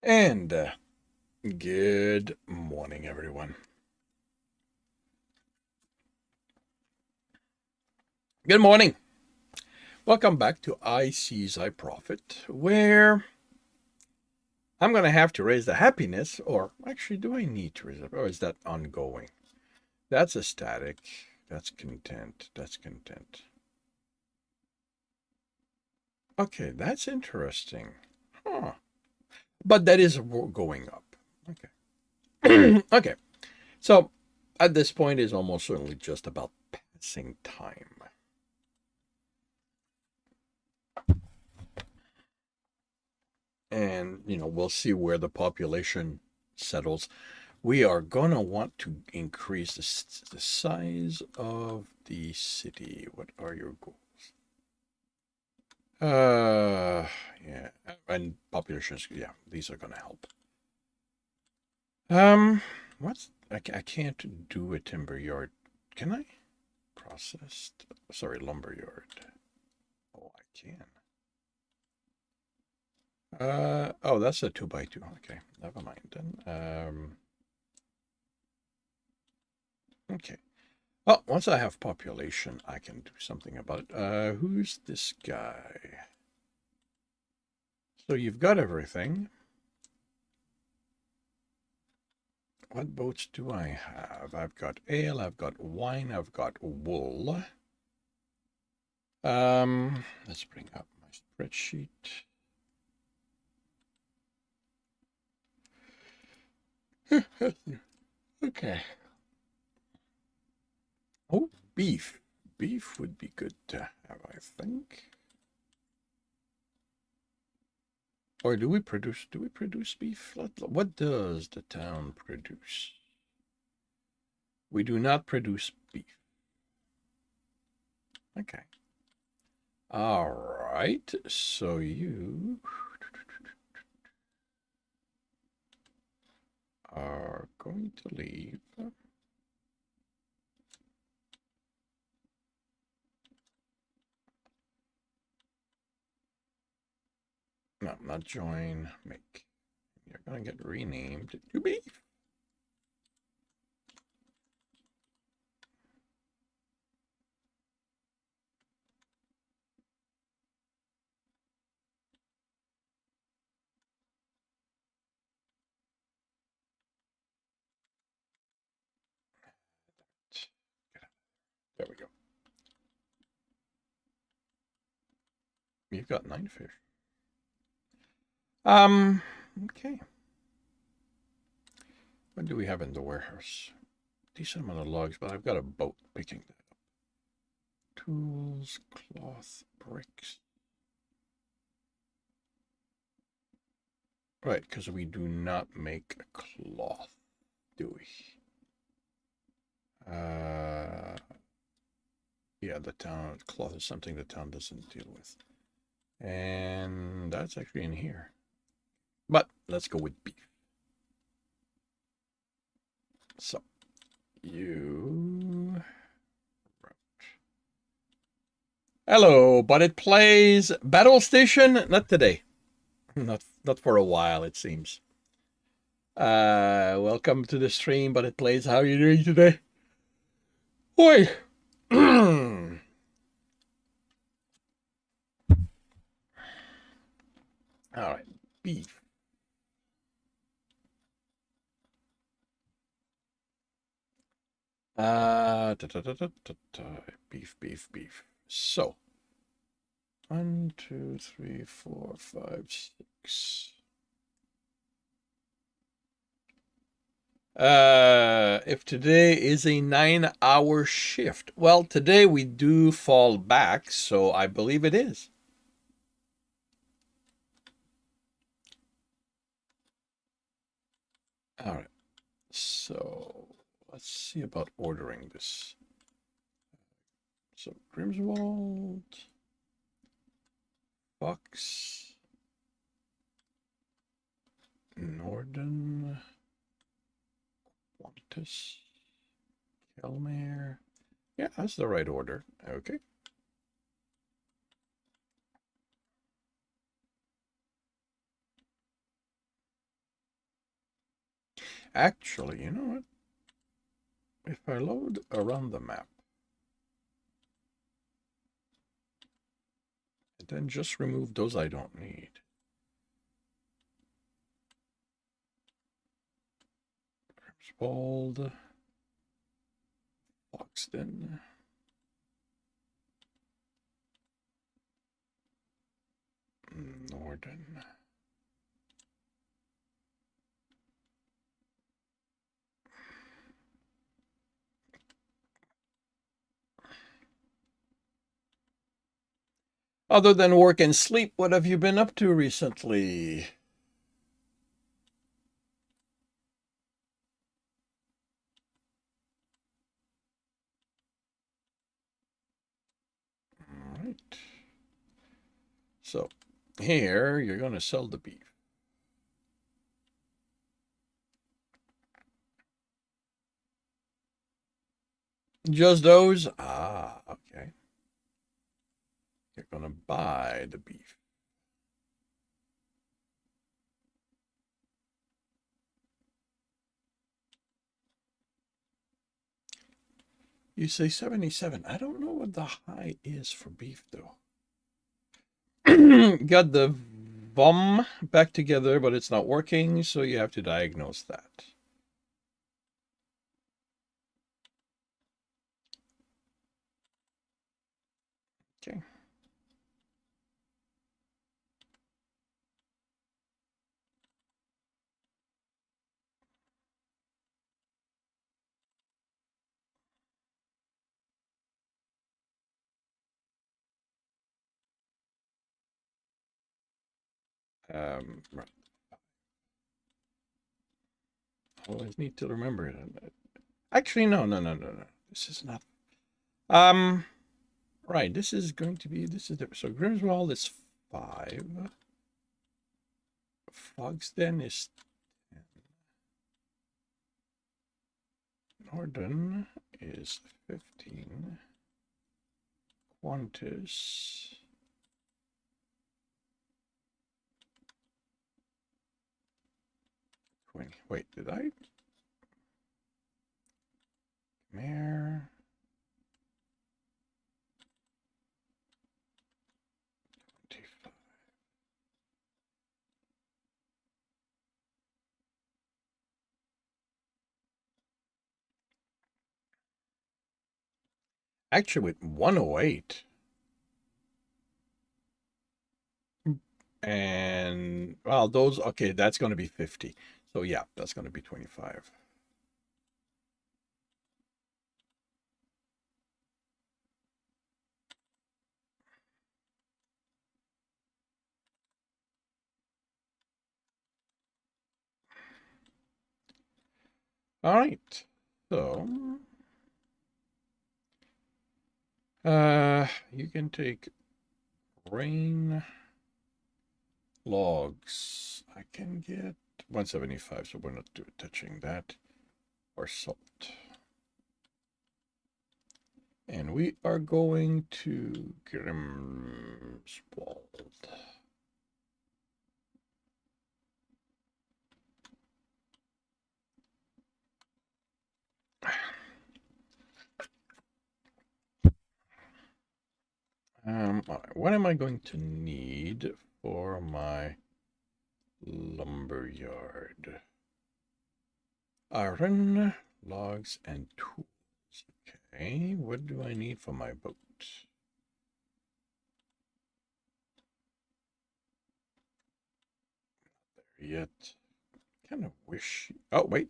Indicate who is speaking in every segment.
Speaker 1: And good morning, everyone. Good morning. Welcome back to I Sees I Profit, where I'm going to have to raise the happiness, or actually, do I need to raise it? Or is that ongoing? That's a static. That's content. That's content. Okay, that's interesting. Huh. But that is going up. Okay. Okay. So at this point, is almost certainly just about passing time. And we'll see where the population settles. We are gonna want to increase the size of the city. What are your goals? Yeah, and populations. Yeah, these are gonna help. What's I can't do a timber yard. Can I? Processed. Sorry, lumber yard. Oh, I can. Oh, that's a 2x2. Okay, never mind then. Okay. Well, once I have population, I can do something about it. Who's this guy? So you've got everything. What boats do I have? I've got ale, I've got wine, I've got wool. Let's bring up my spreadsheet. Okay. Oh, beef. Beef would be good to have, I think. Or do we produce beef? What does the town produce? We do not produce beef. Okay. All right. So you are going to leave. No, not join. Make. You're going to get renamed to beef. There we go. You've got 9 fish. Okay. What do we have in the warehouse? Decent amount of logs, but I've got a boat picking that up. Tools, cloth, bricks. Right, because we do not make cloth, do we? Yeah, the town cloth is something the town doesn't deal with. And that's actually in here. But let's go with beef. So you. Hello, but it plays Battle Station. Not today. Not for a while, it seems. Welcome to the stream, but it plays. How are you doing today? Oi. All right, beef. Beef, beef, beef. So, 1, 2, 3, 4, 5, 6. If today is a 9-hour shift, well, today we do fall back, so I believe it is. All right. So let's see about ordering this. So Grimswald, Fox, Norden, Qantas, Kelmare. Yeah, that's the right order. Okay. Actually, you know what? If I load around the map, and then just remove those I don't need. Grimswald, Foxton, Norden. Other than work and sleep, what have you been up to recently? All right. So here you're going to sell the beef. Just those? Ah, okay. You're going to buy the beef. You say 77. I don't know what the high is for beef, though. Got the VOM back together, but it's not working, so you have to diagnose that. Okay. Right. I always need to remember it. Actually, no. This is not. Right. This is going to be. This is the, so Grimswald is 5. Fogsden is 10. Norden is 15. Qantas. Wait, did I? Mare. 25. Actually, with 108. And, well, those, okay, that's going to be 50. So, yeah, that's going to be 25. All right. So, you can take grain logs. I can get 175, so we're not touching that. Or salt. And we are going to Grimswald. What am I going to need for my lumberyard? Iron, logs, and tools. Okay, what do I need for my boat? Not there yet. Kind of wish. Oh, wait.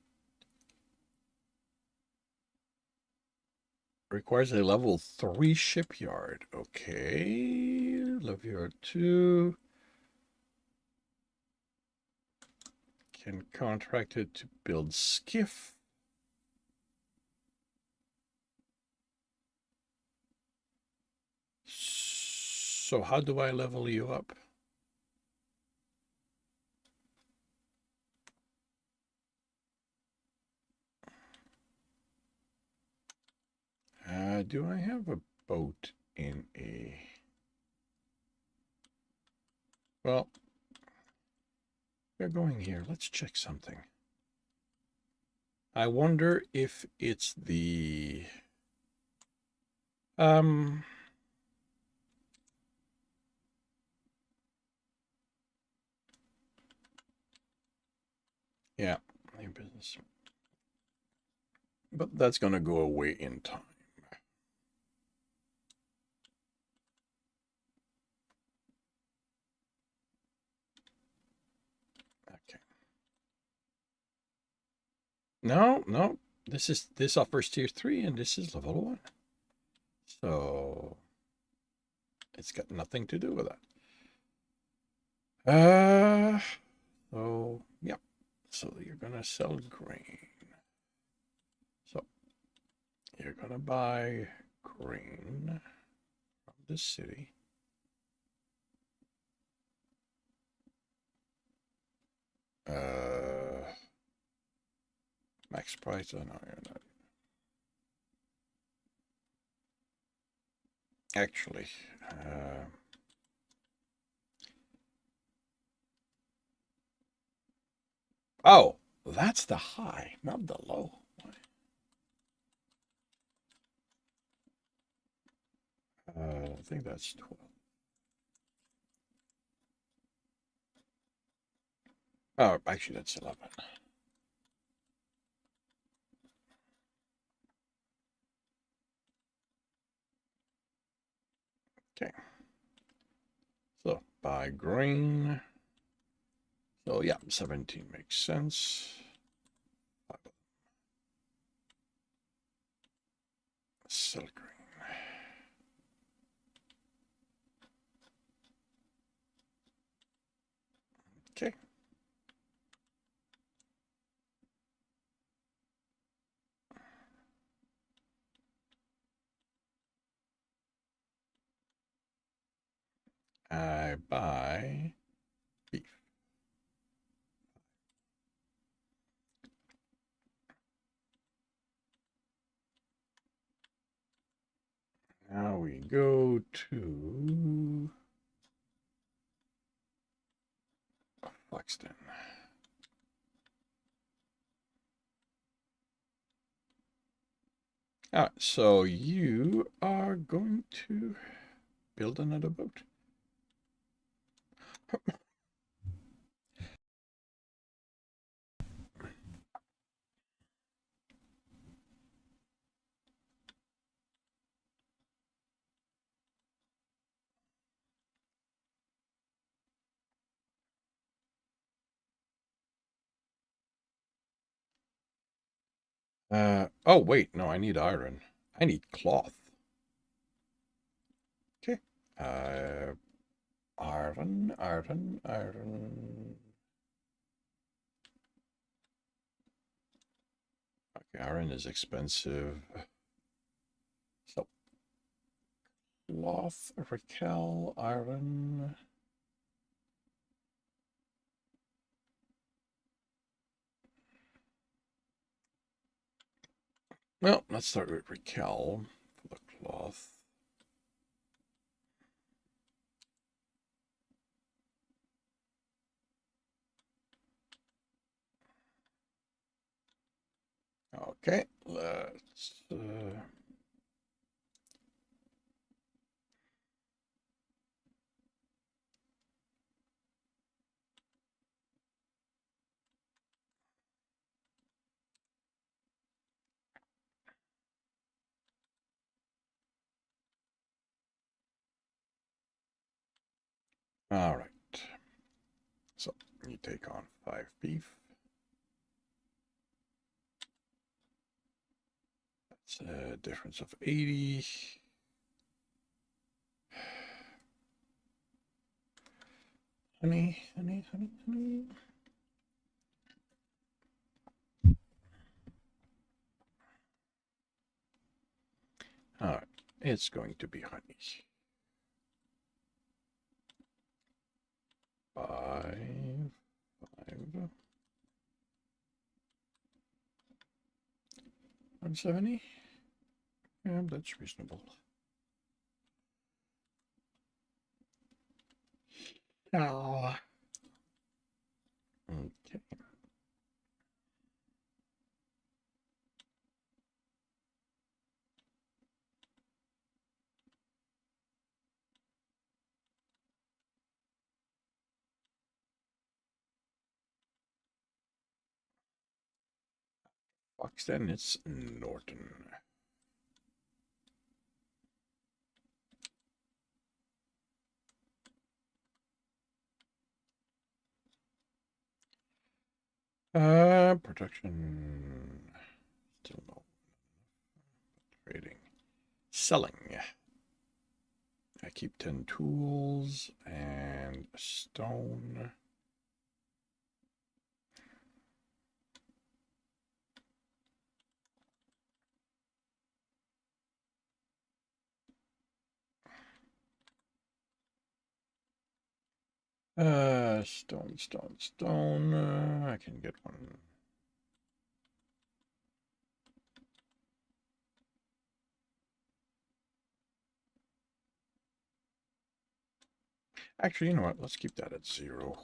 Speaker 1: Requires a level 3 shipyard. Okay, level yard 2. Can contract it to build skiff. So how do I level you up? Do I have a boat in a... Well, we're going here. Let's check something. I wonder if it's the yeah, new business. But that's gonna go away in time. Okay. No, no. This offers tier 3 and this is level 1. So it's got nothing to do with that. So yeah. So you're gonna sell grain. So you're gonna buy grain from the city. Max price. Oh no, you're not. Actually, oh, that's the high, not the low. I think that's 12. Oh, actually, that's 11. Okay. So buy grain. So yeah, 17 makes sense. Sell grain. Okay. I buy beef. Now we go to Buxton. All right, so you are going to build another boat. Oh wait, no, I need iron. I need cloth. Okay. Iron. Okay, iron is expensive. So cloth, Raquel, iron. Well, let's start with Raquel for the cloth. Okay, let's. All right. So you take on 5 beef. That's a difference of 80. Honey. All right, it's going to be honey. 5, 5. 170. Yeah, that's reasonable. Oh. Okay. Fox, then it's Norton. Production. Still no. Trading. Selling. I keep 10 tools and a stone. Stone. I can get one. Actually, you know what? Let's keep that at 0.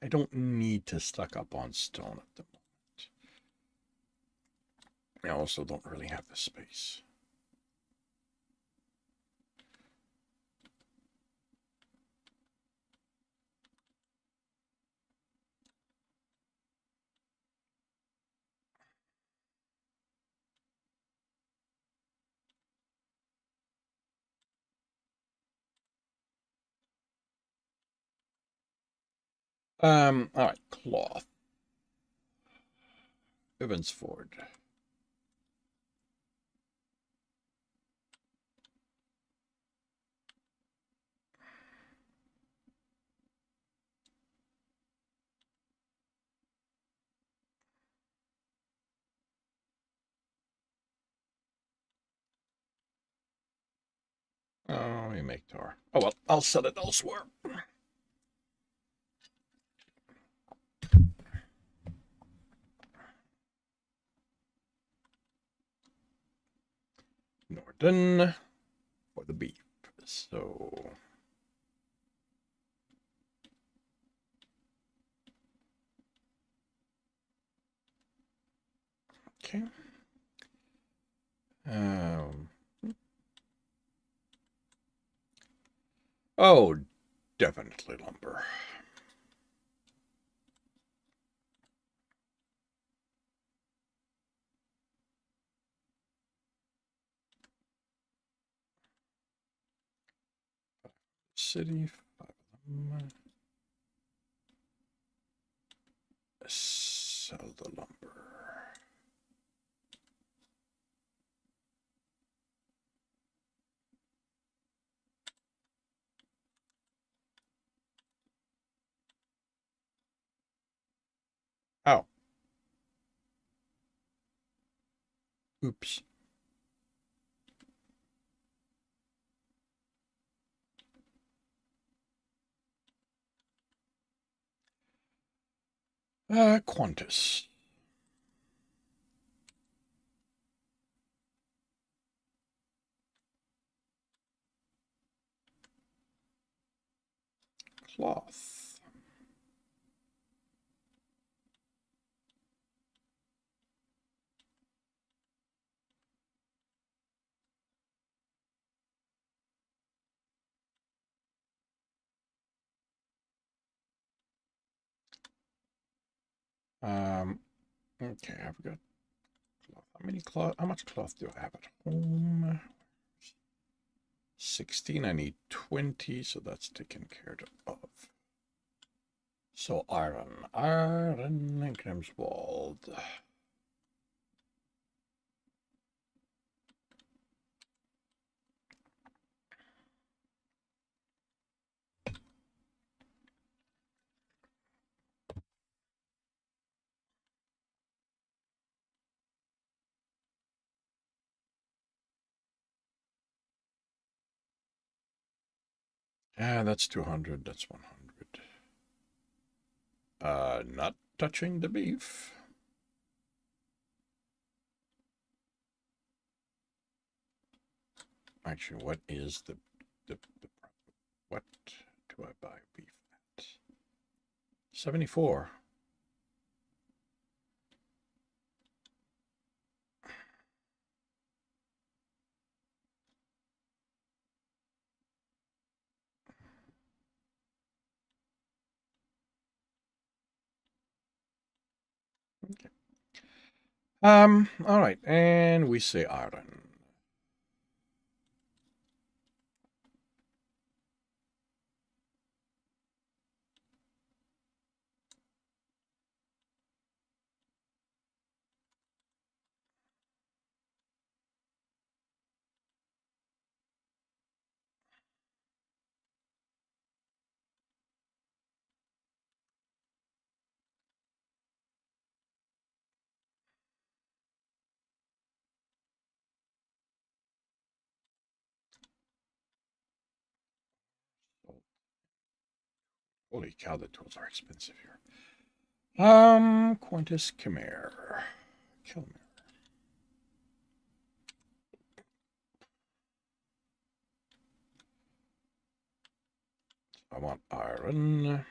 Speaker 1: I don't need to stock up on stone at the moment. I also don't really have the space. All right, cloth. Evansford. Oh, we make tar. Oh well, I'll sell it elsewhere. Norton for the beef. So okay. Oh, definitely lumber. City, 5 of them. Sell the lumber. Oh. Oops. Qantas. Cloth. Okay, I've got cloth. How many cloth? How much cloth do I have at home? 16. I need 20, so that's taken care of. So iron and Grimswald. Yeah, that's 200. That's 100. Not touching the beef. Actually, what is the what do I buy beef at? 74. Okay. All right, and we say iron. Holy cow, the tools are expensive here. Quintus Chimere. Chimere. I want iron.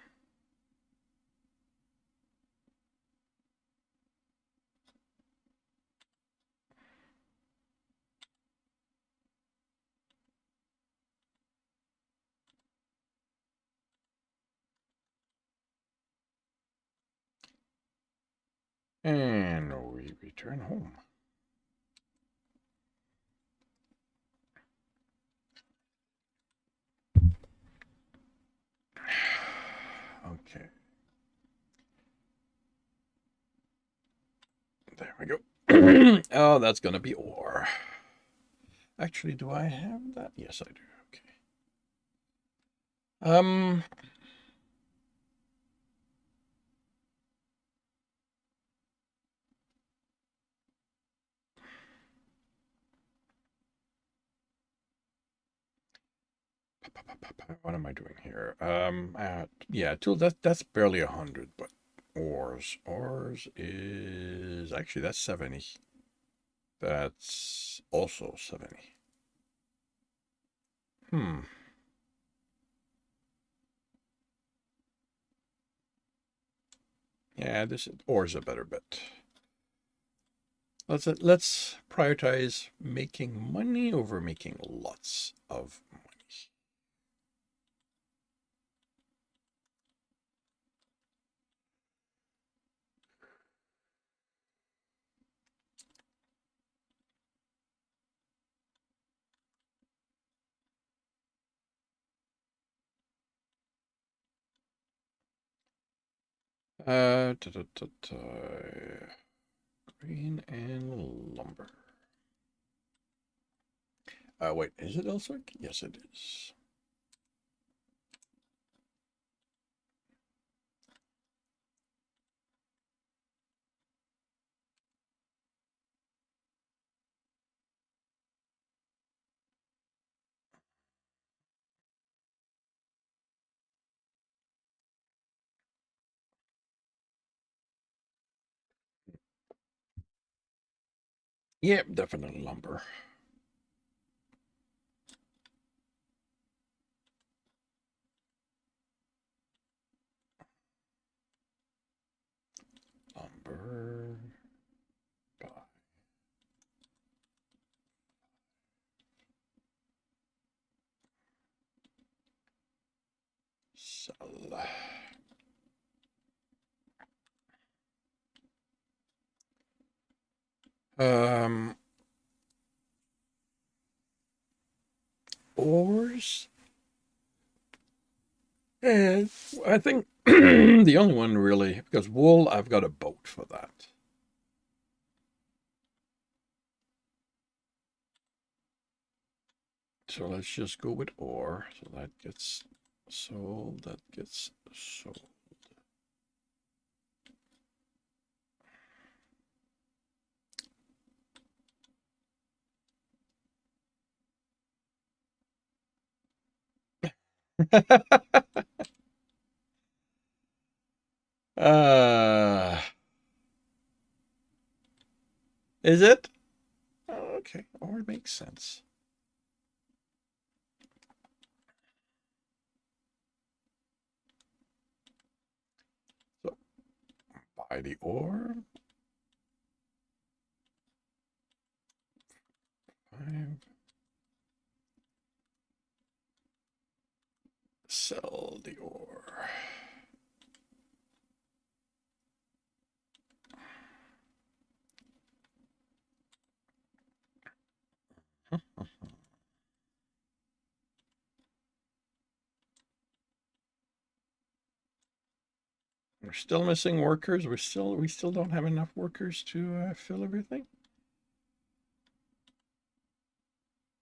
Speaker 1: And we return home. Okay. There we go. Oh, that's going to be ore. Actually, do I have that? Yes, I do. Okay. What am I doing here? Yeah, tool. That's barely 100, but ores is actually that's 70. That's also 70. Hmm. Yeah, this ore's a better bet. Let's prioritize making money over making lots of money. Green and lumber. Wait, is it Elswick? Yes, it is. Yep, definitely lumber. Lumber. Buy. Sell. Um, ores. And I think the only one really, because wool, I've got a boat for that. So let's just go with ore. So that gets sold. That gets sold. uh, is it? Oh, okay, ore makes sense. So buy the ore. 5. Sell the ore. We're still missing workers. We still don't have enough workers to fill everything.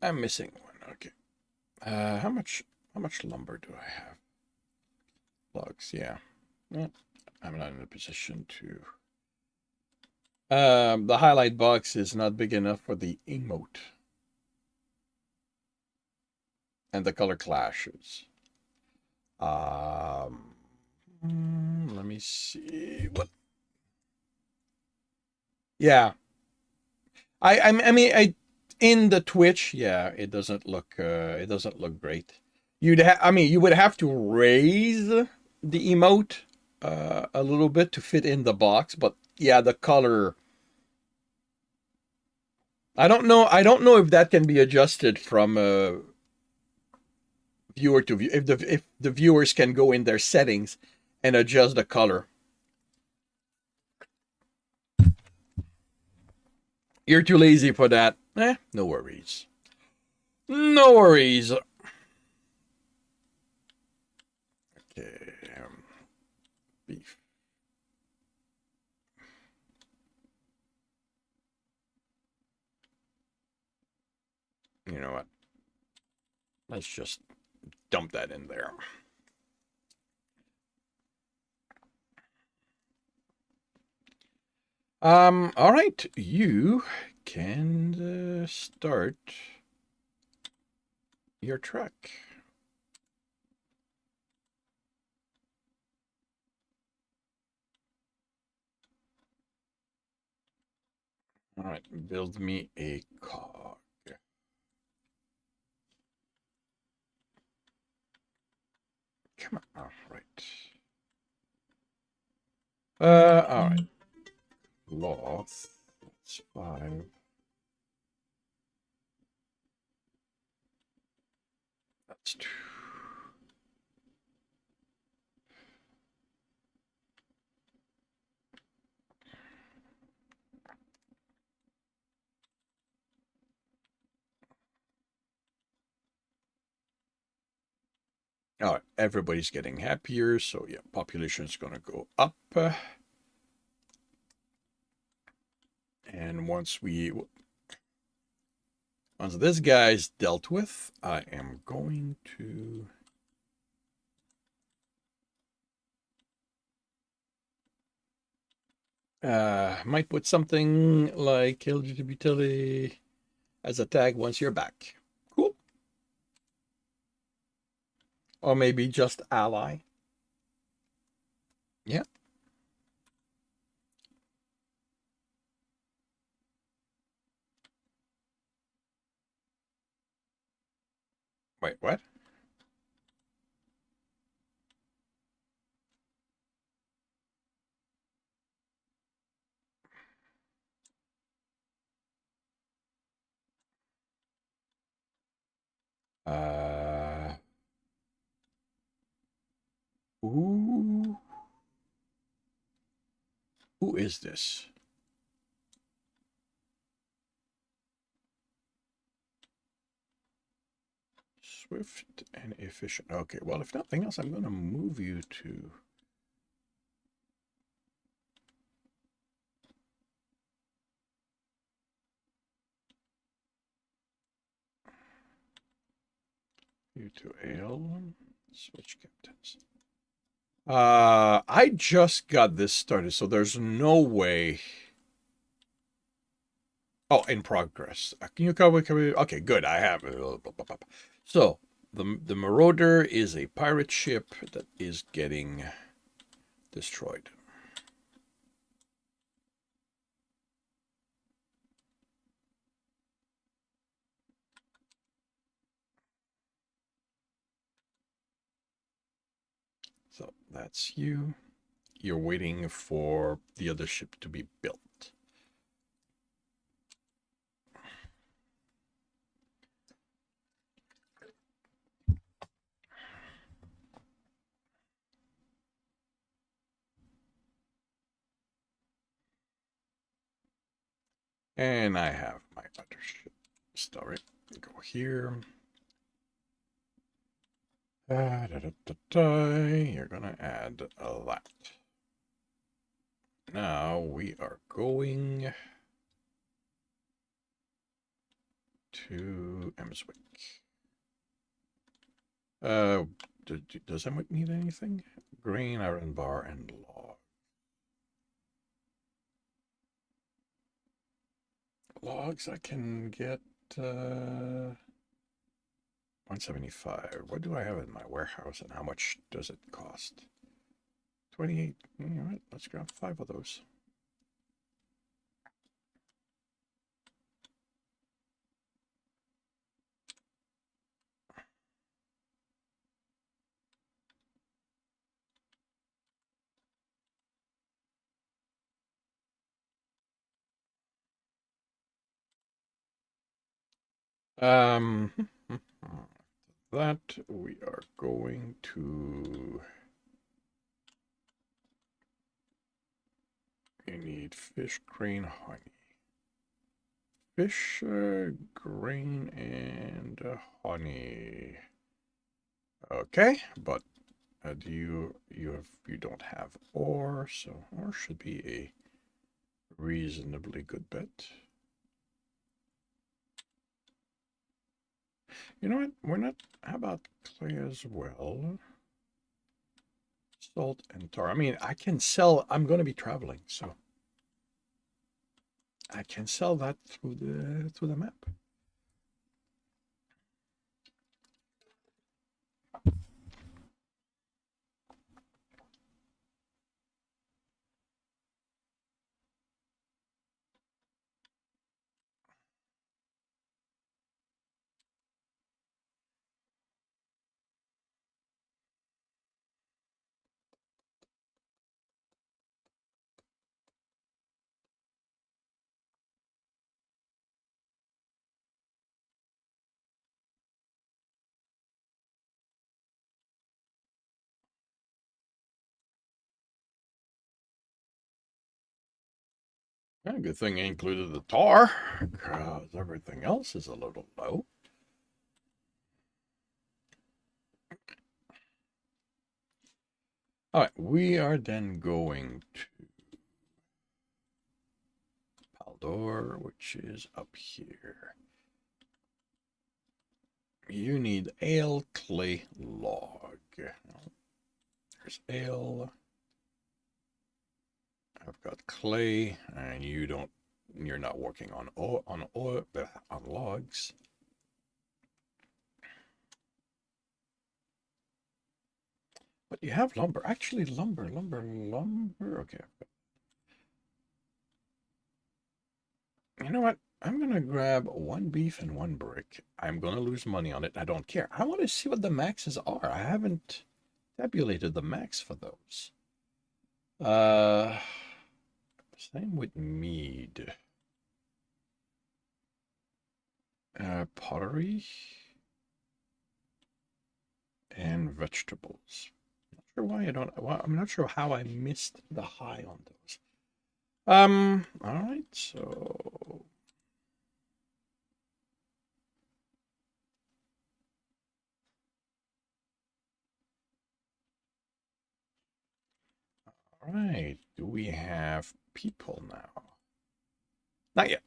Speaker 1: I'm missing one. Okay. How much lumber do I have? Logs, yeah. Well, I'm not in a position to. The highlight box is not big enough for the emote. And the color clashes. Let me see what. Yeah, I mean, in the Twitch, yeah, it doesn't look great. You would have to raise the emote a little bit to fit in the box, but yeah, the color. I don't know if that can be adjusted from viewer to view. If the viewers can go in their settings and adjust the color. You're too lazy for that. No worries. No worries. Okay. Beef. You know what? Let's just dump that in there. All right. You can start your truck. All right, build me a cog. Come on. All right. All right. Cloth. That's 5. That's 2. All right, everybody's getting happier, so yeah, population is going to go up. And once this guy's dealt with, I am going to might put something like LGBT as a tag once you're back. Cool. Or maybe just ally. Yeah. Wait, what? Ooh. Who is this? Swift and efficient. Okay, well, if nothing else, I'm going to move you to... You to Ale. Switch captains. I just got this started, so there's no way... Oh, in progress. Can you cover? Okay, good. I have it. So the Marauder is a pirate ship that is getting destroyed. So that's you. You're waiting for the other ship to be built. And I have my other ship. Start it. Go here. You're gonna add a lot. now we are going to Emswick. Does Emswick need anything? Grain, iron bar, and log. Logs I can get 175. What do I have in my warehouse and how much does it cost? 28. All right, let's grab 5 of those. That we are going to. You need fish, grain, honey. Fish, grain, and honey. Okay, but you don't have ore, so ore should be a reasonably good bet. You know what? We're not. How about clay as well? Salt and tar. I mean, I can sell. I'm going to be traveling, so I can sell that through the map. Yeah, good thing I included the tar, because everything else is a little low. All right, we are then going to Paldor, which is up here. You need ale, clay, log. There's ale. I've got clay, and you're not working on logs. But you have lumber. Actually, lumber. Okay. You know what? I'm going to grab 1 beef and 1 brick. I'm going to lose money on it. I don't care. I want to see what the maxes are. I haven't tabulated the max for those. Same with mead. Pottery and vegetables. Not sure why I don't. Well, I'm not sure how I missed the high on those. All right, so all right. Do we have people now? Not yet.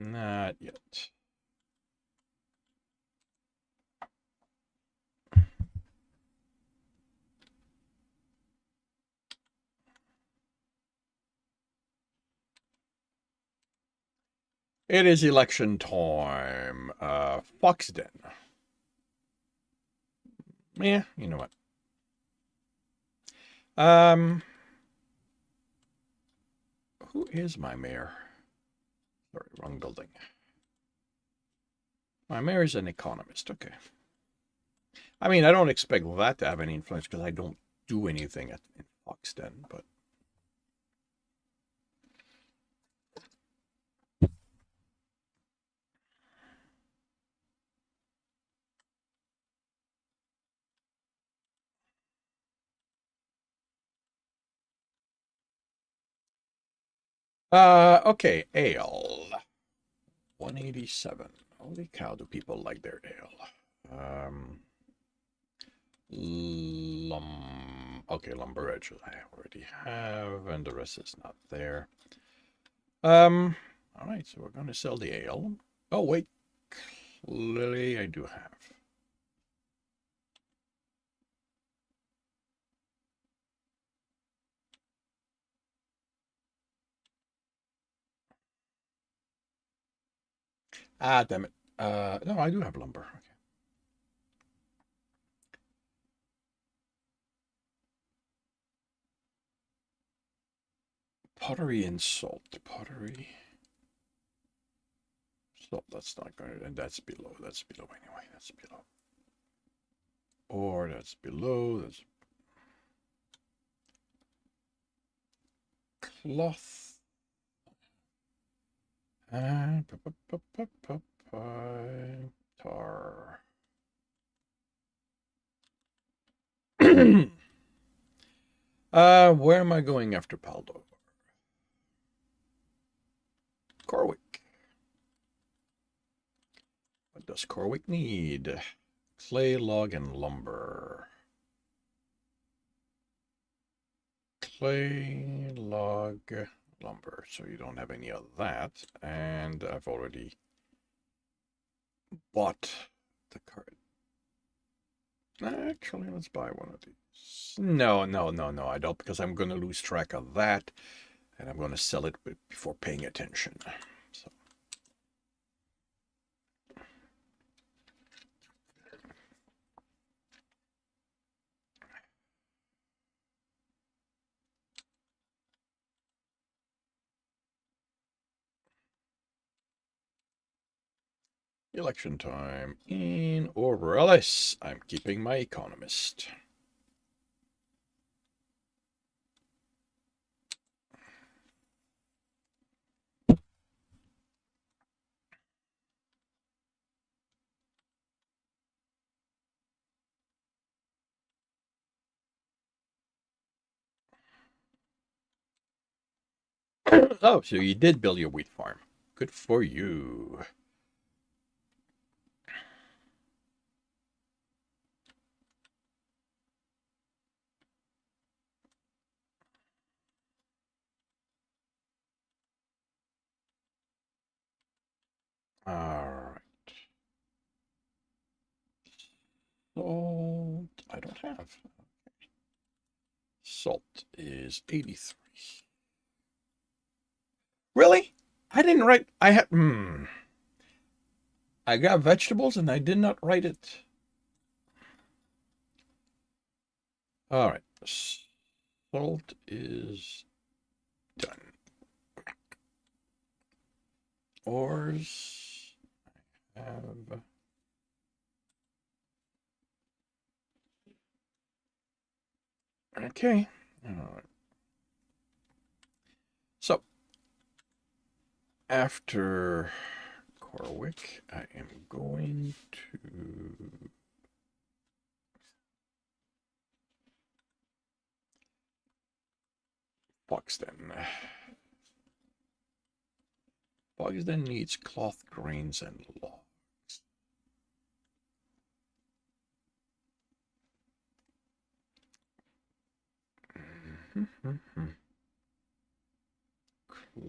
Speaker 1: Not yet. It is election time. Foxden. Yeah, you know what? Who is my mayor? Sorry, wrong building. My mayor is an economist. Okay. I mean, I don't expect that to have any influence because I don't do anything in Foxden, but. Okay, ale. 187. Holy cow, do people like their ale? Okay, lumber edges I already have, and the rest is not there. All right, so we're going to sell the ale. Oh, wait. Clearly, I do have. Ah, damn it. No, I do have lumber. Okay. Pottery and salt. Pottery. Salt, that's not going to, and that's below. That's below anyway. That's below. Or that's below. That's cloth. And tar. Where am I going after Paldo? Corwick. What does Corwick need? Clay, log, and lumber. Clay, log, lumber. So you don't have any of that. And I've already bought the card. Actually, let's buy one of these. No, I don't, because I'm going to lose track of that. And I'm going to sell it before paying attention. So. Election time in, or else I'm keeping my economist. Oh, so you did build your wheat farm. Good for you. All right. Salt, I don't have. Salt is 83. Really? I didn't write. I had. I got vegetables and I did not write it. All right. Salt is done. Ores. I have. Okay. All right. So, after Corwick, I am going to Foxden. Foxden needs cloth, grains, and logs.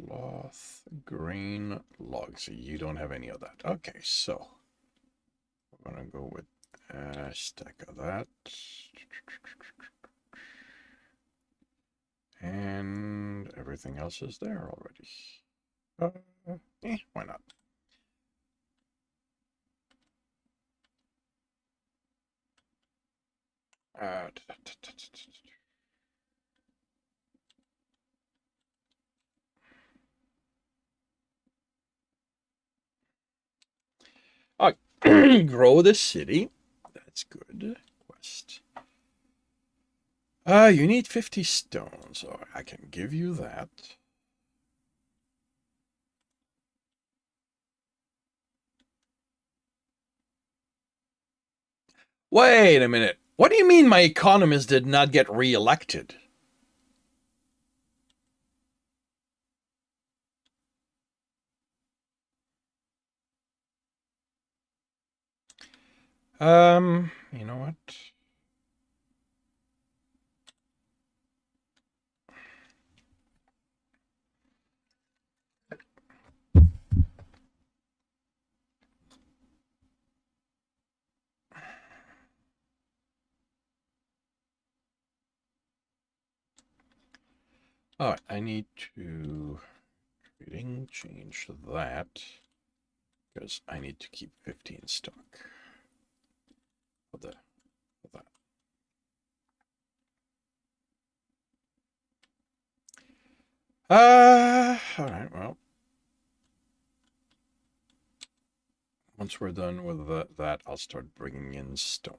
Speaker 1: Cloth, grain, logs. You don't have any of that. Okay, so we're going to go with a stack of that. And everything else is there already. Why not? Oh, grow the city. That's good. Quest. You need 50 stone, so I can give you that. Wait a minute. What do you mean my economist did not get re-elected? You know what? All right, I need to change that because I need to keep 15 stock for that. All right, well, once we're done with that, I'll start bringing in stone.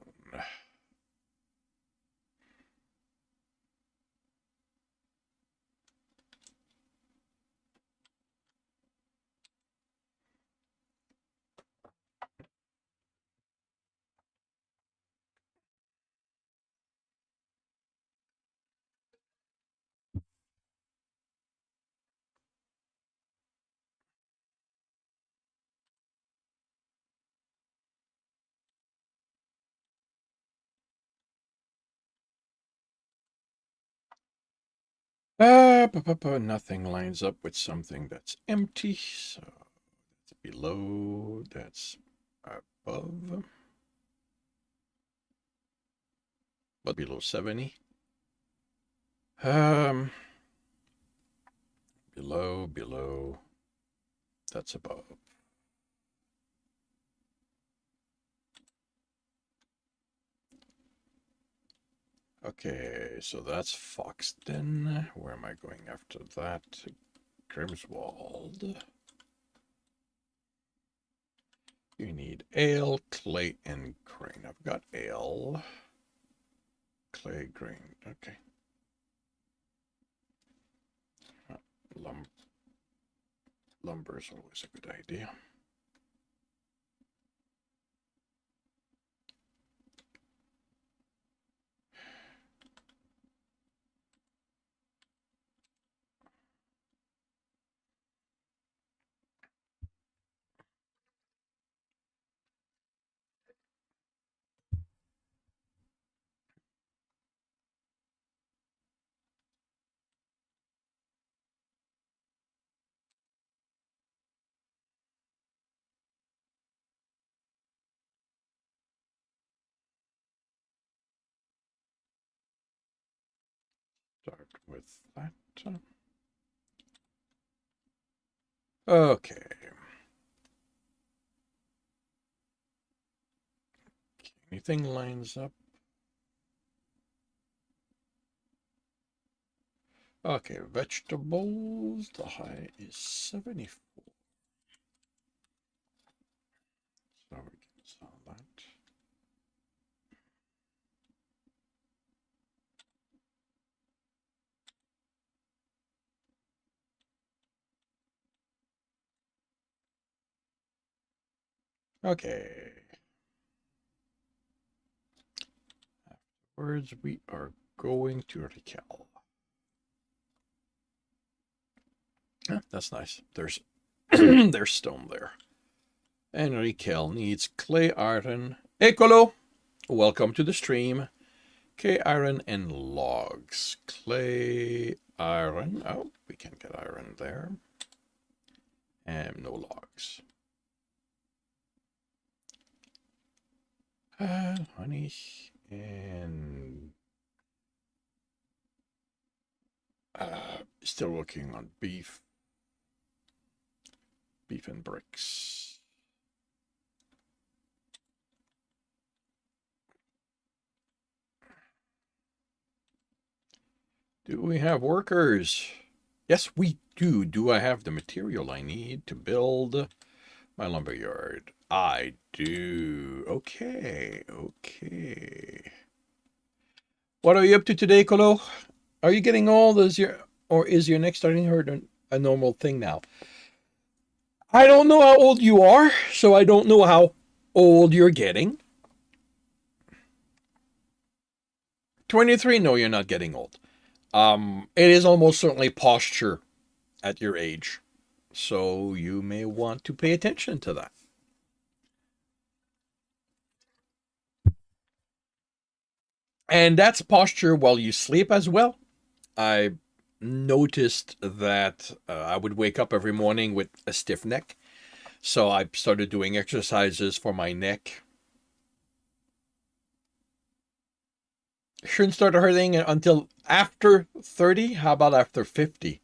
Speaker 1: Nothing lines up with something that's empty, so that's below, that's above, but below 70. Below, that's above. Okay, so that's Foxton. Where am I going after that? Grimswald. You need ale, clay, and grain. I've got ale, clay, grain. Okay. Lumber is always a good idea. Start with that. Okay. Anything lines up? Okay, vegetables. The high is 74. So we can sell that. Okay. Afterwards, we are going to Raquel. That's nice. There's there's stone there. And Raquel needs clay iron. Ecolo! Welcome to the stream. Clay iron and logs. Clay iron. Oh, we can get iron there. And no logs. Honey and still working on beef and bricks. Do we have workers? Yes, we do. Do I have the material I need to build my lumberyard? I do. Okay. What are you up to today, Colo? Are you getting old? Is your neck starting to hurt a normal thing now? I don't know how old you are, so I don't know how old you're getting. 23? No, you're not getting old. It is almost certainly posture at your age, so you may want to pay attention to that. And that's posture while you sleep as well. I noticed that I would wake up every morning with a stiff neck, so I started doing exercises for my neck. Shouldn't start hurting until after 30. How about after 50?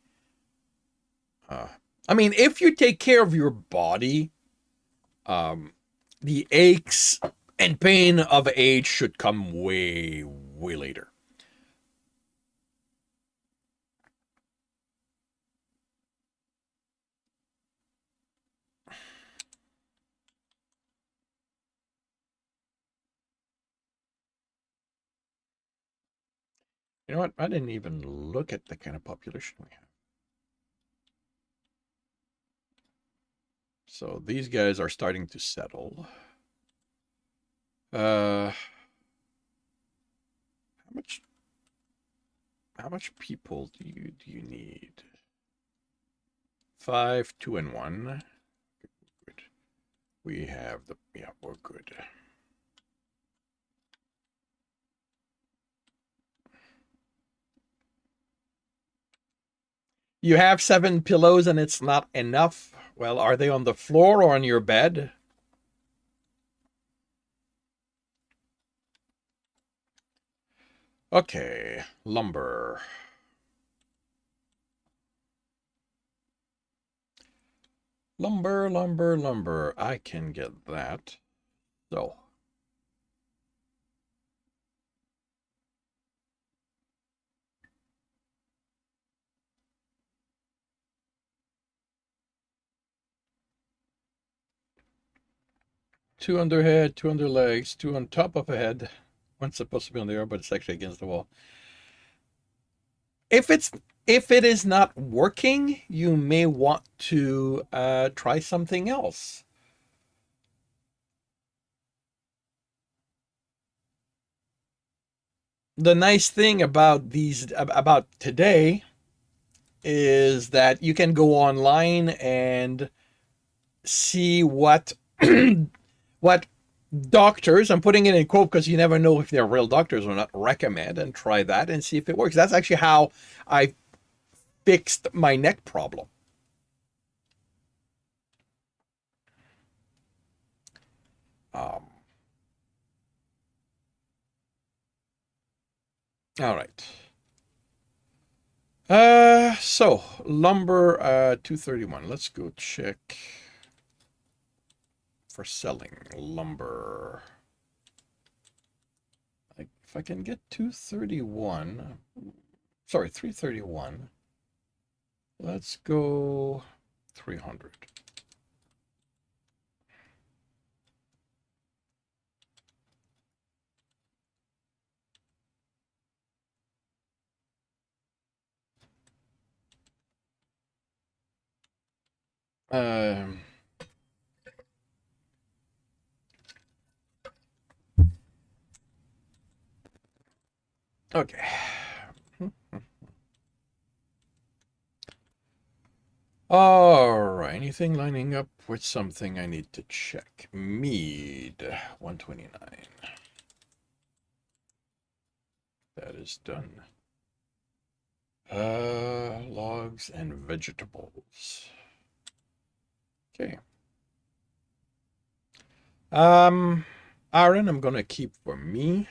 Speaker 1: Uh, I mean, if you take care of your body, um, the aches and pain of age should come way, way later. You know what? I didn't even look at the kind of population we have. So these guys are starting to settle. How much? How much people do you need? 5, 2, and 1. Good. We have the we're good. You have 7 pillows and it's not enough. Well, are they on the floor or on your bed? Okay, lumber. Lumber, lumber, lumber. I can get that. So. Two under head, two under legs, two on top of a head. One's supposed to be on the air, but it's actually against the wall. If it is not working, you may want to try something else. The nice thing about today is that you can go online and see what what doctors, I'm putting it in quote because you never know if they're real doctors or not, recommend, and try that and see if it works. That's actually how I fixed my neck problem. Um, all right. So lumber 231. Let's go check for selling lumber. If I can get 231, sorry, 331. Let's go 300. Um, okay. All right. Anything lining up with something I need to check? Mead, 129. That is done. Logs and vegetables. Okay. Iron I'm gonna keep for me.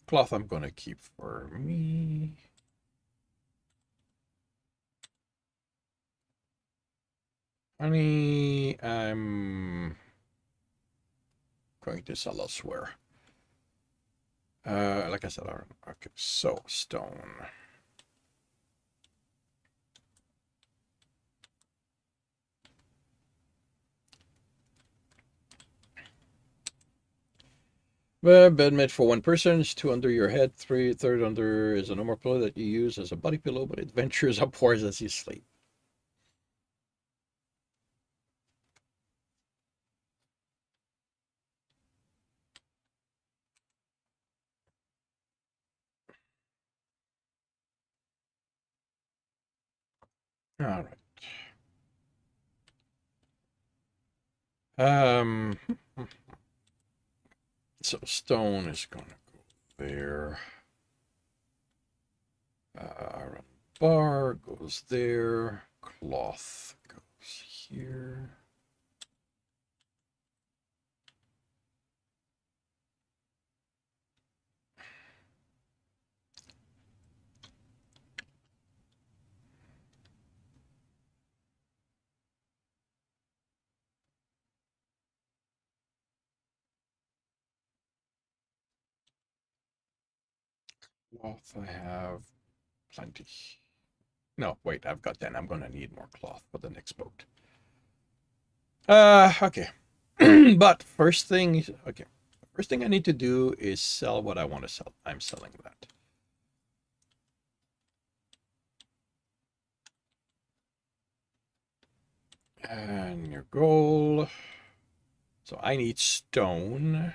Speaker 1: Cloth I'm gonna keep for me. Honey, I'm going to sell elsewhere. Like I said, iron. Okay, so stone. Bed made for one person. It's 2 under your head. Third under is a normal pillow that you use as a body pillow, but it ventures upwards as you sleep. All right. So stone is gonna go there. Iron bar goes there. Cloth goes here. Cloth, I have plenty. No, wait, I've got 10. I'm going to need more cloth for the next boat. Okay. But first thing, okay. First thing I need to do is sell what I want to sell. I'm selling that. And your goal. So I need stone.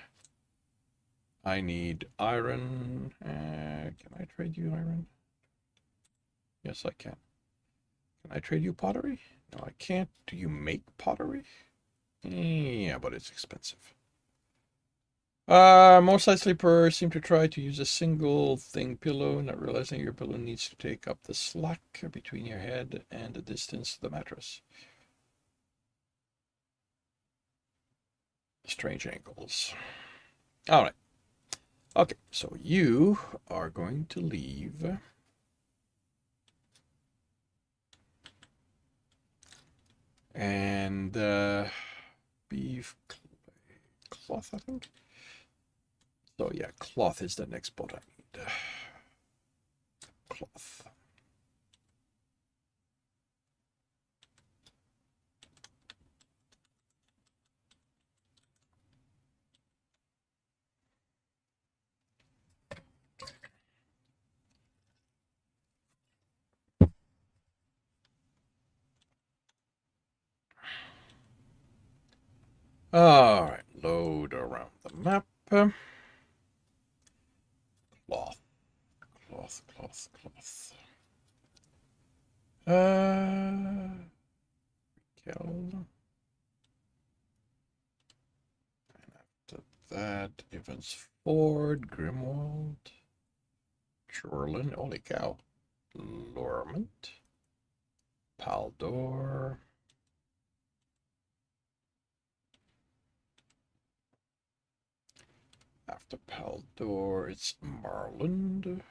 Speaker 1: I need iron. Can I trade you iron? Yes, I can. Can I trade you pottery? No, I can't. Do you make pottery? Yeah, but it's expensive. Most light sleepers seem to try to use a single thing pillow, not realizing your pillow needs to take up the slack between your head and the distance to the mattress. Strange angles. All right. Okay, so you are going to leave. And beef cloth, I think. So yeah, cloth is the next boat I need. Cloth. All right, load around the map. Cloth, cloth. Kill. And after that, Evans Ford, Grimwald, Chorlin, holy cow, Lormont, Paldor. After Paldor, it's Marland.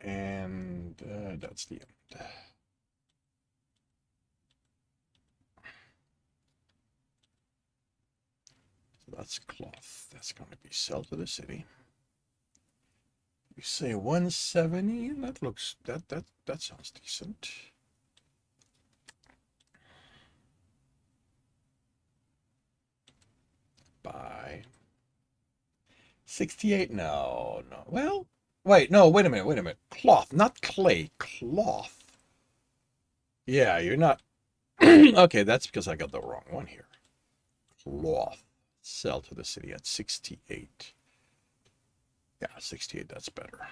Speaker 1: And that's the end. So that's cloth. That's going to be sell to the city. You say 170? That looks that sounds decent. Buy 68. No. Well, wait a minute. Cloth, not clay. Cloth. Yeah, you're not. Okay, that's because I got the wrong one here. Cloth. Sell to the city at 68. Yeah, 68, that's better.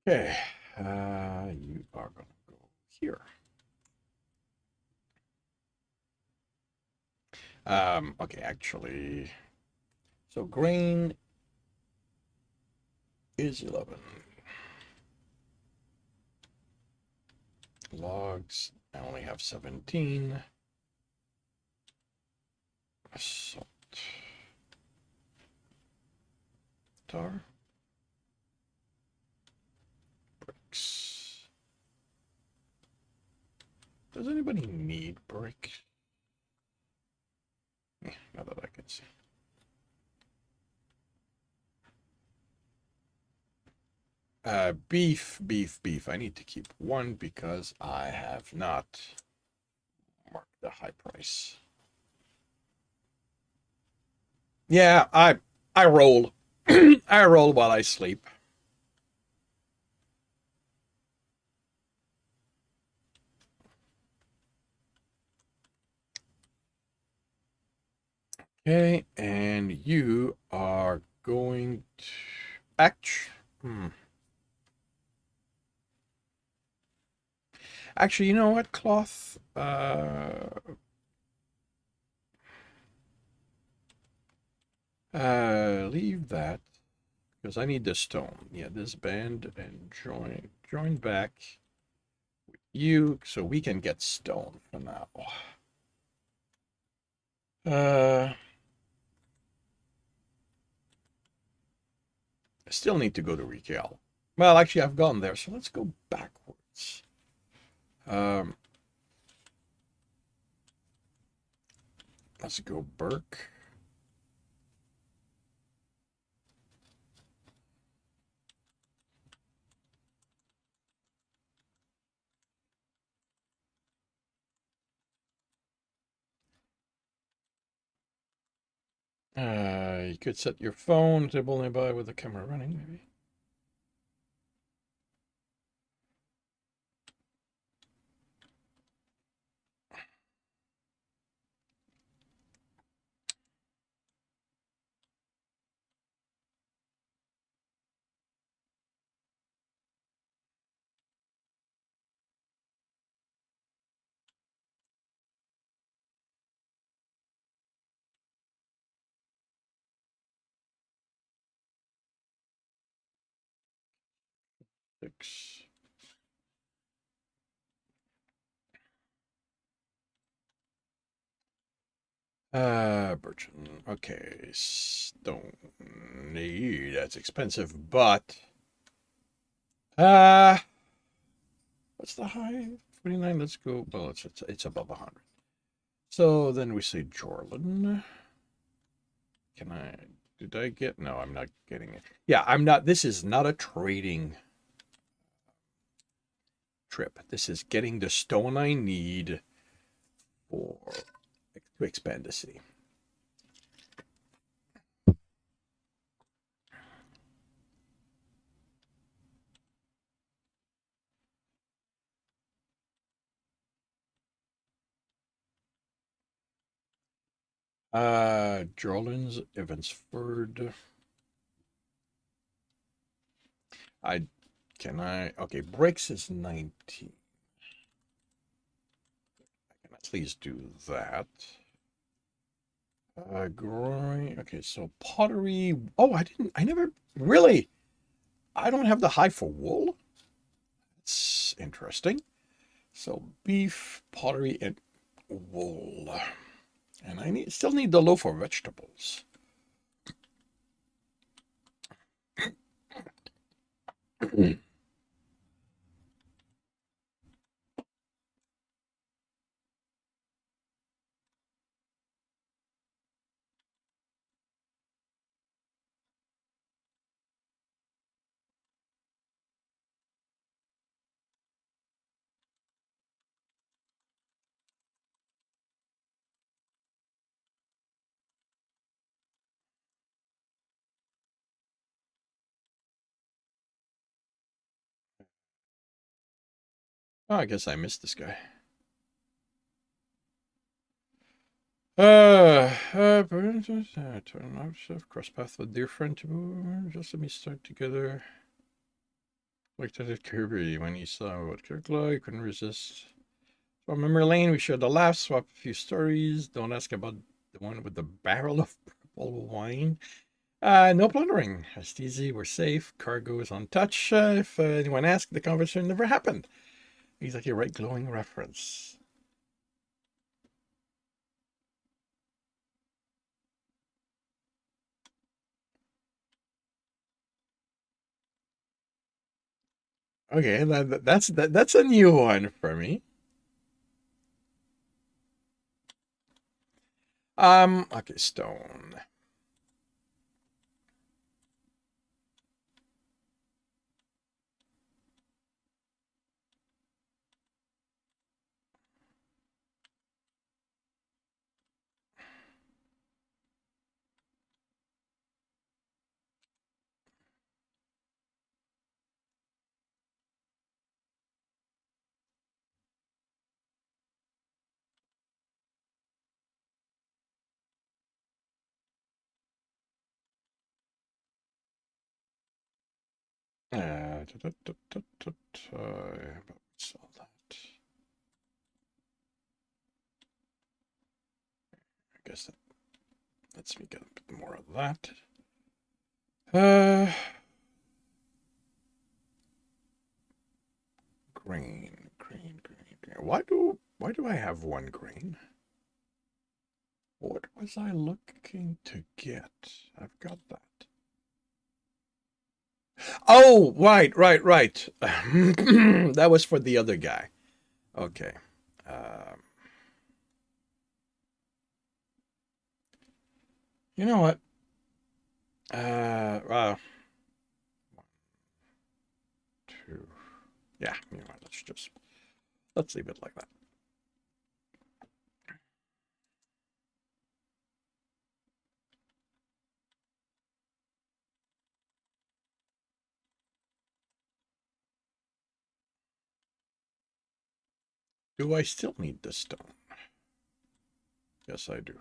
Speaker 1: Okay, you are going to go here. Okay, actually, so grain is 11. Logs, I only have 17. Salt. Tar. Bricks. Does anybody need brick? Not that I can see. Beef. I need to keep one because I have not marked the high price. Yeah, I roll. I roll while I sleep. Okay, and you are going to act. Actually, you know what, cloth? Leave that because I need the stone. Yeah, this band and join back with you so we can get stone for now. I still need to go to Recal. Well, actually, I've gone there, so let's go backwards. Let's go Burke. You could set your phone table nearby with the camera running, maybe. Six. Birchen. Okay, stone need. That's expensive, but uh what's the high? 29. Let's go. Well, it's above 100. So then we say Jorlin. Can I? Did I get? No, I'm not getting it. Yeah, I'm not. This is not a trading trip. This is getting the stone I need for to expand the city. Jorlins, Evansford. Okay, bricks is 19. I can at least do that. Growing. Okay, so pottery. Oh, I never really. I don't have the high for wool. It's interesting. So beef, pottery, and wool. And I still need the low for vegetables. Oh, I guess I missed this guy. Turn out, cross path with dear friend. Just let me start together. Looked at it Kirby when he saw what it looked like, couldn't resist. From memory lane, we shared a laugh, swap a few stories. Don't ask about the one with the barrel of purple wine. No plundering. Rest easy, we're safe. Cargo is untouched. If anyone asks, the conversation never happened. Exactly right, glowing reference. Okay, that's a new one for me. Okay, stone. Sell that. I guess that lets me get a bit more of that. Grain. Why do I have one grain? What was I looking to get? I've got that. Oh, right. That was for the other guy. Okay. You know what? Well, 2. Yeah, you know what? Let's leave it like that. Do I still need the stone? Yes, I do.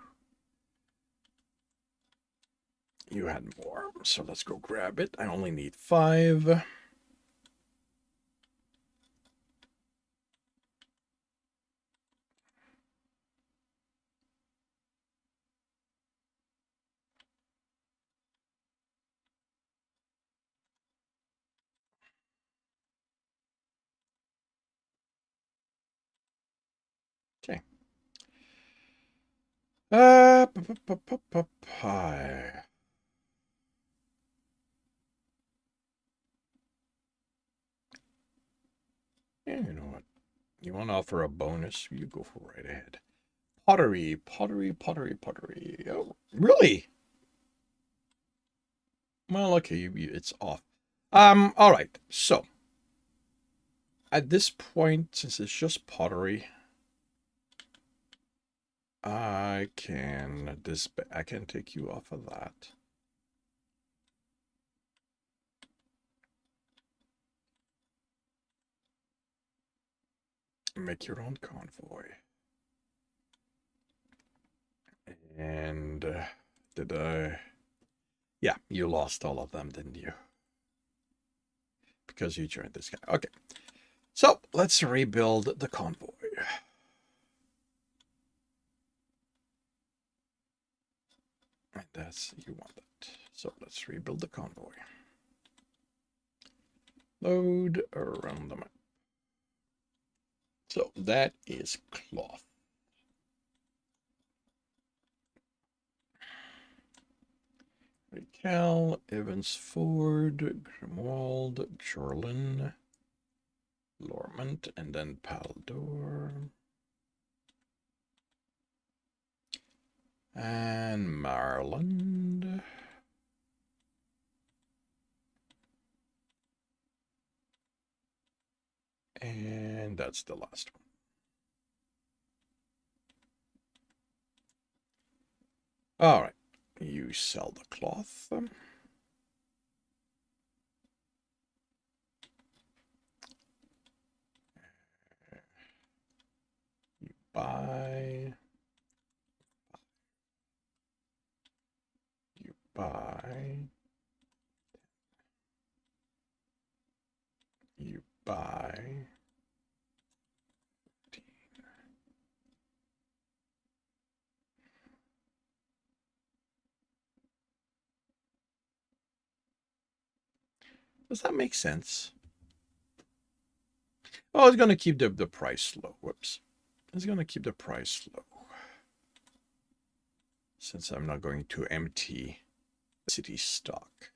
Speaker 1: You had more, so let's go grab it. I only need 5. Okay. Pie. Yeah, you know what? You want to offer a bonus? You go for right ahead. Pottery. Oh, really? Well, okay, it's off. All right. So at this point, since it's just pottery, I can take you off of that. Make your own convoy. And did I? Yeah, you lost all of them, didn't you? Because you joined this guy. Okay. So let's rebuild the convoy. And you want that. So let's rebuild the convoy. Load around the map. So that is cloth. Cal, Evans Ford, Grimwald, Jorlin, Lormont, and then Paldor. And Marland. And that's the last one. All right. You sell the cloth. You buy. You buy. You buy. Does that make sense? Oh, it's going to keep the price low. Whoops. It's going to keep the price low. Since I'm not going to empty city stock.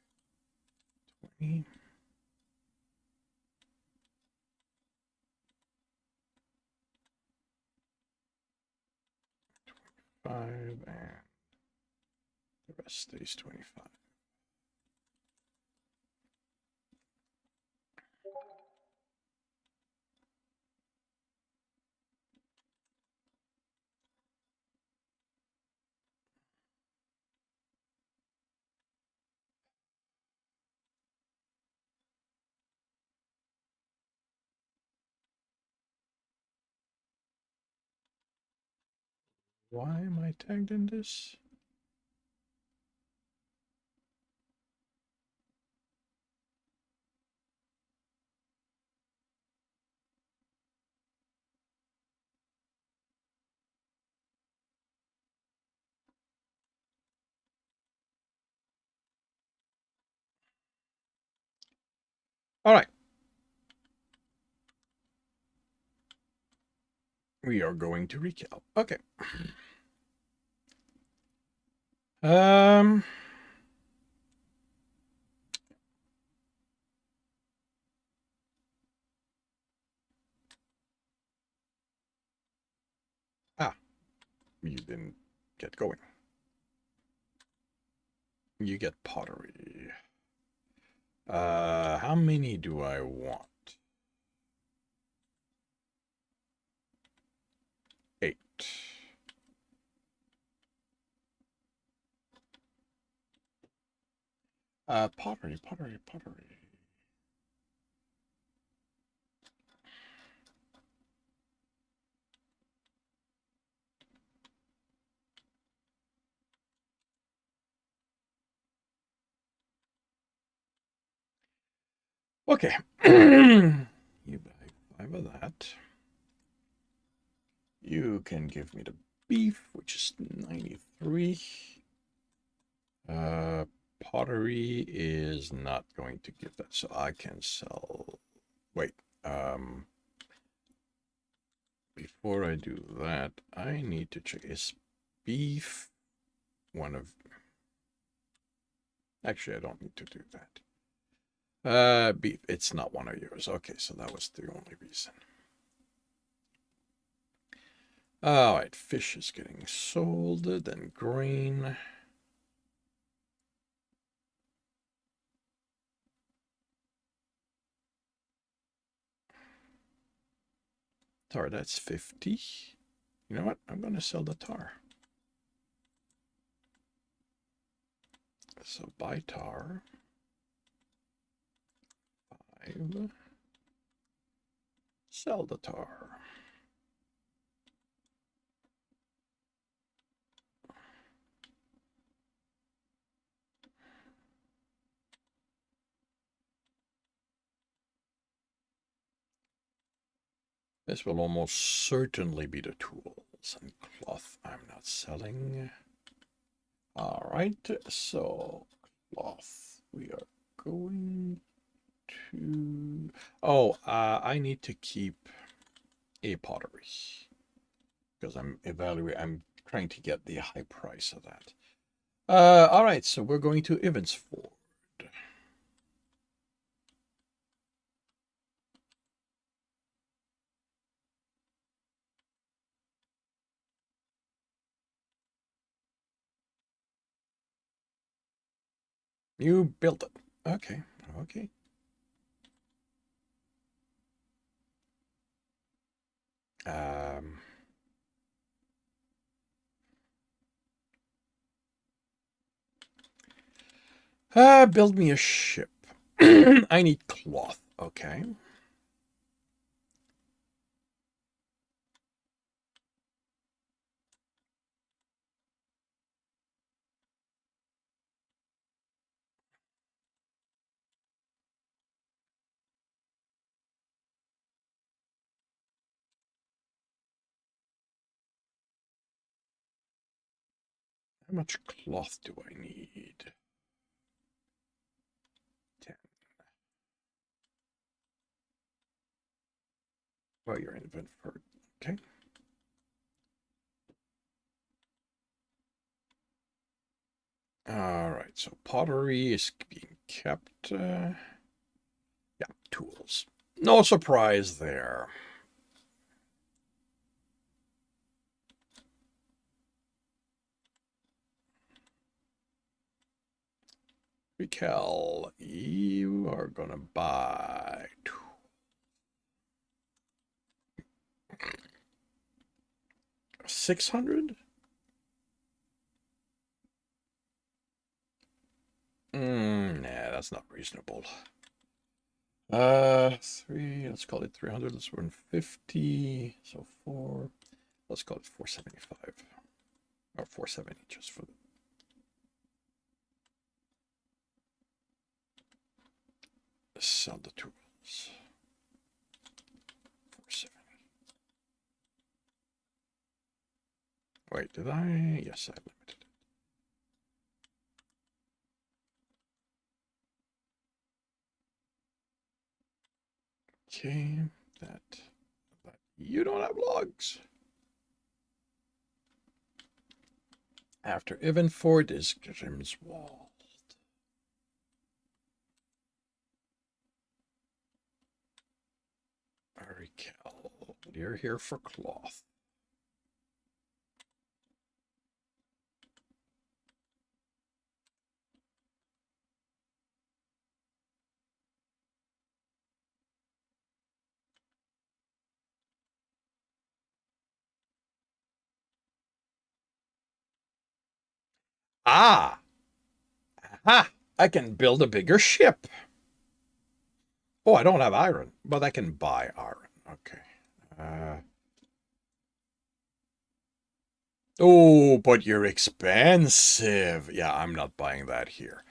Speaker 1: 20. and the rest stays 25. Why am I tagged in this? All right. We are going to recap. Okay. Um, you didn't get going. You get pottery. How many do I want? 8. Pottery. Okay. You buy 5 of that. You can give me the beef, which is 93. Pottery is not going to give that, so I can sell. Wait. Before I do that, I need to check. Is beef one of. Actually, I don't need to do that. Beef, it's not one of yours. Okay, so that was the only reason. All right, fish is getting sold, then grain. Tar, that's 50. You know what? I'm going to sell the tar. So buy tar. 5. Sell the tar. This will almost certainly be the tools and cloth I'm not selling. All right, so cloth. We are going to. Oh, I need to keep a pottery because I'm evaluating. I'm trying to get the high price of that. All right, so we're going to Evansford. You built it. Okay. Um, build me a ship. I need cloth. Okay. How much cloth do I need? 10. Well, you're in Evansford. Okay. All right, so pottery is being kept. Yeah, tools. No surprise there. Raquel, you are gonna buy 600. Nah, that's not reasonable. Three. Let's call it 300. Let's run 50. So four. Let's call it 475 or 470 just for the. Sell the tools. 470. Wait, did I? Yes, I limited it. Okay, that. But you don't have logs. After Ivanford is Grimswald. Arikel, you're here for cloth. Ah! Aha! I can build a bigger ship. Oh, I don't have iron, but I can buy iron. Okay. Oh, but you're expensive. Yeah, I'm not buying that here.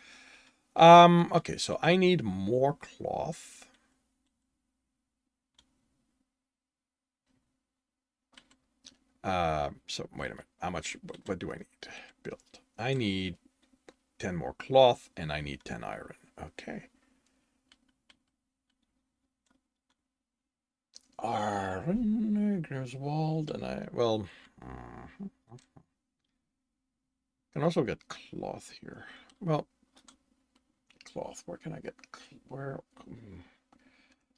Speaker 1: Okay, so I need more cloth. So wait a minute. How much, what do I need? Build. I need 10 more cloth and I need 10 iron. Okay. Iron, Grimswald, and I, well, can also get cloth here. Well, cloth, where can I get, where,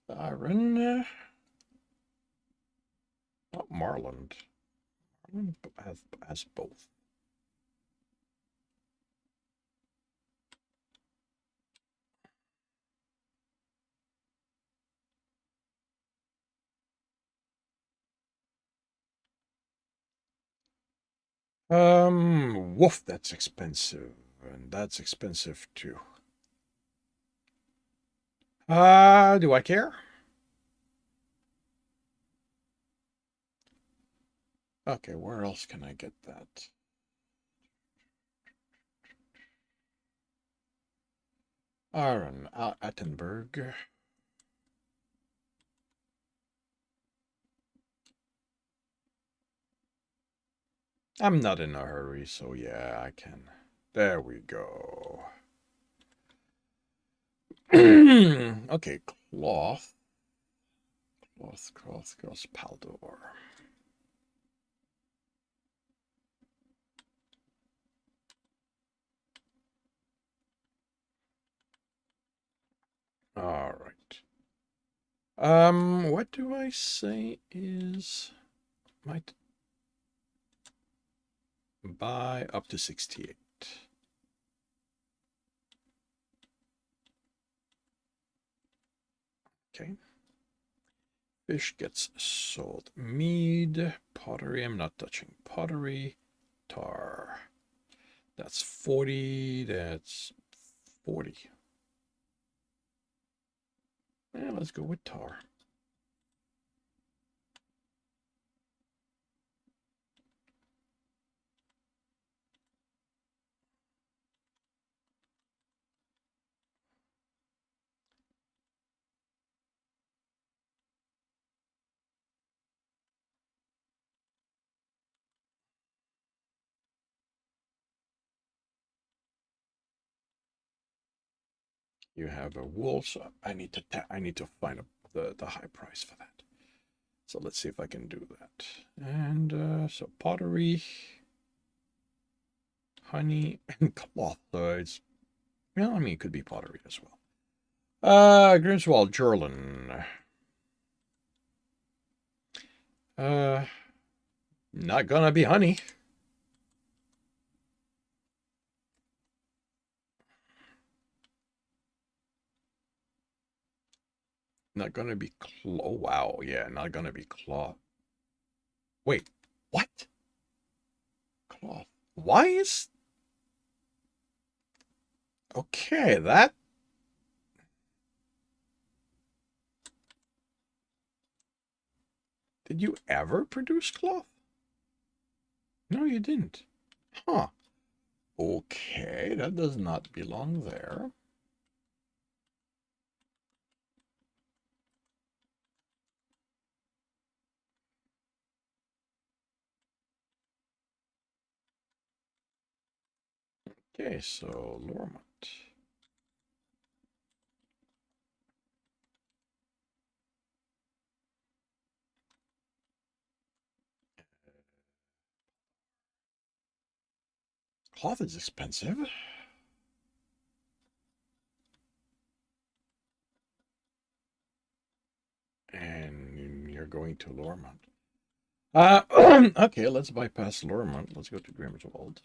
Speaker 1: iron, not Marland. Marland has both. Woof, that's expensive, and that's expensive too. Do I care? Okay, where else can I get that? Iron, Attenberg. I'm not in a hurry, so yeah, I can. There we go. Okay, cloth. Cloth, Paldor. All right. What do I say is might buy up to 68. Okay. Fish gets sold. Mead, pottery. I'm not touching pottery. Tar. That's 40. That's 40. Yeah, let's go with tar. You have a wool, so I need to find the high price for that. So let's see if I can do that. And so pottery, honey, and cloth. So it's, well, I mean, it could be pottery as well. Grimswald, Jurlin. Not gonna be honey. Not gonna be oh wow, yeah, not gonna be cloth. Wait, what? Cloth. Why is okay, that did you ever produce cloth? No, you didn't. Huh. Okay, that does not belong there. Okay, so Lormont. Cloth is expensive. And you're going to Lormont. Okay, let's bypass Lormont. Let's go to Grimswold.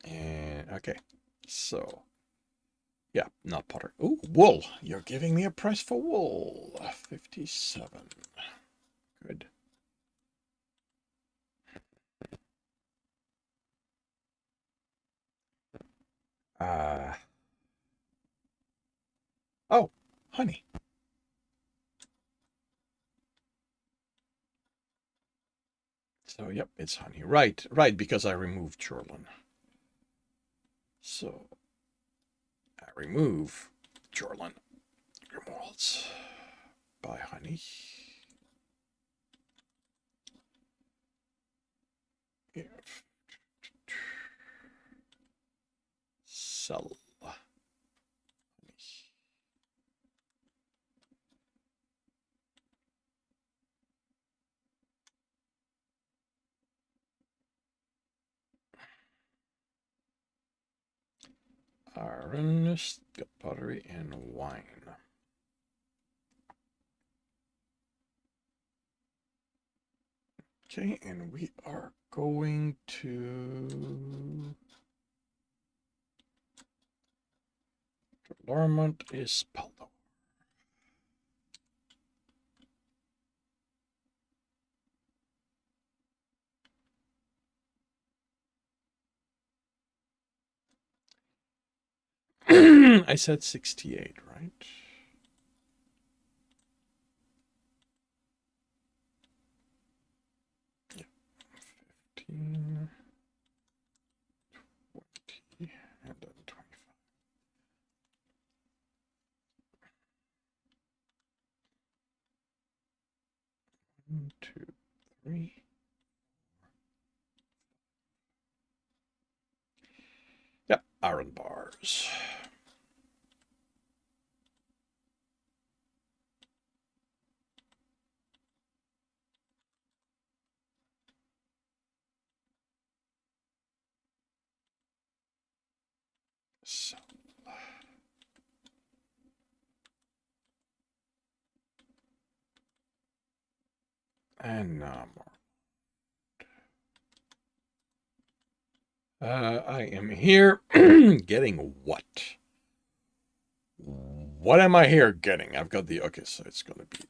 Speaker 1: And okay, so yeah, not Potter. Ooh, wool. You're giving me a price for wool. 57. Good. Uh oh, honey. So yep, it's honey. Right, right, because I removed Chorlin. So I remove Chorlin. Grimwalds by honey. Sell. Iron, pottery, and wine. Okay, and we are going to Lormont is Paldo. I said 68, right? Yeah. 15, 20, and then 25. 1, 2, 3. Yep, iron bars. So. And more. I am here getting what? What am I here getting? I've got the, okay, so it's going to be.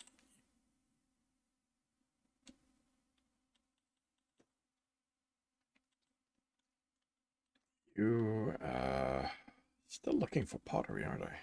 Speaker 1: You, still looking for pottery, aren't I?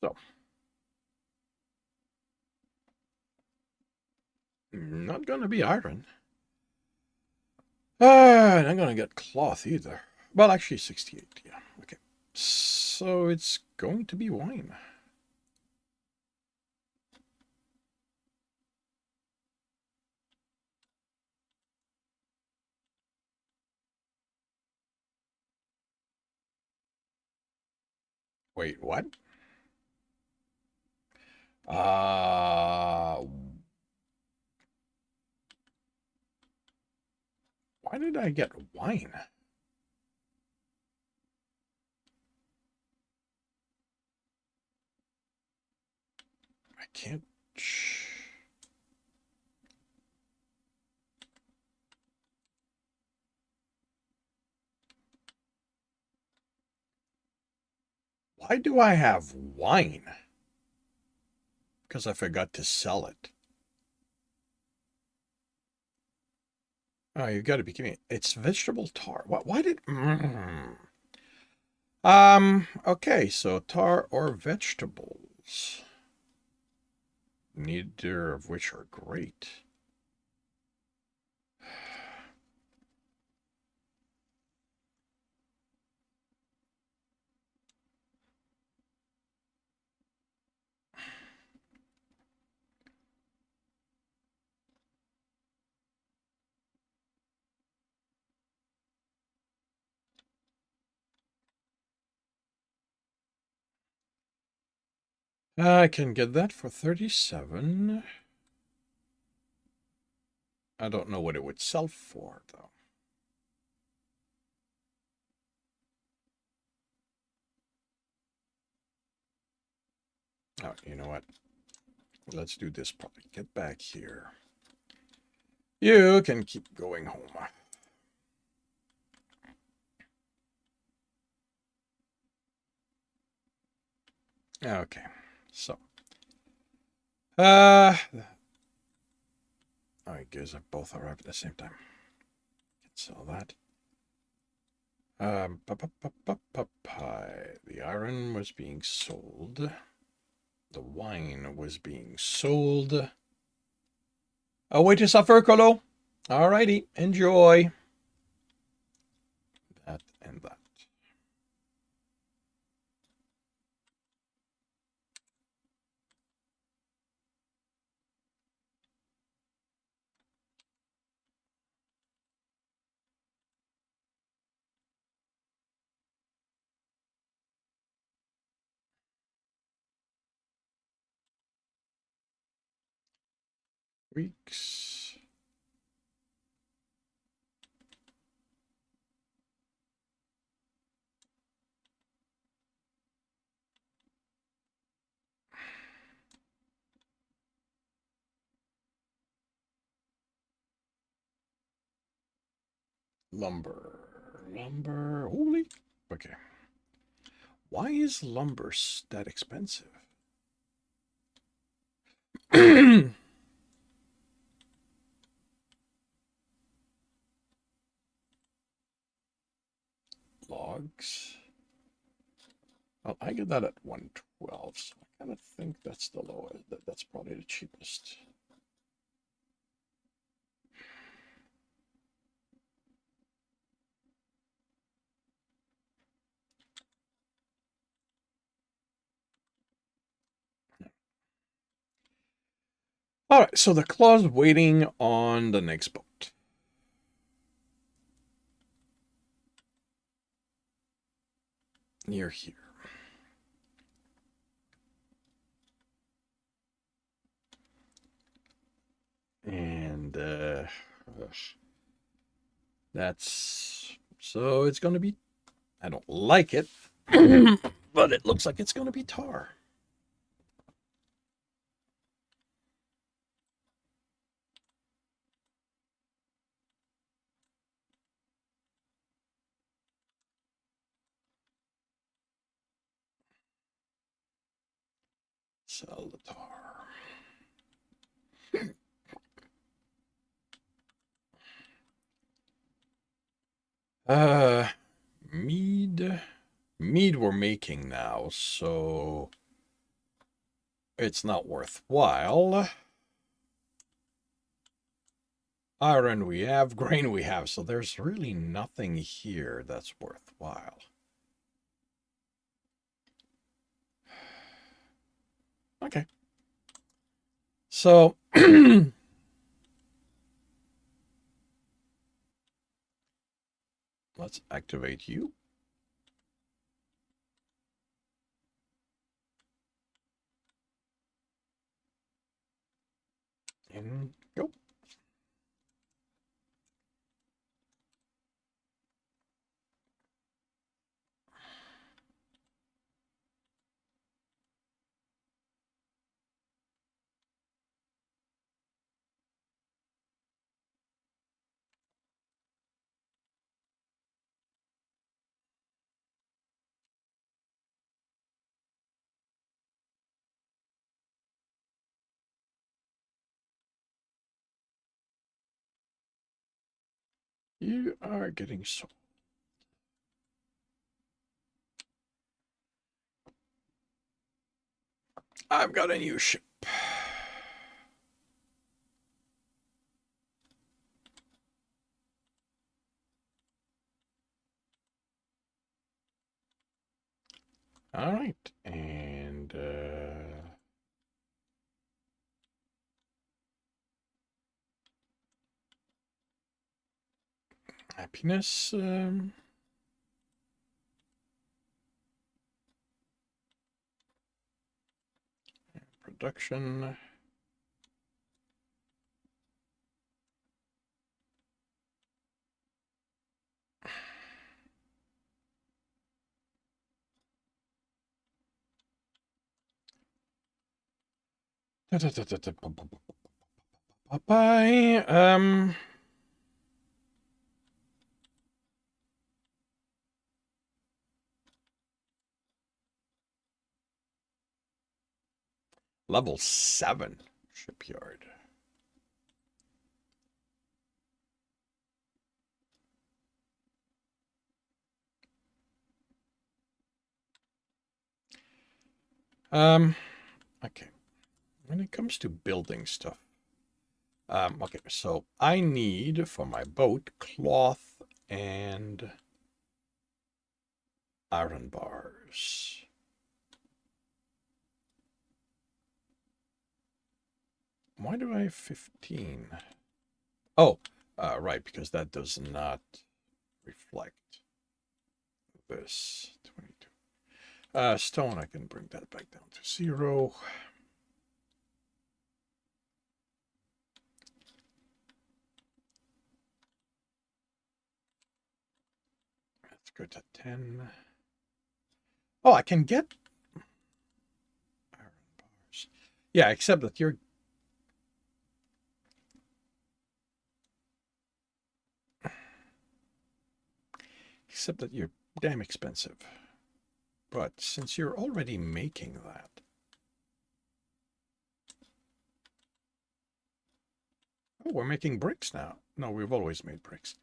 Speaker 1: So, not going to be iron. Not going to get cloth either. Well, actually, 68, yeah. Okay. So it's going to be wine. Wait, what? Uh, why did I get wine? I can't. Why do I have wine? Because I forgot to sell it. Oh, you've got to be kidding me. It's vegetable tar. Why did... Okay, so tar or vegetables. Neither of which are great. I can get that for 37. I don't know what it would sell for, though. Oh, you know what? Let's do this probably. Get back here. You can keep going home. Okay, so. I guess both arrived at the same time. Can sell that. The iron was being sold. The wine was being sold. A way to suffer, Colo. Alrighty, enjoy. That and that. Weeks. Lumber. Holy. Okay. Why is lumber that expensive? Logs. Well, I get that at 112, so I kind of think that's the lowest. That's probably the cheapest. All right, so the claw's waiting on the next boat. Near here. And that's so it's going to be. I don't like it, but it looks like it's going to be tar. Sell the tar. Mead. Mead we're making now, so it's not worthwhile. Iron we have, grain we have, so there's really nothing here that's worthwhile. Okay. So let's activate you. And go. You are getting so. I've got a new ship. All right, and happiness. Production. Bye. Level 7 shipyard. Okay. When it comes to building stuff, okay, so I need for my boat cloth and iron bars. Why do I have 15? Oh, right, because that does not reflect this. 22. Stone, I can bring that back down to 0. Let's go to 10. Oh, I can get iron bars. Yeah, except that you're damn expensive. But since you're already making that, oh, we're making bricks now. No, we've always made bricks.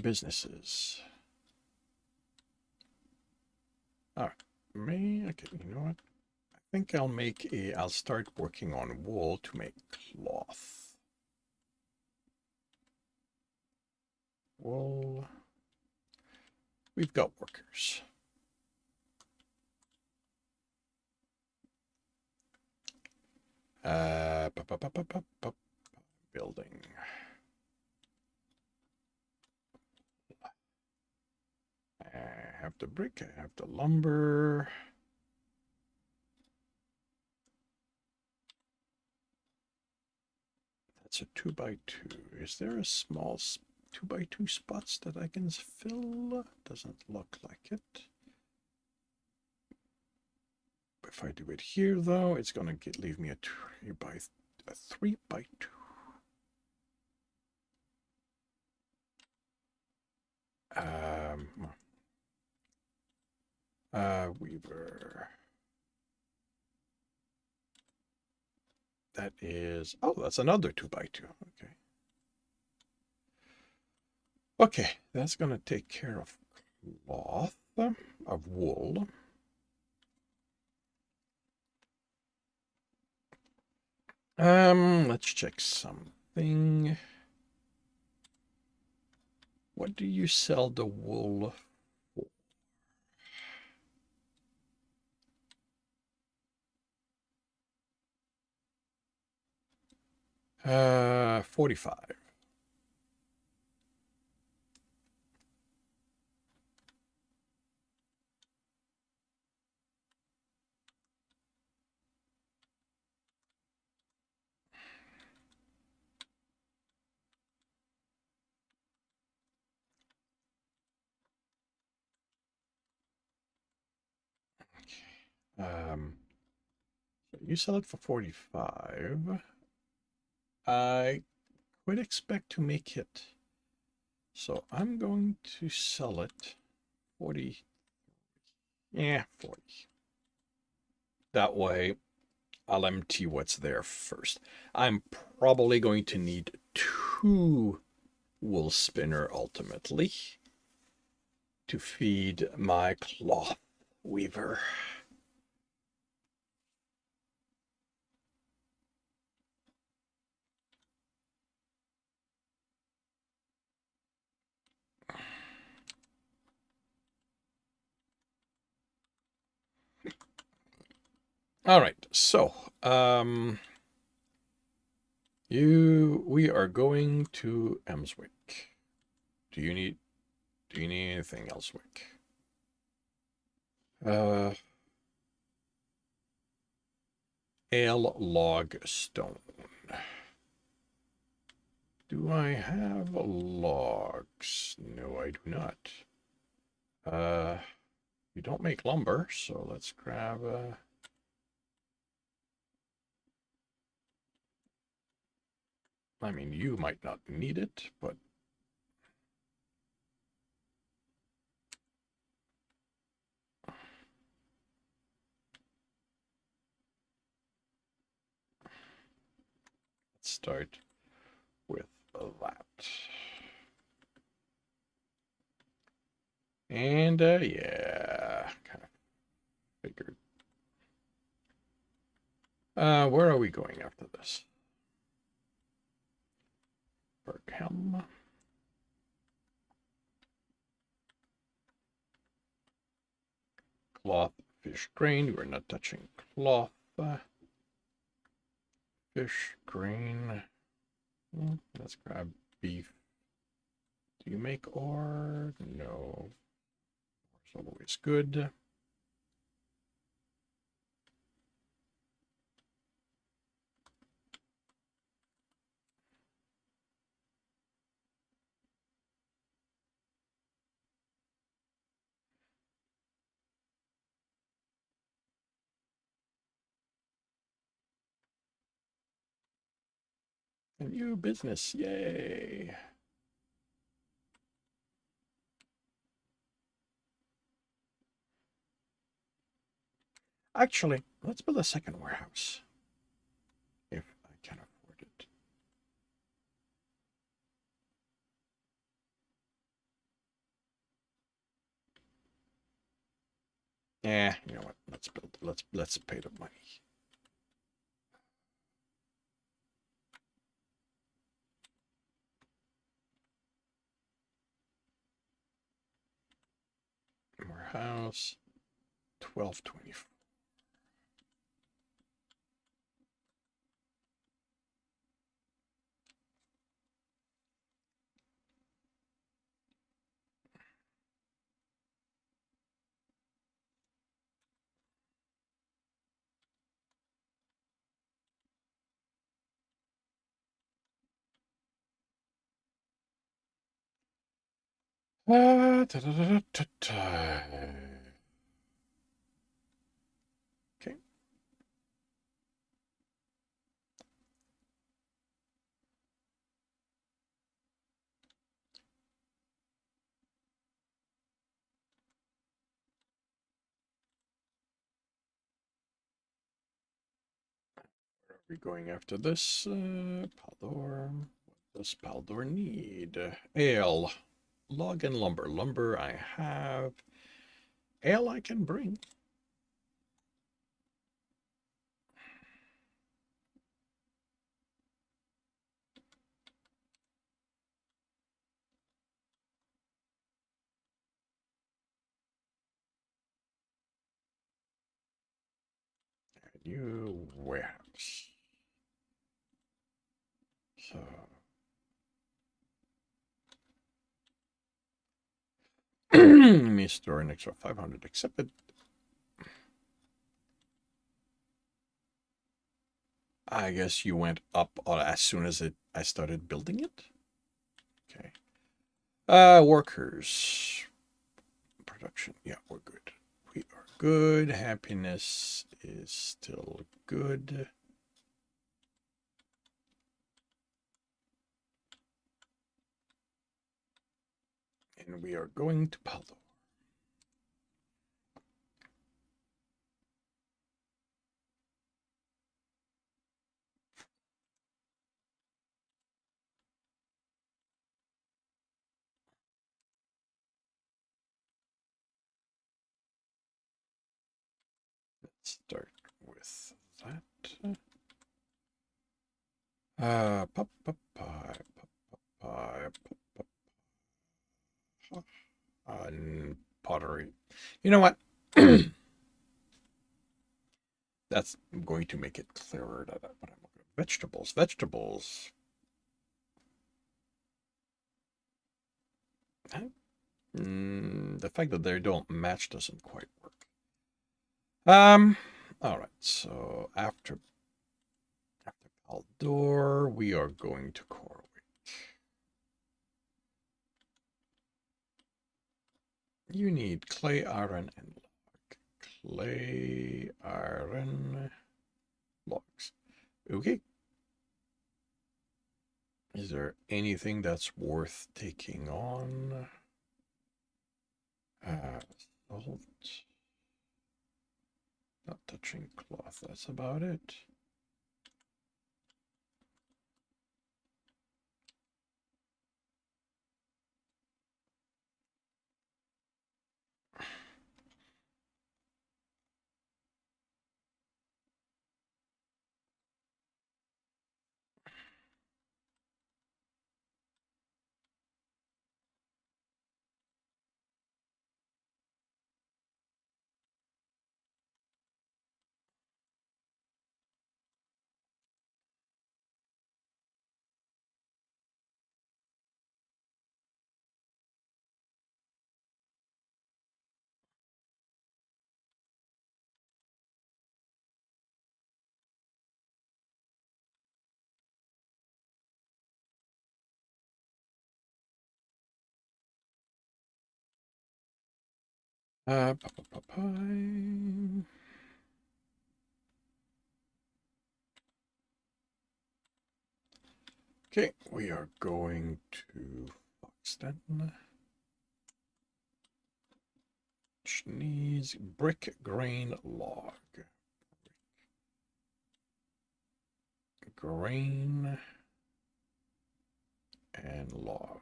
Speaker 1: Businesses. All right. Okay, you know what? I think I'll start working on wool to make cloth. Wool. We've got workers. Building. I have the brick, I have the lumber. That's a 2x2. Is there a small 2x2 spots that I can fill? Doesn't look like it. If I do it here, though, it's gonna leave me a 3x2. Weaver. That is, oh, that's another 2x2. Okay. Okay, that's going to take care of cloth, of wool. Let's check something. What do you sell the wool for? 45. So you sell it for 45. I would expect to make it. So I'm going to sell it 40. Yeah, 40. That way I'll empty what's there first. I'm probably going to need 2 wool spinner ultimately to feed my cloth weaver. All right, so we are going to Emswick. Do you need anything else, Wick? Ale log stone. Do I have logs? No, I do not. You don't make lumber, so let's grab I mean, you might not need it, but let's start with that. And yeah, kind of figured. Where are we going after this? Berghelm. Cloth, fish, grain. We're not touching cloth. Fish, grain. Let's grab beef. Do you make ore? No. Ore's always good. A new business. Yay. Actually, let's build a second warehouse. If I can afford it. Yeah, you know what? Let's build. Let's pay the money. Warehouse 1224. Okay. We're going after this. Paldor. What does Paldor need? Ale. Log and lumber. Lumber I have. Ale I can bring. New warehouse. So me store an extra 500 accepted. I guess you went up as soon as I started building it. Okay. Workers. Production. Yeah, we're good. We are good. Happiness is still good. And we are going to Paldo. Let's start with that. Pop, pop, pie, pop, pop, pie, pop, pop, pottery. You know what? That's going to make it clearer that what I'm looking at. Vegetables, vegetables. The fact that they don't match doesn't quite work. All right. So after Aldor, we are going to Corwick. You need clay, iron, and log. Clay, iron, logs. Okay. Is there anything that's worth taking on? Salt. Not touching cloth. That's about it. Pa, pa, pa, pie. Okay, we are going to Foxton. Which needs brick, grain, log. Grain and logs.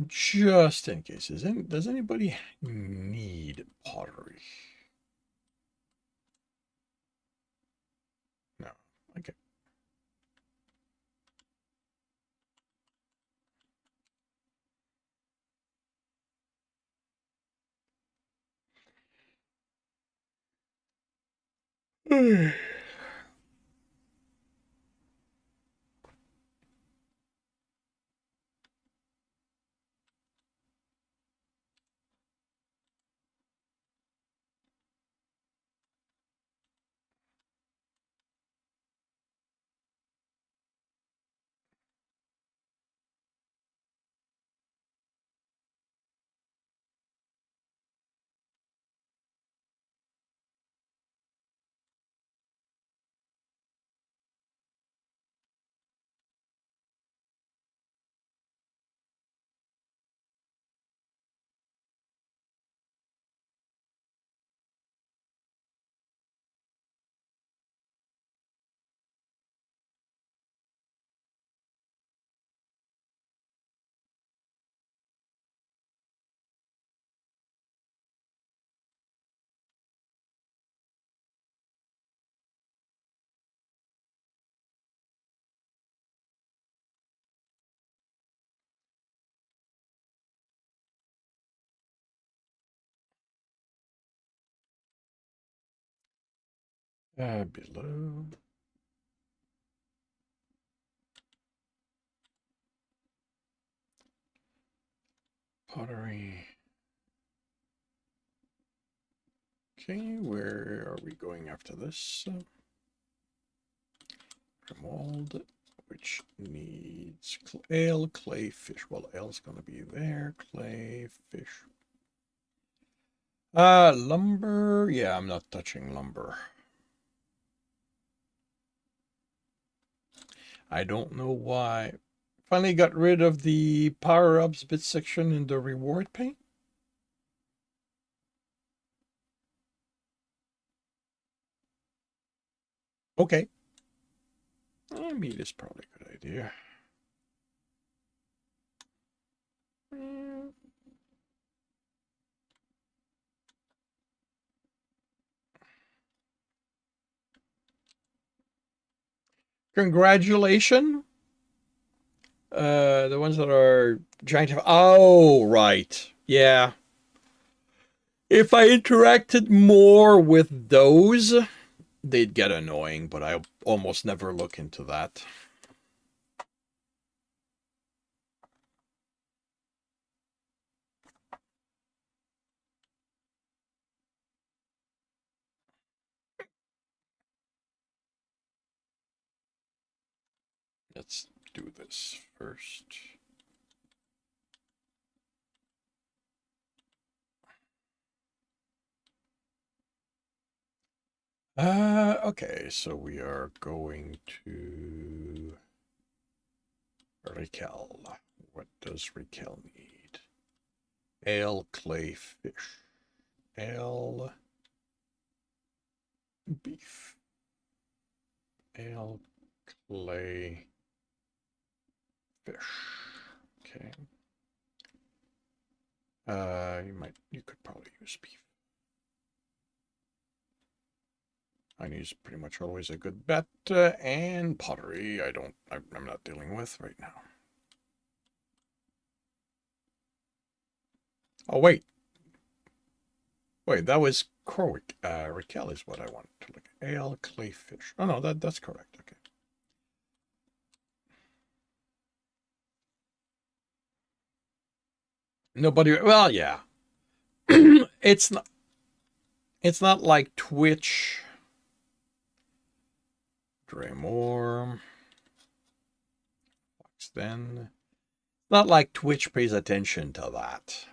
Speaker 1: Just in case, does anybody need pottery? No. Okay. Below. Pottery. Okay, where are we going after this? Mold, which needs ale, clay, fish. Well, ale's going to be there. Clay, fish. Lumber. Yeah, I'm not touching lumber. I don't know why. Finally got rid of the power-ups bit section in the reward pane. Okay. Meat is probably a good idea. Congratulations. The ones that are giant. Oh, right. Yeah. If I interacted more with those, they'd get annoying, but I almost never look into that. Let's do this first. Okay, so we are going to Raquel. What does Raquel need? Ale, clay, fish. Ale, beef. Ale, clay, fish. Okay. You could probably use beef. Honey is pretty much always a good bet, and pottery I'm not dealing with right now. Oh, wait, that was Corwick. Raquel is what I want to look at. Ale, clay, fish. Oh, no, that's correct. Okay. Nobody, well, yeah. it's not like Twitch. Draymore. Then. Not like Twitch pays attention to that.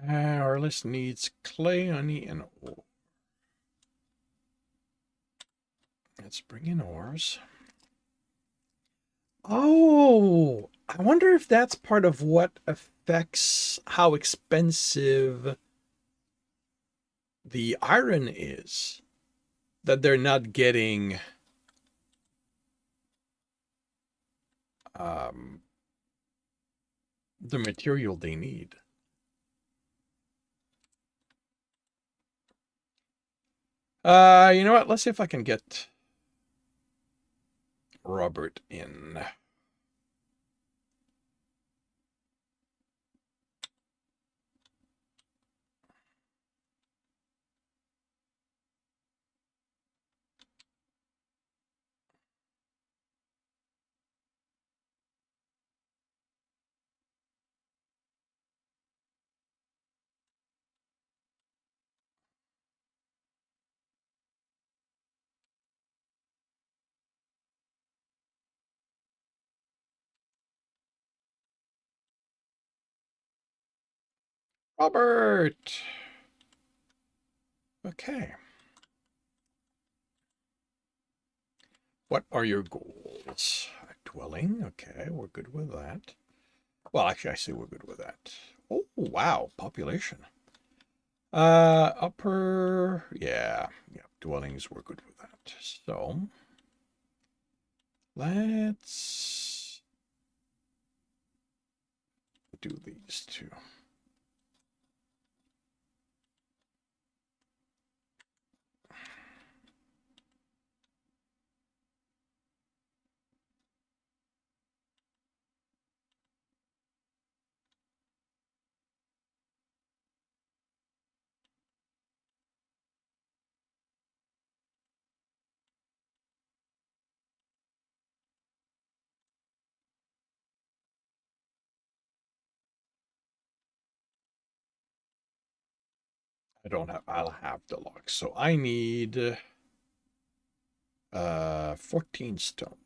Speaker 1: Our list needs clay, honey, and ore. Let's bring in ores. Oh, I wonder if that's part of what affects how expensive the iron is. That they're not getting the material they need. You know what? Let's see if I can get Robert in. Robert! Okay. What are your goals? Dwelling. Okay, we're good with that. Well, actually, I say we're good with that. Oh, wow. Population. Upper. Yeah. Yeah. Dwellings, we're good with that. So, let's do these two. I don't have, I'll have the logs. So I need 14 stone.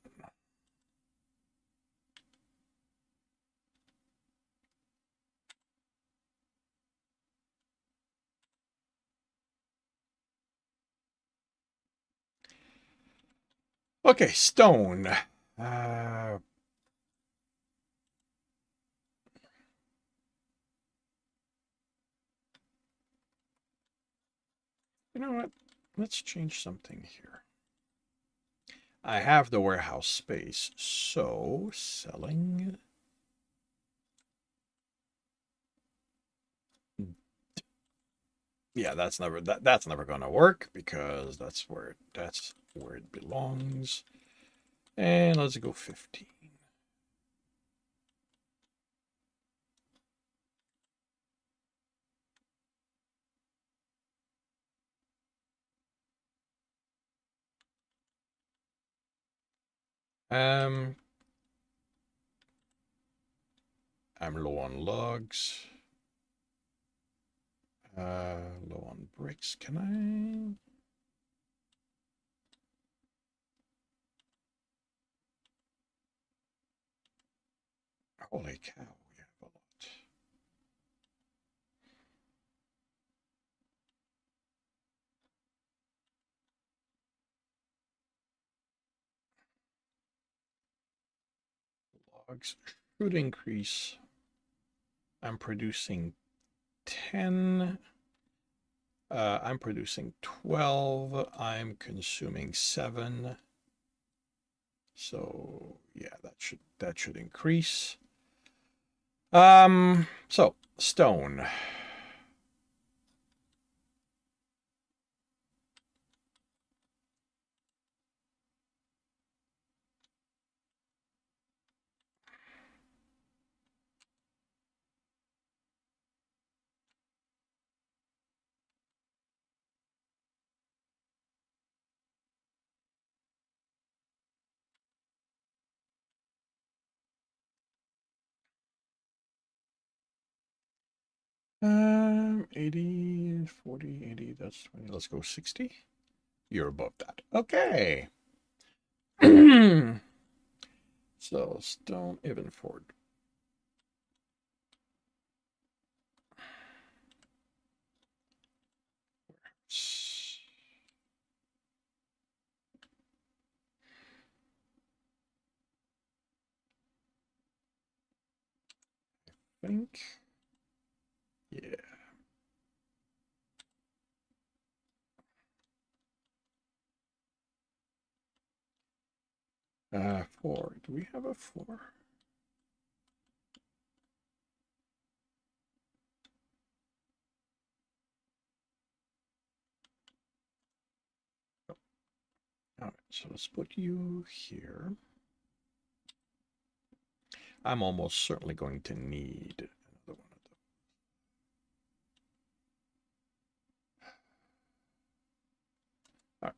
Speaker 1: Okay, stone. You know what? Let's change something here. I have the warehouse space, so selling. Yeah, that's never gonna work because that's where it belongs. And let's go 15. I'm low on logs. Low on bricks. Can I? Holy cow, we have a lot. Logs should increase. I'm producing 10. I'm producing 12. I'm consuming 7. So yeah, that should increase. So stone. 80, 40, 80, that's 20. Let's go 60. You're above that. Okay. So stone Evanford. I think. Yeah. Four. Do we have a 4? Oh. All right, so let's put you here. I'm almost certainly going to need another one of those. All right,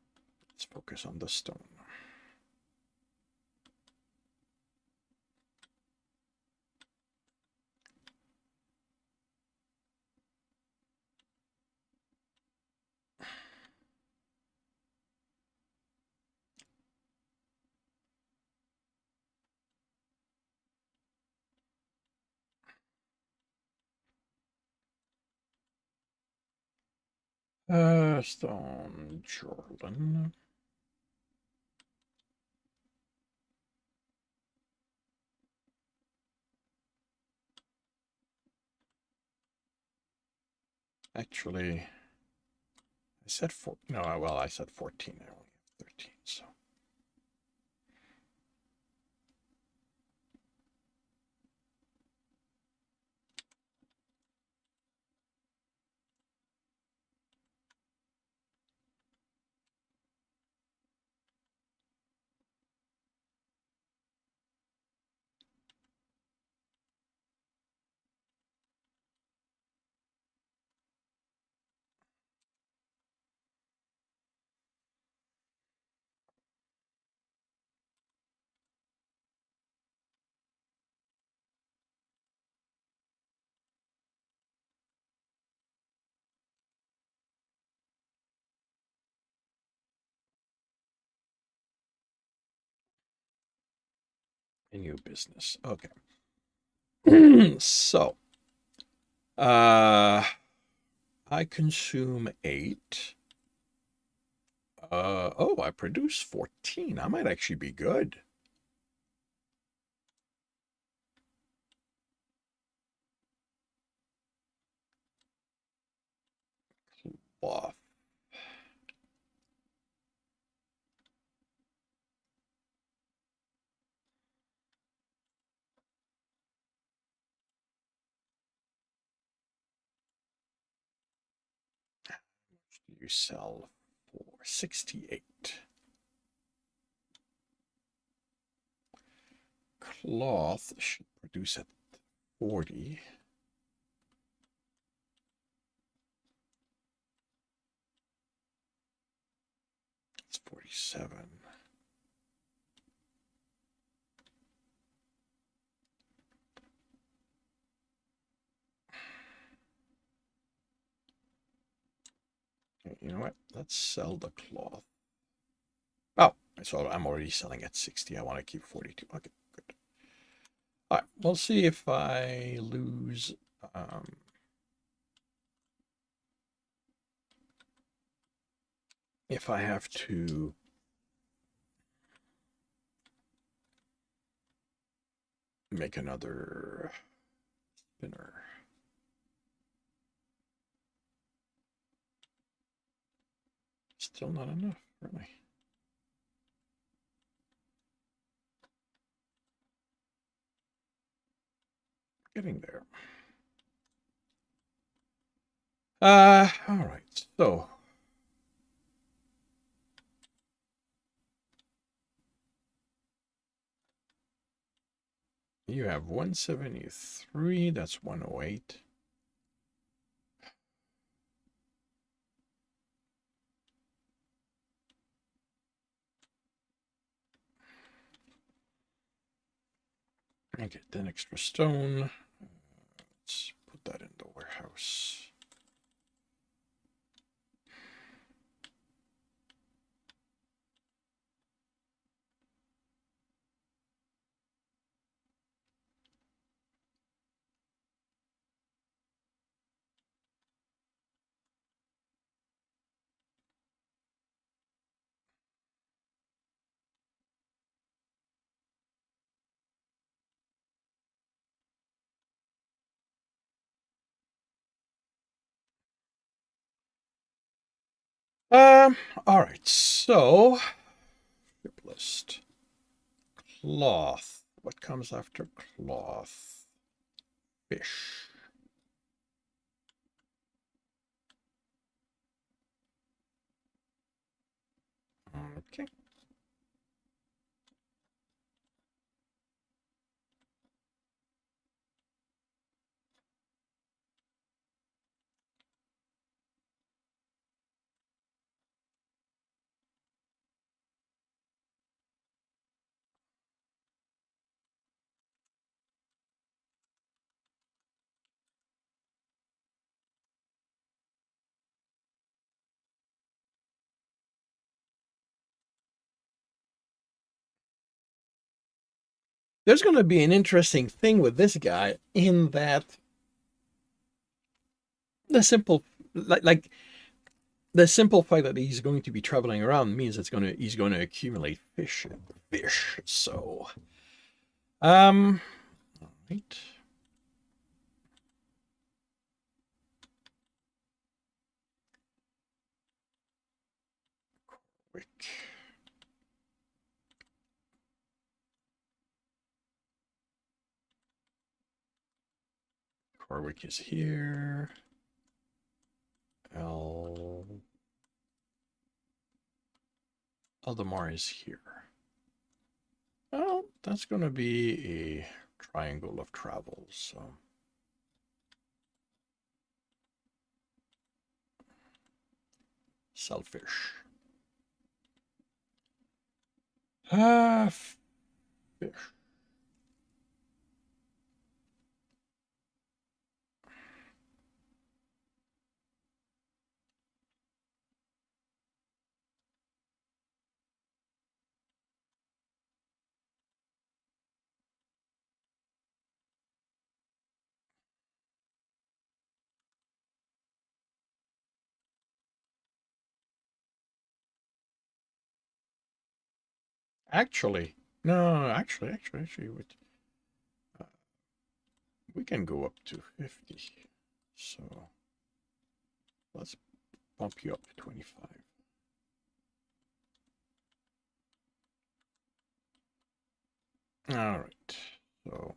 Speaker 1: let's focus on the stone. Stone Jordan. Actually, I said 4. No, well, I said 14. I only have 13, so. A new business. Okay. So, I consume 8. Oh, I produce 14. I might actually be good. Cloth. You sell for 68. Cloth should produce at 40. It's 47. You know what? Let's sell the cloth. Oh, so I'm already selling at 60. I want to keep 42. Okay, good. All right, we'll see if I lose. If I have to make another spinner. Still not enough, really. Getting there. All right, so you have 173, that's 108. I get an extra stone. Let's put that in the warehouse. All right, so ship list. Cloth. What comes after cloth? Fish. Okay. There's going to be an interesting thing with this guy in that the simple, like the simple fact that he's going to be traveling around means he's going to accumulate fish. So, all right. Corwick. Corwick is here. Eldamar is here. Well, that's going to be a triangle of travels. So. Selfish. Fish. Actually, no, actually, uh, we can go up to 50. So let's bump you up to 25. All right. So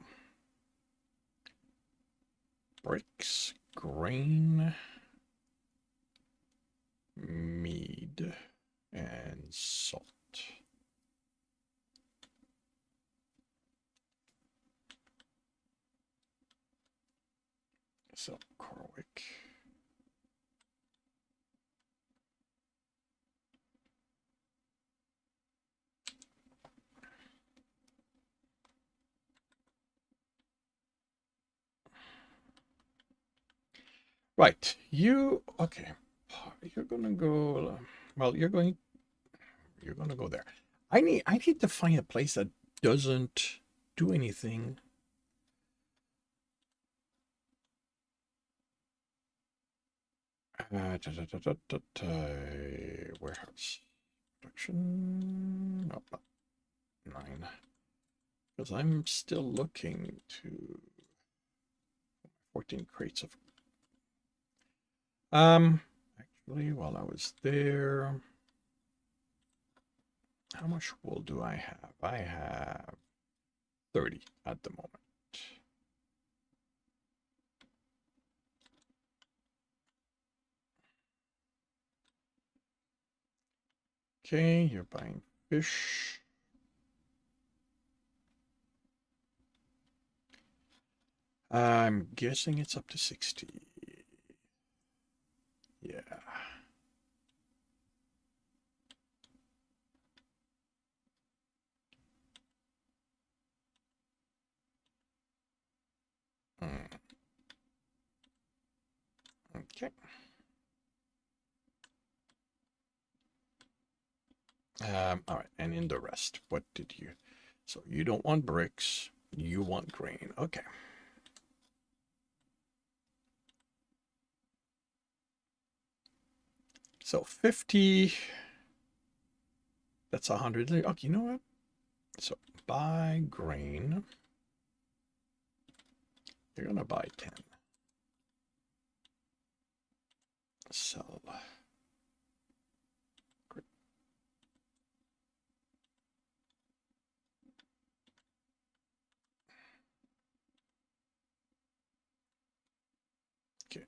Speaker 1: bricks, grain, mead, and salt. So Corwick. Right. Okay. You're gonna go. Well, you're gonna go there. I need to find a place that doesn't do anything. Warehouse production. No, not 9. Because I'm still looking to 14 crates of. Actually, while I was there, how much wool do I have? I have 30 at the moment. Okay, you're buying fish. I'm guessing it's up to 60. Yeah. Okay. All right, and in the rest, what did you? So you don't want bricks, you want grain. Okay. So 50. That's 100. Okay, you know what? So buy grain. You're gonna buy 10. Sell. Great. Okay.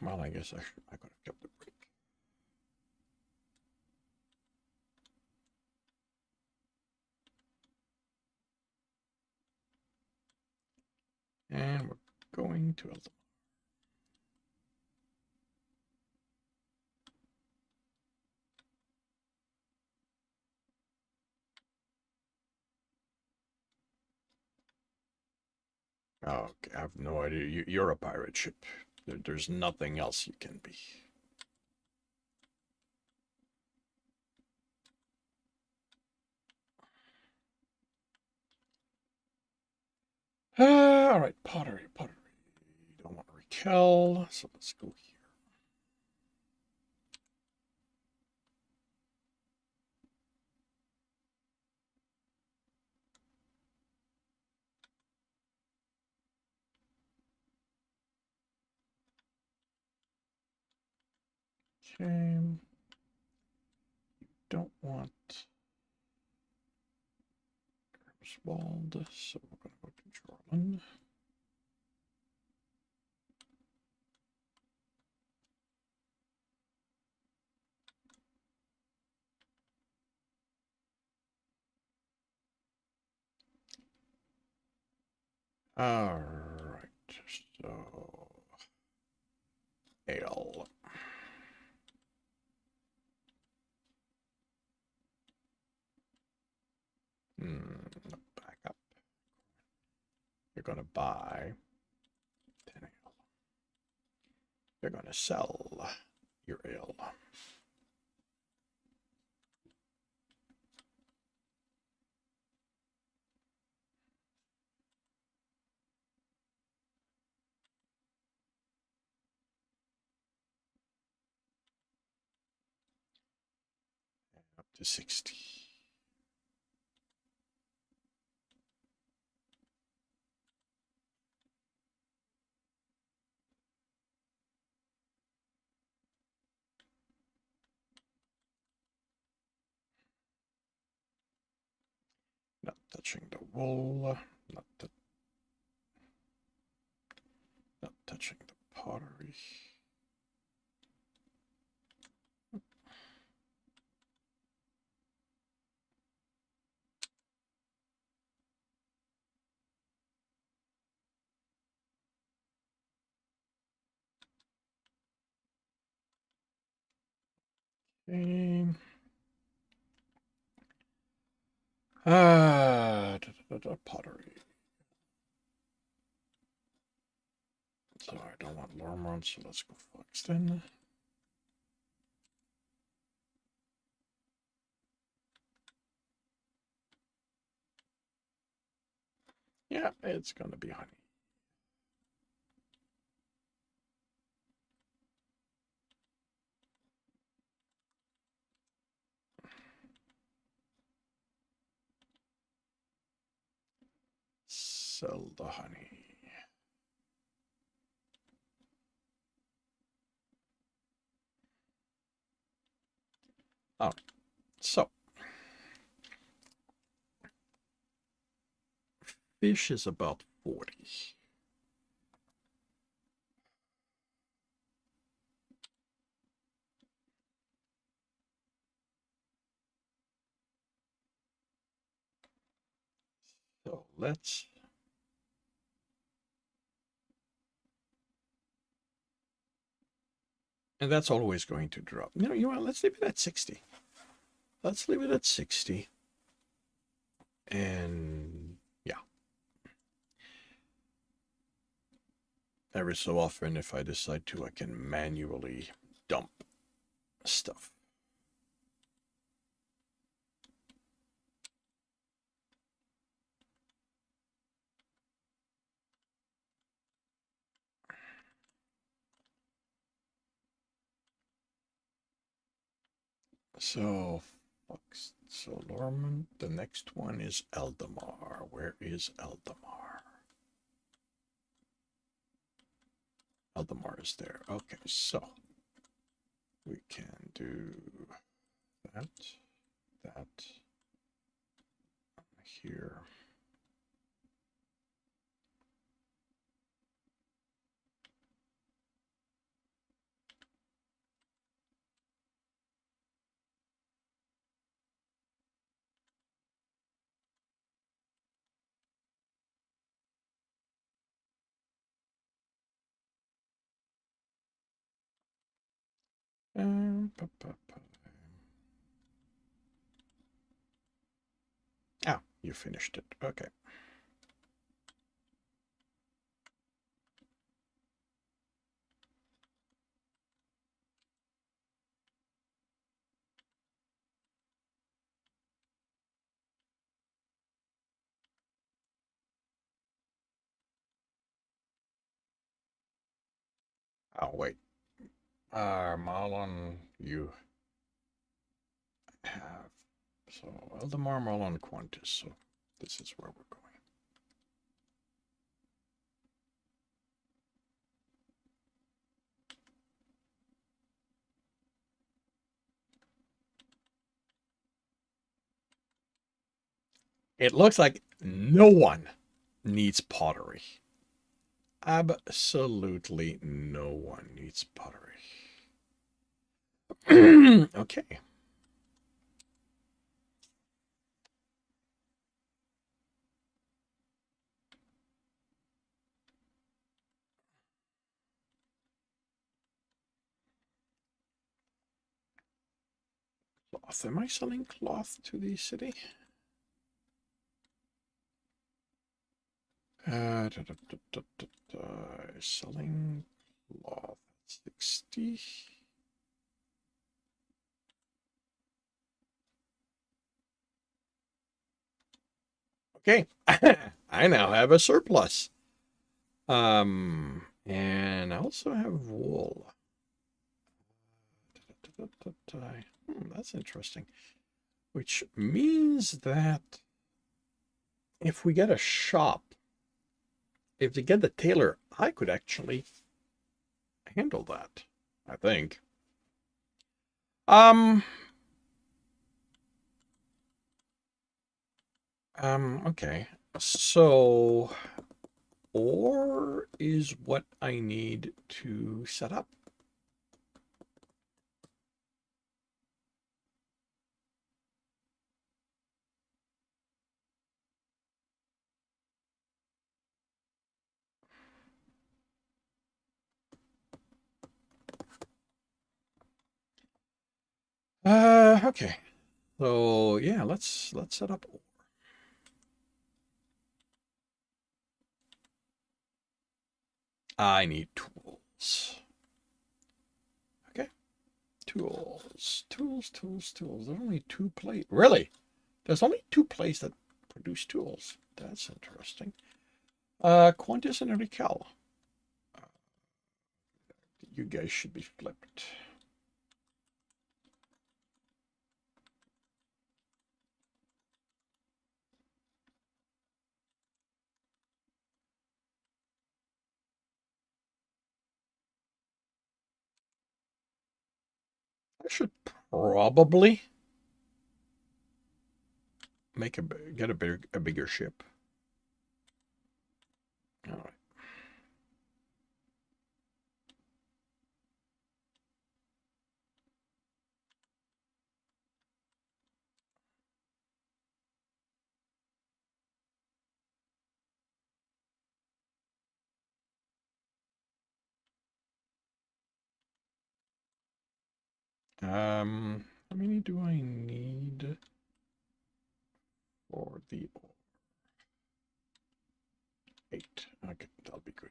Speaker 1: Well, I guess I could have kept the break. And we're going to Elton. Okay, I have no idea. You're a pirate ship. There's nothing else you can be. All right, pottery. You don't want Raquel, so let's go here. Okay. Don't want Grimswald, so we're going to go to Jorlin. All right, so ale. Back up. You're going to buy 10 ale. You're going to sell your ale. Up to 60. Not touching the wool, not touching the pottery. Okay. Pottery. So I don't want Lormont, so let's go Foxton. Yeah, it's gonna be honey. Sell the honey. All right, so fish is about 40. So let's and that's always going to drop. You know what? Let's leave it at 60. Let's leave it at 60. And yeah. Every so often, if I decide to, I can manually dump stuff. So, so Lorman, the next one is Eldamar. Where is Eldamar? Eldamar is there. Okay, so we can do that, here. Ah, you finished it. Okay. Oh, wait. Marlon, you have. So, Eldamar, Marlon, Qantas. So, this is where we're going. It looks like no one needs pottery. Absolutely no one needs pottery. Okay. Cloth. Am I selling cloth to the city? Selling cloth. 60. Okay. I now have a surplus. And I also have wool. That's interesting. Which means that if we get a shop, if we get the tailor, I could actually handle that, I think. Um, okay. So, or is what I need to set up. Okay. So yeah, let's set up. I need tools. Okay. Tools. There's only two places. Really? There's only two places that produce tools. That's interesting. Qantas and Raquel. You guys should be flipped. I should probably make get a bigger ship. All right. How many do I need for the 8? Okay, that'll be good.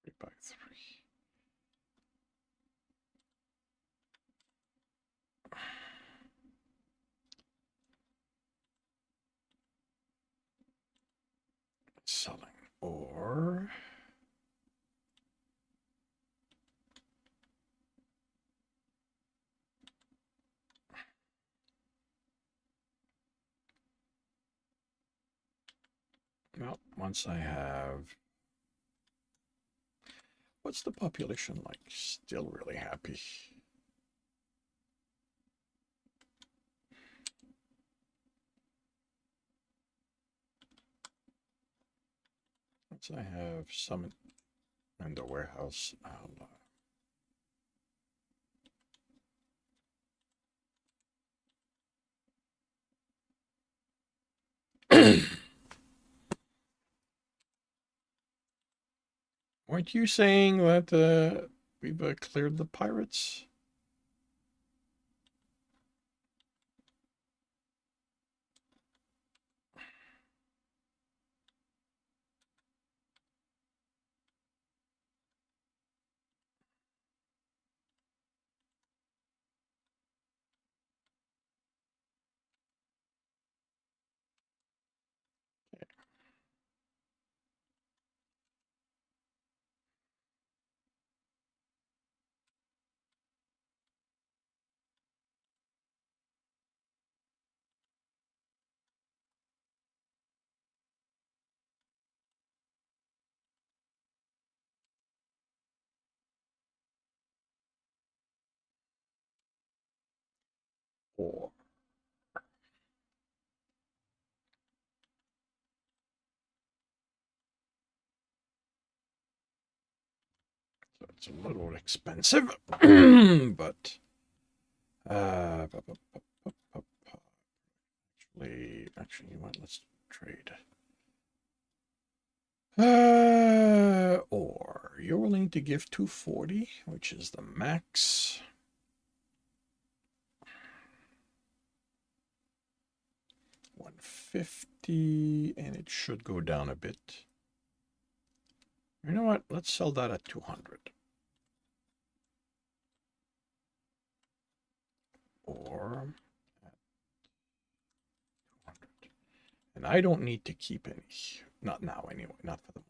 Speaker 1: Three by three. Selling or well, once I have, what's the population like? Still really happy. Once I have some in the warehouse, I'll weren't you saying that we've cleared the pirates? Or so it's a little expensive, but actually, what? Let's trade. Or you're willing to give 240, which is the max. 150, and it should go down a bit. You know what? Let's sell that at 200. Or at 200. And I don't need to keep any. Not now, anyway. Not for the moment.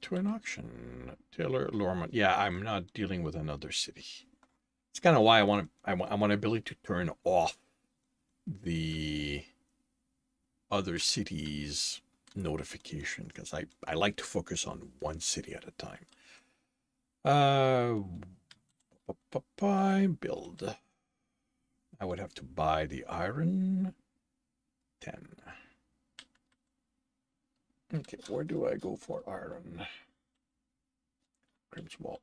Speaker 1: To an auction. Taylor Lorman. Yeah, I'm not dealing with another city. It's kind of why I want ability to turn off the other cities notification, because I like to focus on one city at a time. Build. I would have to buy the iron. 10. Okay, where do I go for iron? Grimswald.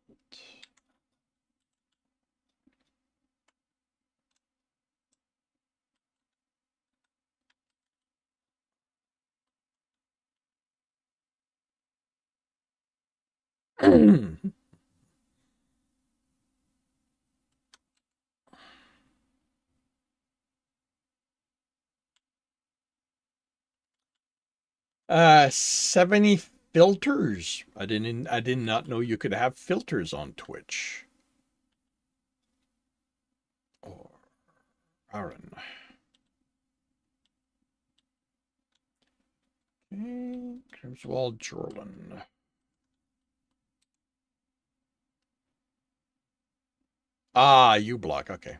Speaker 1: Uh, 70 filters. I did not know you could have filters on Twitch. Or Aaron. Okay, Grimswald Jordan. Ah, you block. Okay.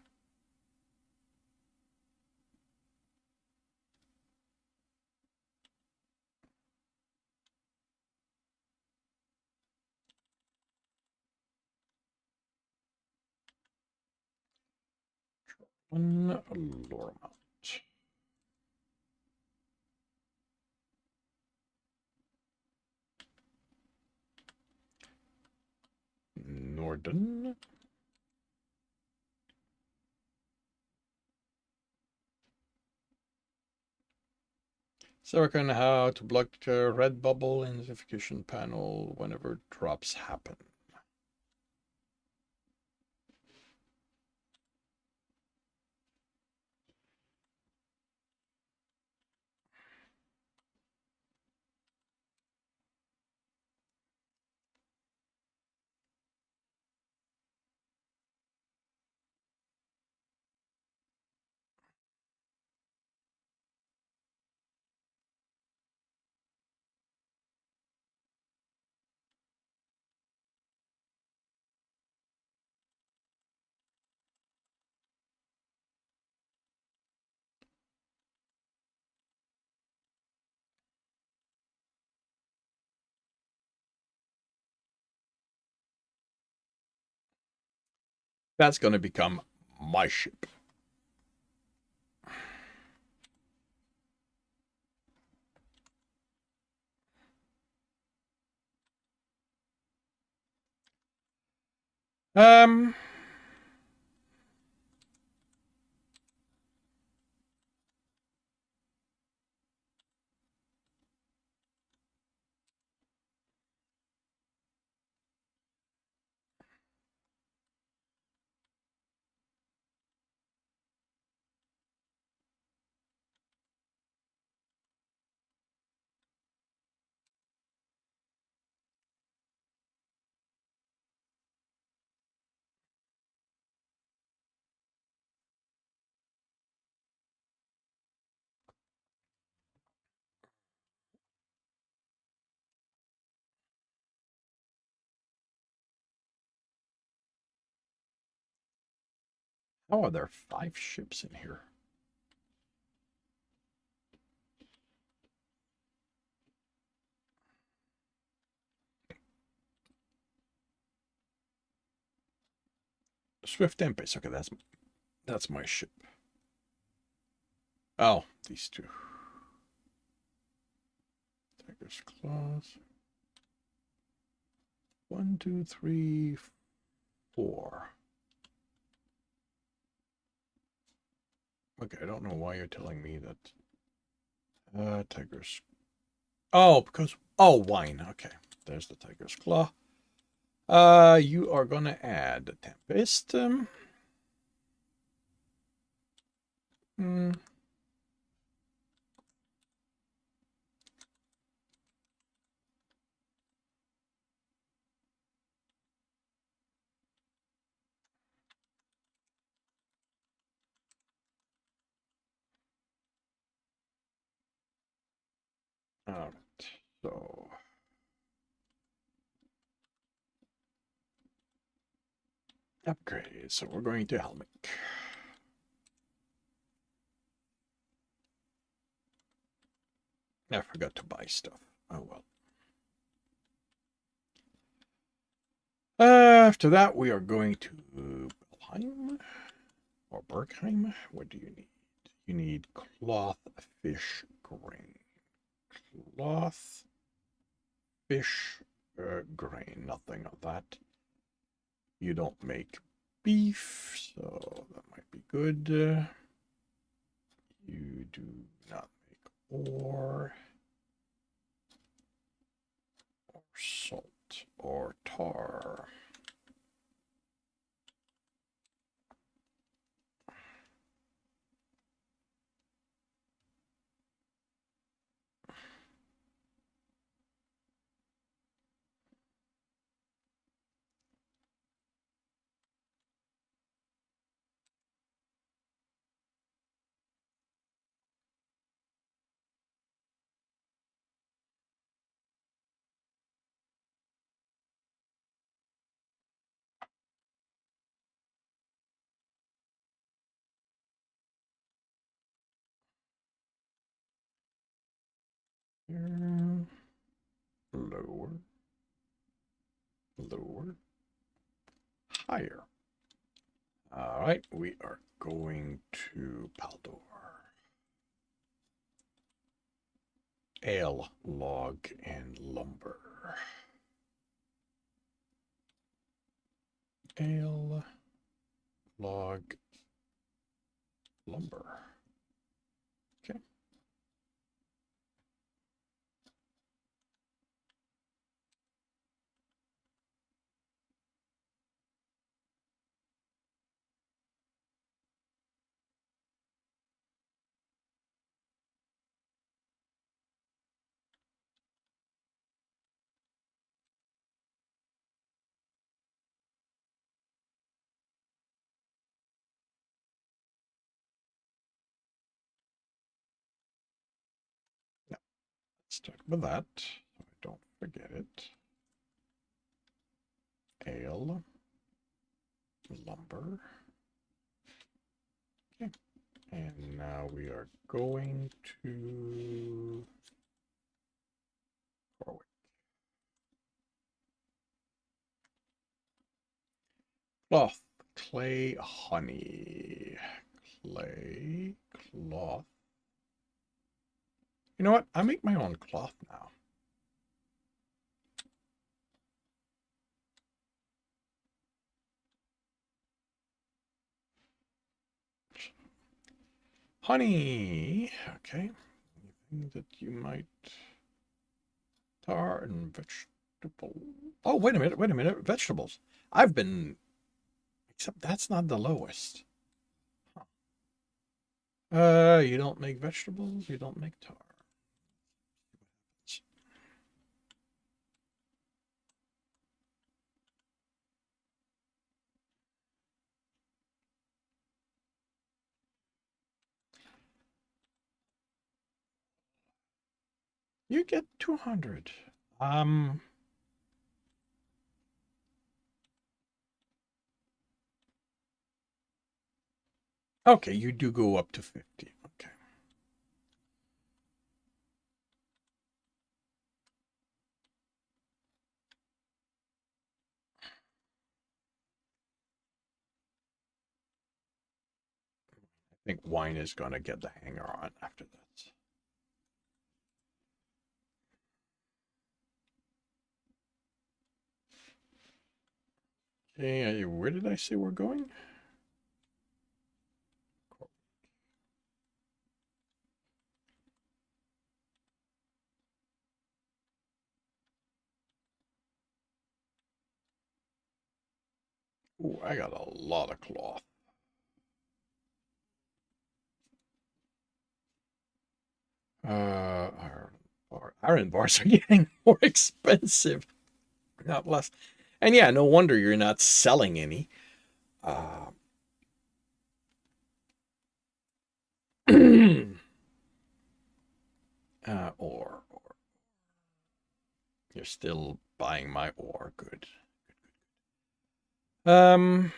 Speaker 1: One Lormont. Norden. Sarah, how to block the red bubble in the notification panel whenever drops happen. That's going to become my ship. Um, How are there 5 ships in here? Swift Tempest. Okay, that's my ship. Oh, these two. Tiger's Claws. 1, 2, 3, 4. Okay, I don't know why you're telling me that. Tiger's. Oh, because. Oh, wine. Okay, there's the Tiger's Claw. You are gonna add the Tempest. Hmm. All right. So. Upgrade. So we're going to Helmick. I forgot to buy stuff. Oh well. After that, we are going to Belheim or Bergheim. What do you need? You need cloth fish grain. Cloth fish grain. Nothing of that. You don't make beef, so that might be good. You do not make ore or salt or tar. Lower, lower, higher. All right, we are going to Paldor. Ale, log, and lumber. Ale, log, lumber. Okay. Now, let's talk about that so I don't forget it. Ale, lumber. Okay. And now we are going to Warwick. Cloth, clay, honey. Clay, cloth. You know what? I make my own cloth now. Honey. Okay. Anything that you might. Tar and vegetable. Oh, wait a minute. Wait a minute. Vegetables. I've been. Except that's not the lowest. You don't make vegetables. You don't make tar. You get 200. Okay, you do go up to 50. Okay. I think wine is going to get the hanger on after that. Okay, where did I say we're going? Ooh, I got a lot of cloth. Iron bars are getting more expensive, not less. And yeah, no wonder you're not selling any. Uh, ore. You're still buying my ore. Good. Um,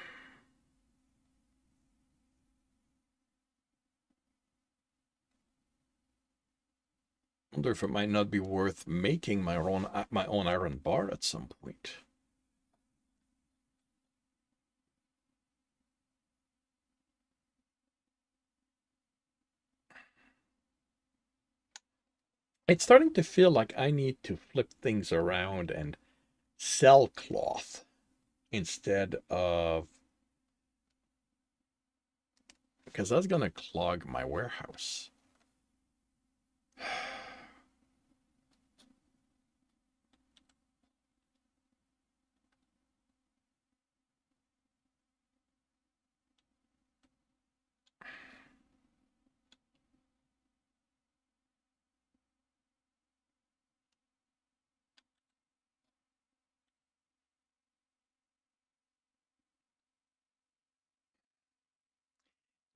Speaker 1: wonder if it might not be worth making my own iron bar at some point. It's starting to feel like I need to flip things around and sell cloth instead of, because that's going to clog my warehouse.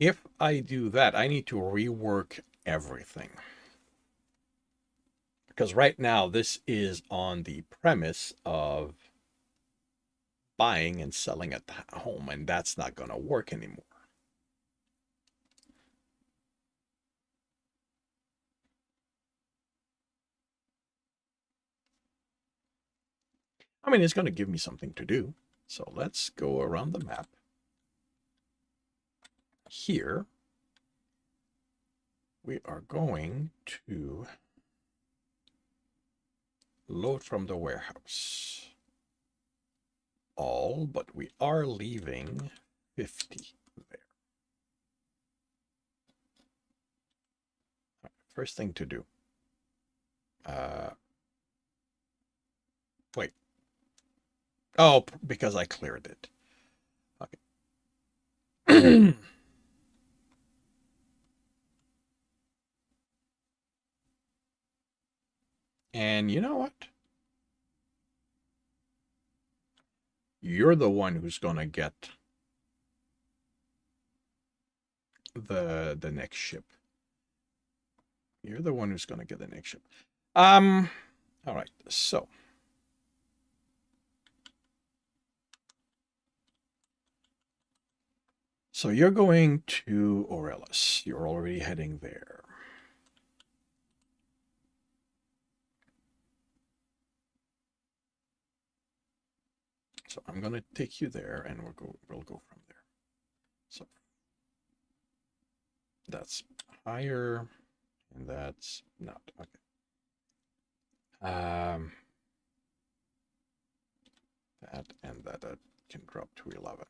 Speaker 1: If I do that, I need to rework everything. Because right now, this is on the premise of buying and selling at home, and that's not going to work anymore. I mean, it's going to give me something to do. So let's go around the map. Here, we are going to load from the warehouse. All, but we are leaving 50 there. Right, first thing to do. Wait. Oh, because I cleared it. Okay. And you know what? You're the one who's gonna get the next ship. You're the one who's gonna get the next ship. All right, so you're going to Aurelis. You're already heading there. So I'm gonna take you there, and we'll go from there. So that's higher, and that's not okay. That and that can drop to 11.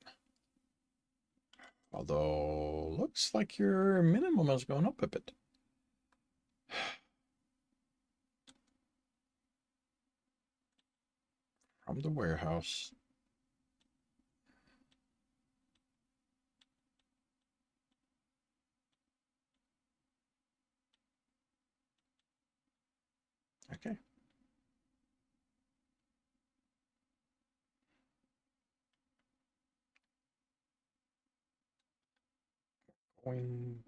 Speaker 1: Although looks like your minimum has gone up a bit. From the warehouse. Okay. Going.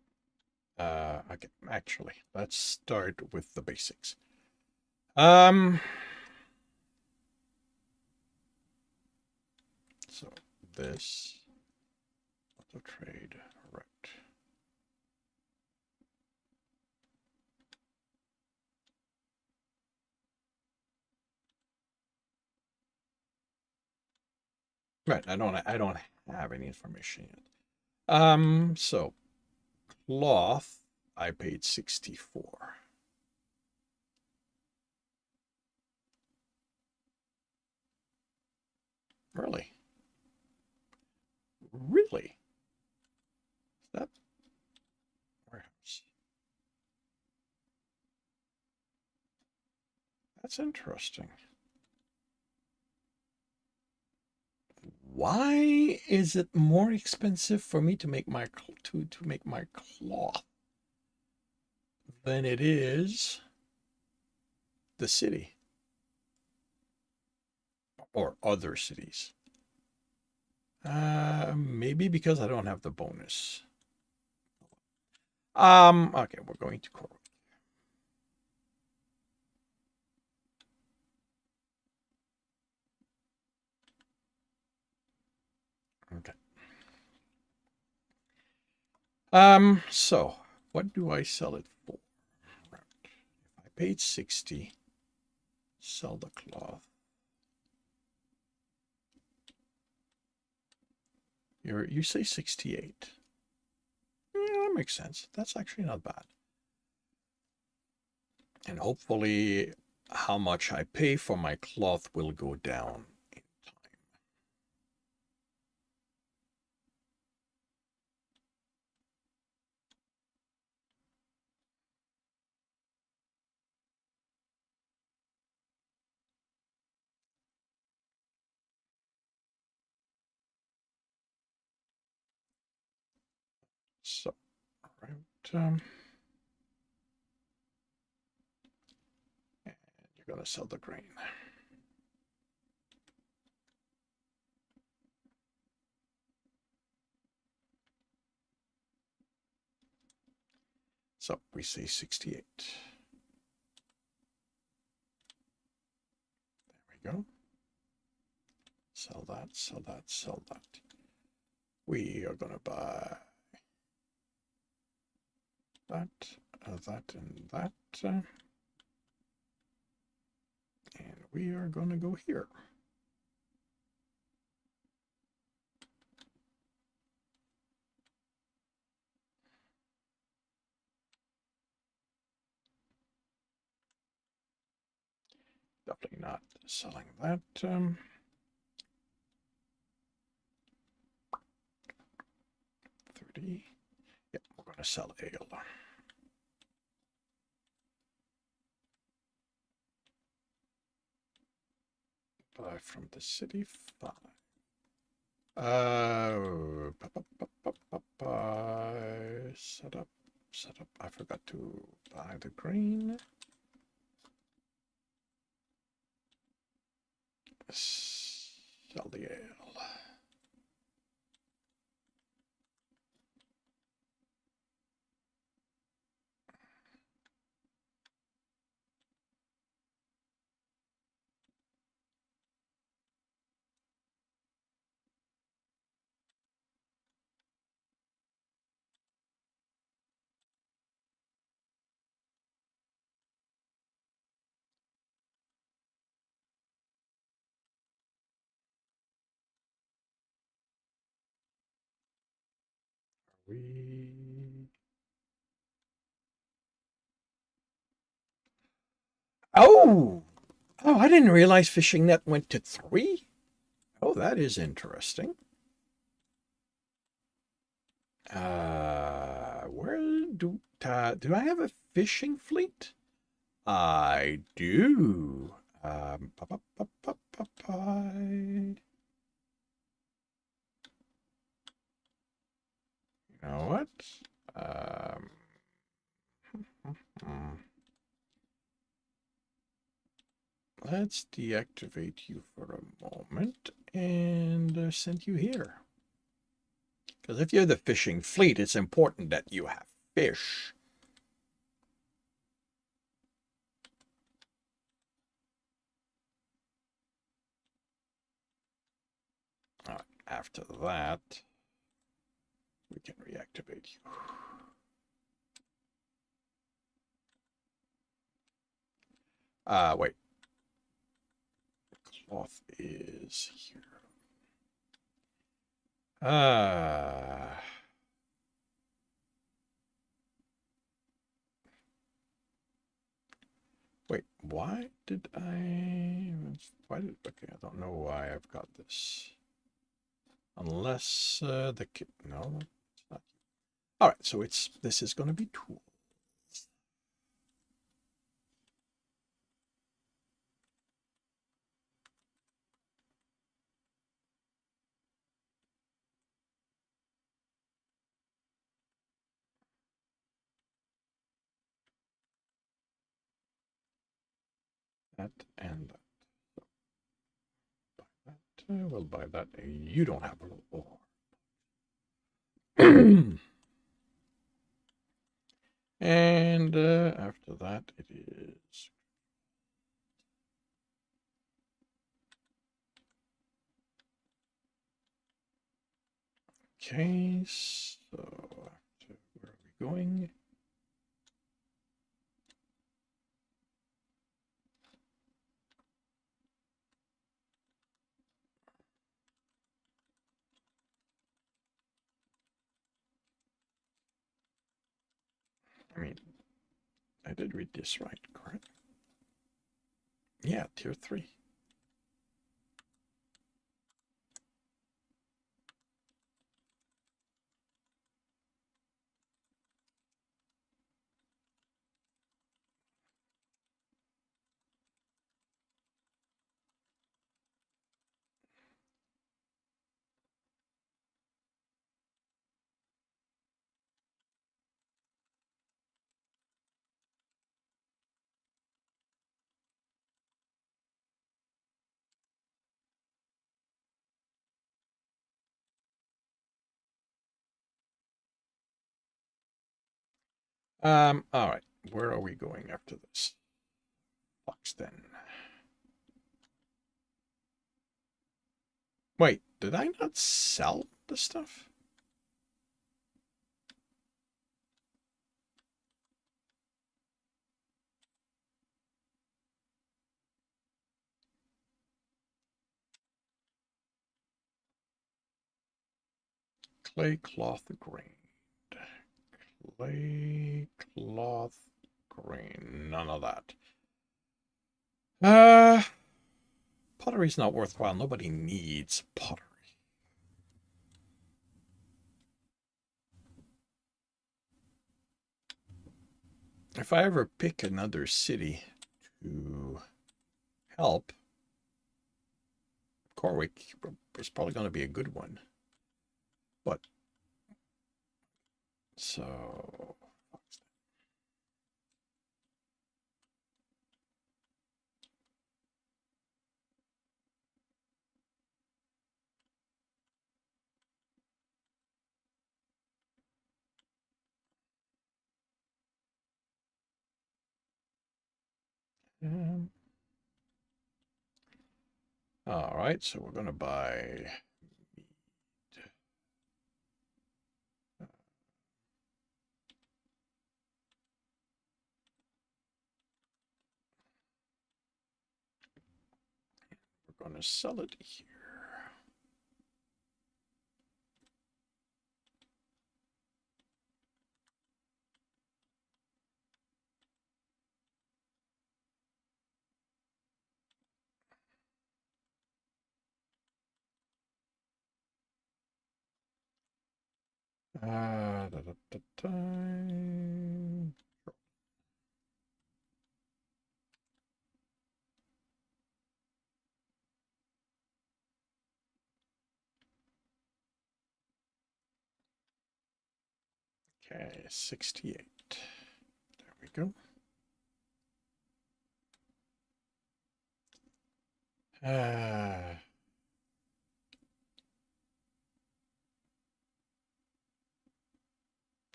Speaker 1: Okay. Actually, let's start with the basics. So this auto trade, right? Right. I don't have any information yet. So cloth, I paid 64. Really? Really? Is that warehouse? That's interesting. Why is it more expensive for me to make my to make my cloth than it is the city or other cities? Maybe because I don't have the bonus. Okay, we're going to Corwin. Okay. So what do I sell it for? If I paid 60, sell the cloth. You say 68. Yeah, that makes sense. That's actually not bad. And hopefully how much I pay for my cloth will go down in time. So, all right. And you're going to sell the grain. So we say 68. There we go. Sell that, sell that, sell that. We are going to buy that, that, and that. And we are going to go here. Definitely not selling that. 30. Yep, we're going to sell ale. Buy from the city. 5. Set up, set up. I forgot to buy the grain. Sell the ale. We. Oh! Oh, I didn't realize fishing net went to 3. Oh, that is interesting. Where do I have a fishing fleet? I do. You know what? Um, let's deactivate you for a moment and send you here. Because if you're the fishing fleet, it's important that you have fish. After that, we can reactivate you. Wait. Cloth is here. Uh, Wait, why did I... Why did... Okay, I don't know why I've got this. Unless the... No, it's not. All right, so this is going to be tool. That and that. We'll buy that. You don't have a little ore. And after that, it is... Okay, so after, where are we going? I mean, I did read this right, correct? Yeah, tier 3. All right. Where are we going after this? Foxton. Wait, did I not sell the stuff? Clay cloth grain. Clay cloth grain. None of that. Pottery's not worthwhile. Nobody needs pottery. If I ever pick another city to help, Corwick is probably going to be a good one. But, so... all right, so we're going to buy... We're going to sell it here. Da, da, da, da. Okay, 68. There we go.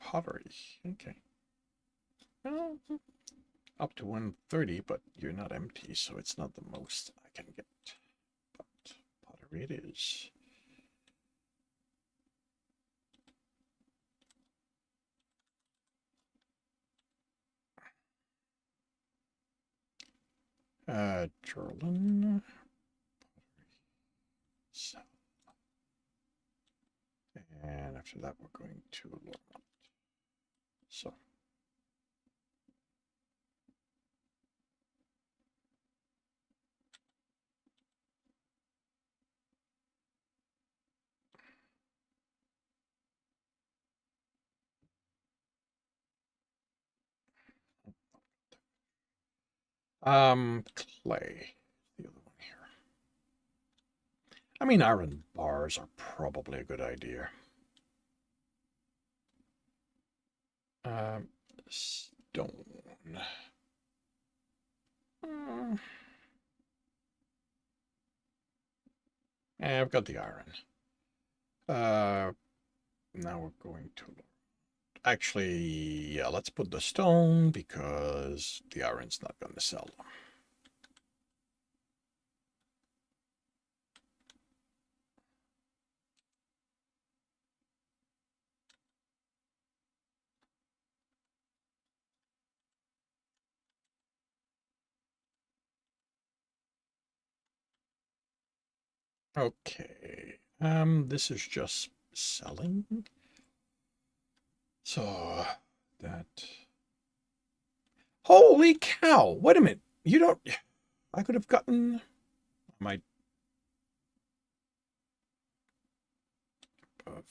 Speaker 1: Pottery. Okay. Well, up to 130, but you're not empty, so it's not the most I can get. But pottery it is. Gerlin. And after that, we're going to Lormont. So. Clay. The other one here. I mean, iron bars are probably a good idea. Stone. I've got the iron. Now we're going to... Actually, yeah, let's put the stone because the iron's not going to sell. Okay. This is just selling. So that... Holy cow! Wait a minute. You don't... I could have gotten my... Of...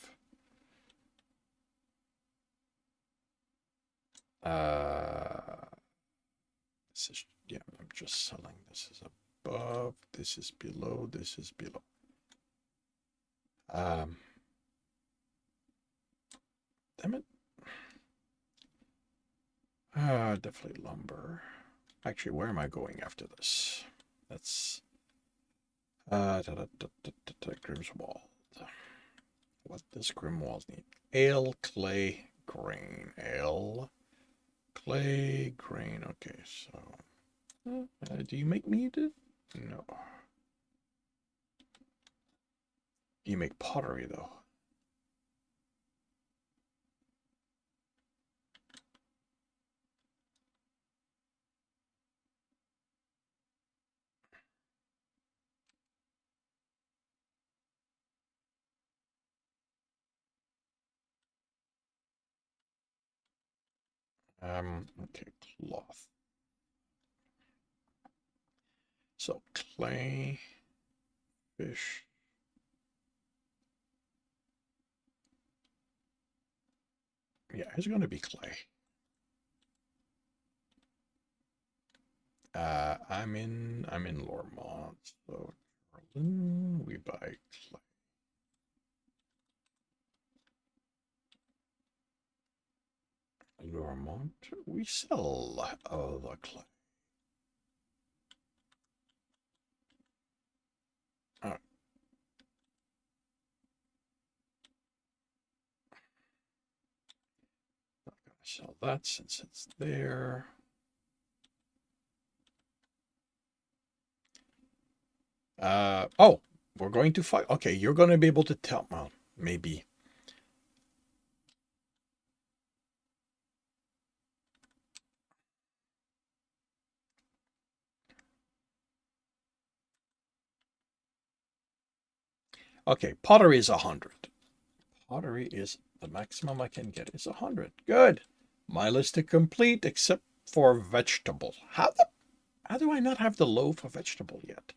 Speaker 1: This is... Yeah, I'm just selling. This is above. This is below. This is below. Damn it. Definitely lumber. Actually, where am I going after this? That's Grimswald. What does Grimwald need? Ale, clay, grain. Ale, clay, grain. Okay, so do you make mead? No. You make pottery though. Okay, cloth. So clay, fish. Yeah, it's going to be clay. I'm in Lormont, so Berlin, we buy clay. Lormont, we sell the clay. Not gonna sell that since it's there. Oh, we're going to fight. Okay, you're going to be able to tell. Well, maybe. Okay, pottery is 100. Pottery is the maximum I can get is 100. Good. My list is complete except for vegetable. How do I not have the loaf of vegetable yet?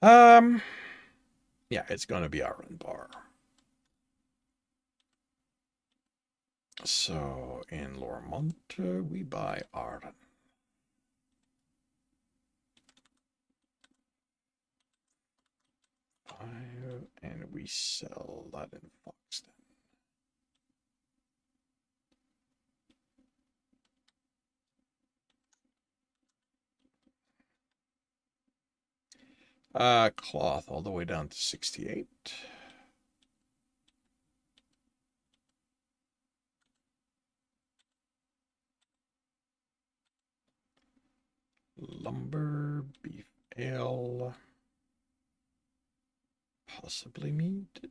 Speaker 1: Yeah, it's going to be iron bar. So in Lormont, we buy iron. And we sell that in Foxton. Cloth all the way down to 68. Lumber, beef ale, possibly meat.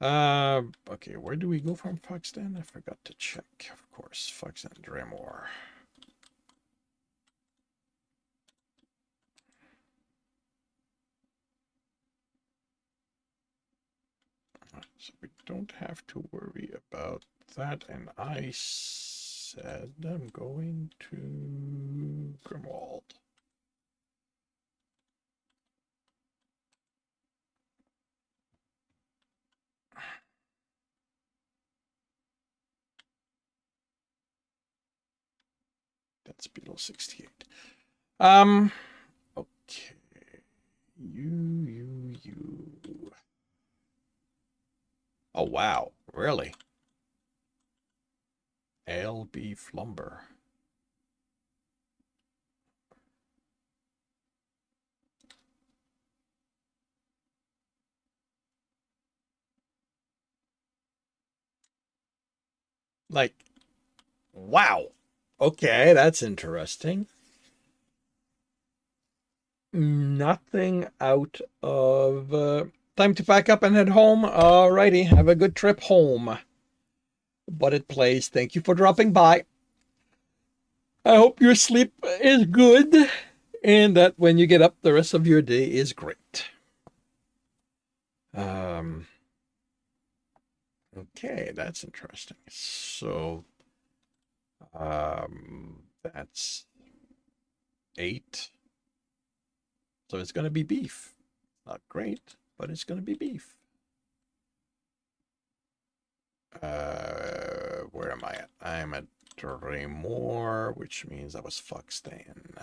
Speaker 1: Okay, where do we go from Foxton? I forgot to check, of course. Foxton, Dremore. So we don't have to worry about that. And I said I'm going to Grimwald. That's below 68. Okay. You. Oh, wow. Really? Ale beef lumber. Like, wow. Okay, that's interesting. Nothing out of time to pack up and head home. Alrighty, have a good trip home. But it plays. Thank you for dropping by. I hope your sleep is good and that when you get up, the rest of your day is great. Okay, that's interesting. So, that's 8. So it's going to be beef. Not great, but it's going to be beef. Where am I at? I'm at Raymore, which means I was Foxton.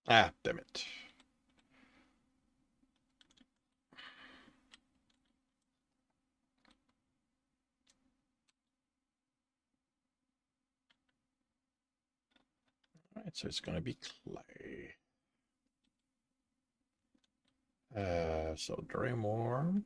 Speaker 1: Ah, damn it. All right, so it's going to be clay. So Draymore.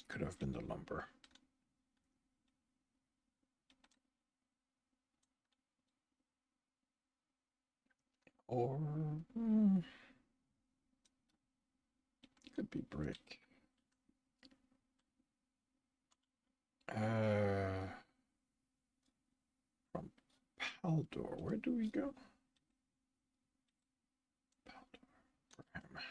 Speaker 1: Could have been the lumber. Or could be brick. From Paldor, where do we go? Paldor.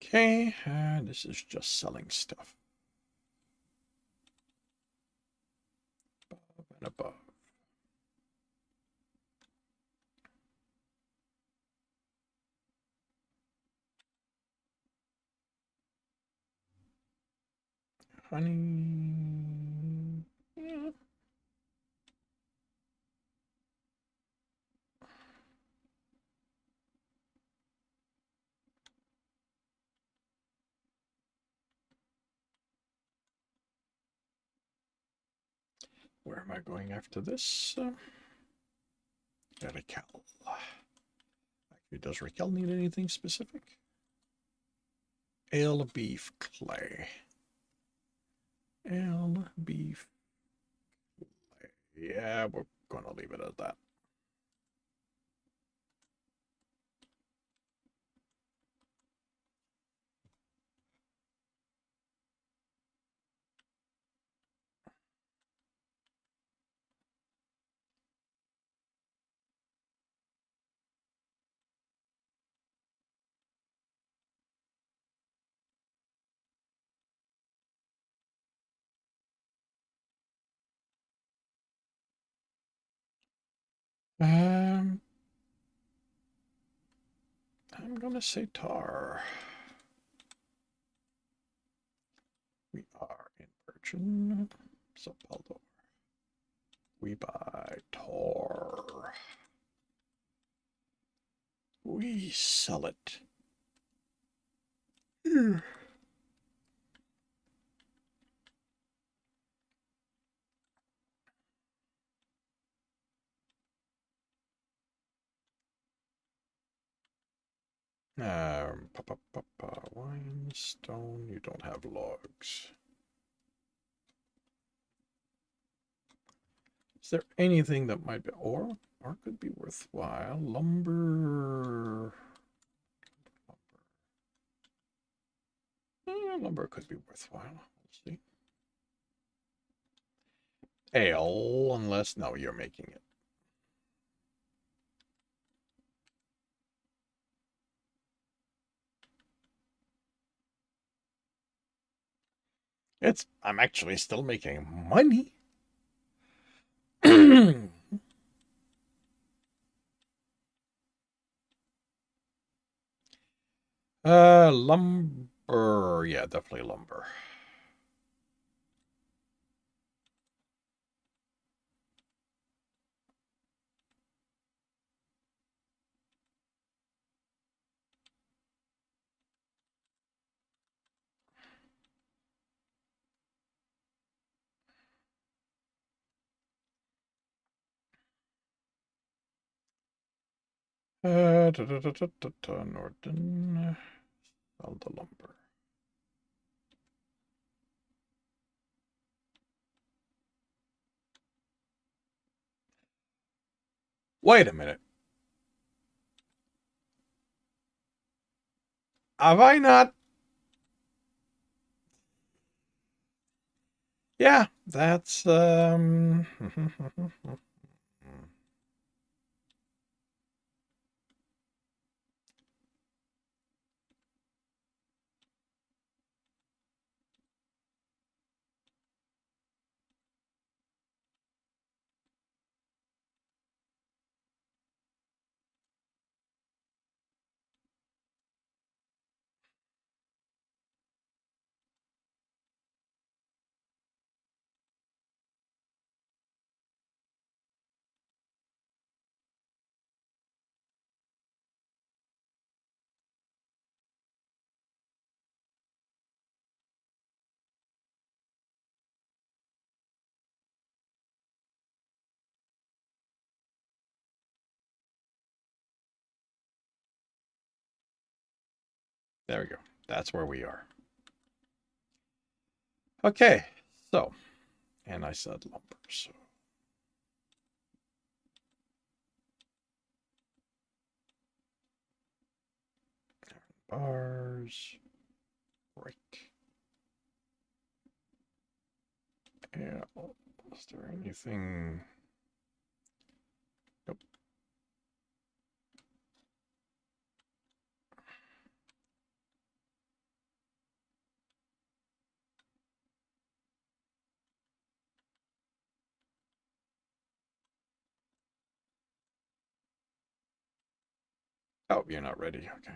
Speaker 1: Okay, this is just selling stuff. Above and above. Honey. Yeah. Where am I going after this? Raquel. Actually, does Raquel need anything specific? Ale beef clay. Ale beef clay. Yeah, we're going to leave it at that. I'm gonna say tar. We are in Virgin, so Paldor. We buy tar. We sell it. Wine, stone, you don't have logs. Is there anything that might be, or could be worthwhile? Lumber. Lumber could be worthwhile. Let's see. Ale, unless, no, you're making it. I'm actually still making money. Lumber. Yeah, definitely lumber. Norton. Sell the lumber. Wait a minute. Have I not? Yeah, that's there we go. That's where we are. Okay, so, and I said lumber, so. Bars. Right. Yeah. Is there anything? Nope. Oh, you're not ready. Okay.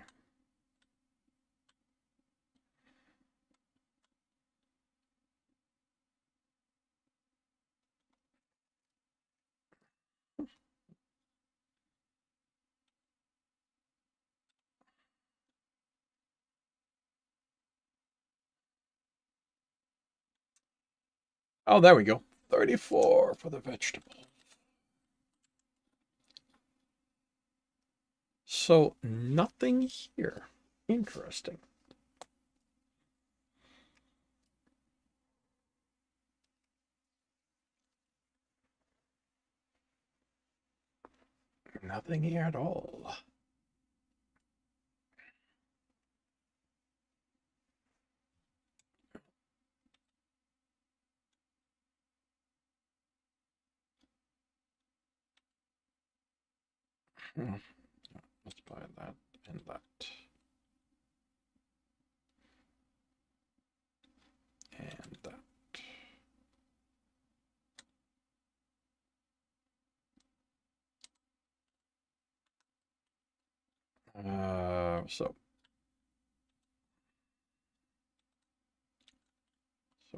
Speaker 1: Oh, there we go. 34 for the vegetable. So nothing here. Interesting. Nothing here at all. Let's buy that and that. And that. So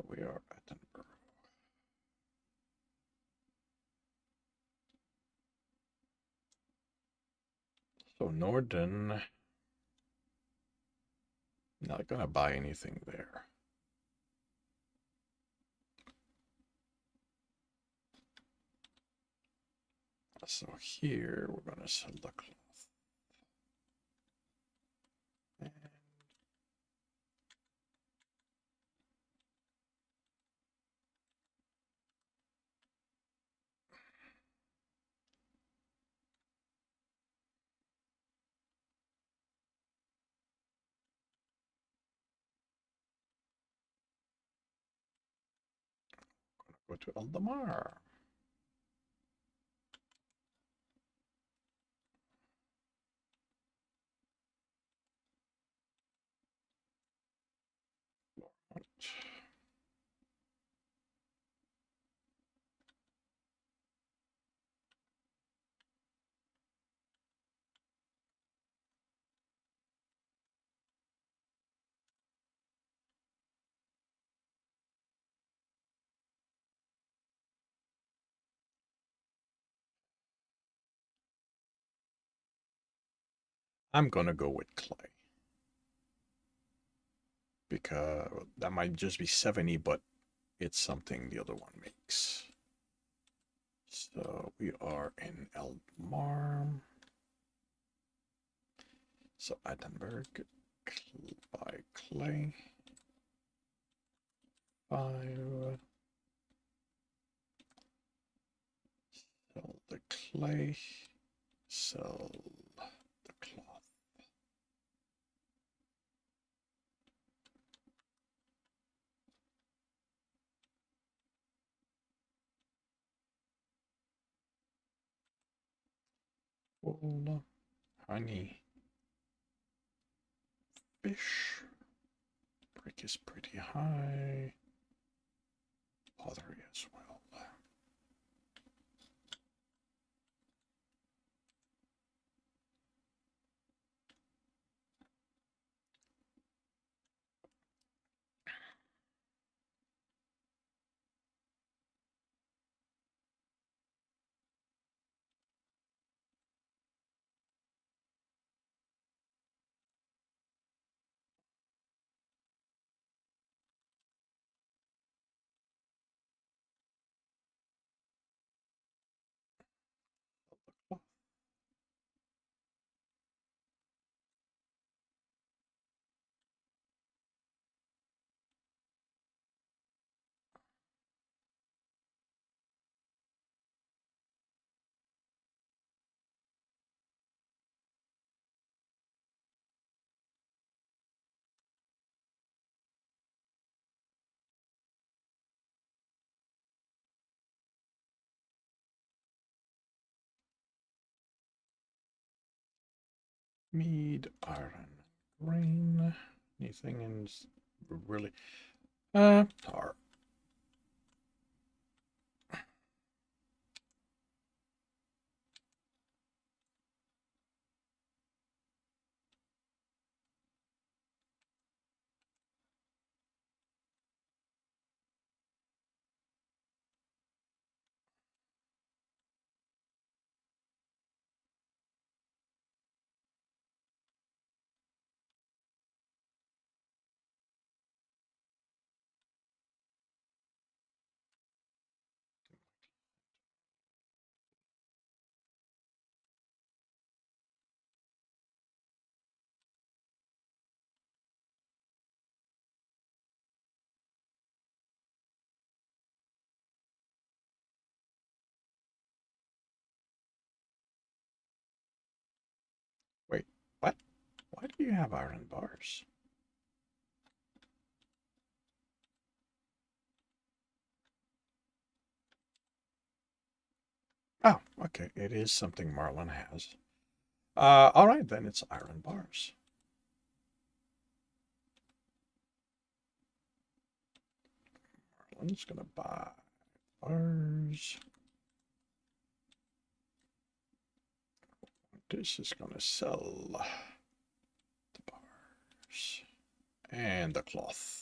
Speaker 1: we are at Edinburgh. So Norden, not gonna buy anything there. So here we're gonna sell the cloth. And go to Eldamar. I'm gonna go with clay because that might just be 70, but it's something the other one makes. So we are in Eldamar. So Edinburgh, buy clay. 5. Sell the clay. Sell the cloth. Wool, honey, fish. Brick is pretty high. Pottery as well. Mead, iron, grain. Anything in really? Tar. Wait, what? Why do you have iron bars? Oh, okay. It is something Marlin has. All right, then it's iron bars. Marlin's gonna buy bars. this is going to sell the bars and the cloth.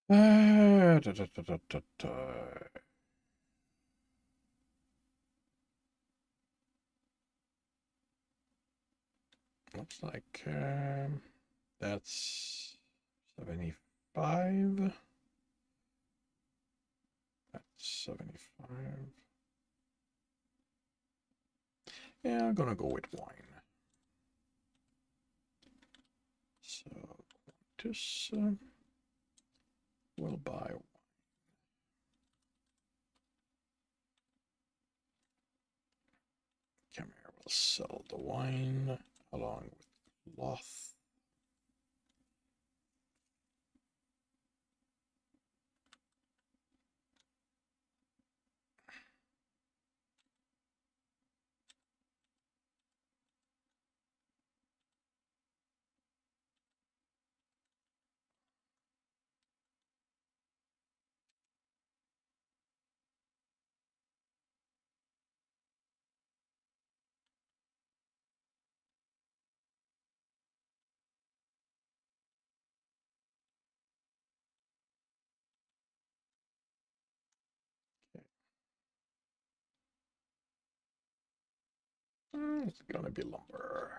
Speaker 1: Da, da, da, da, da, da. Looks like that's 75. That's 75. Yeah, I'm gonna go with wine. So this will buy. Camera will sell the wine along with cloth. It's gonna be lumber.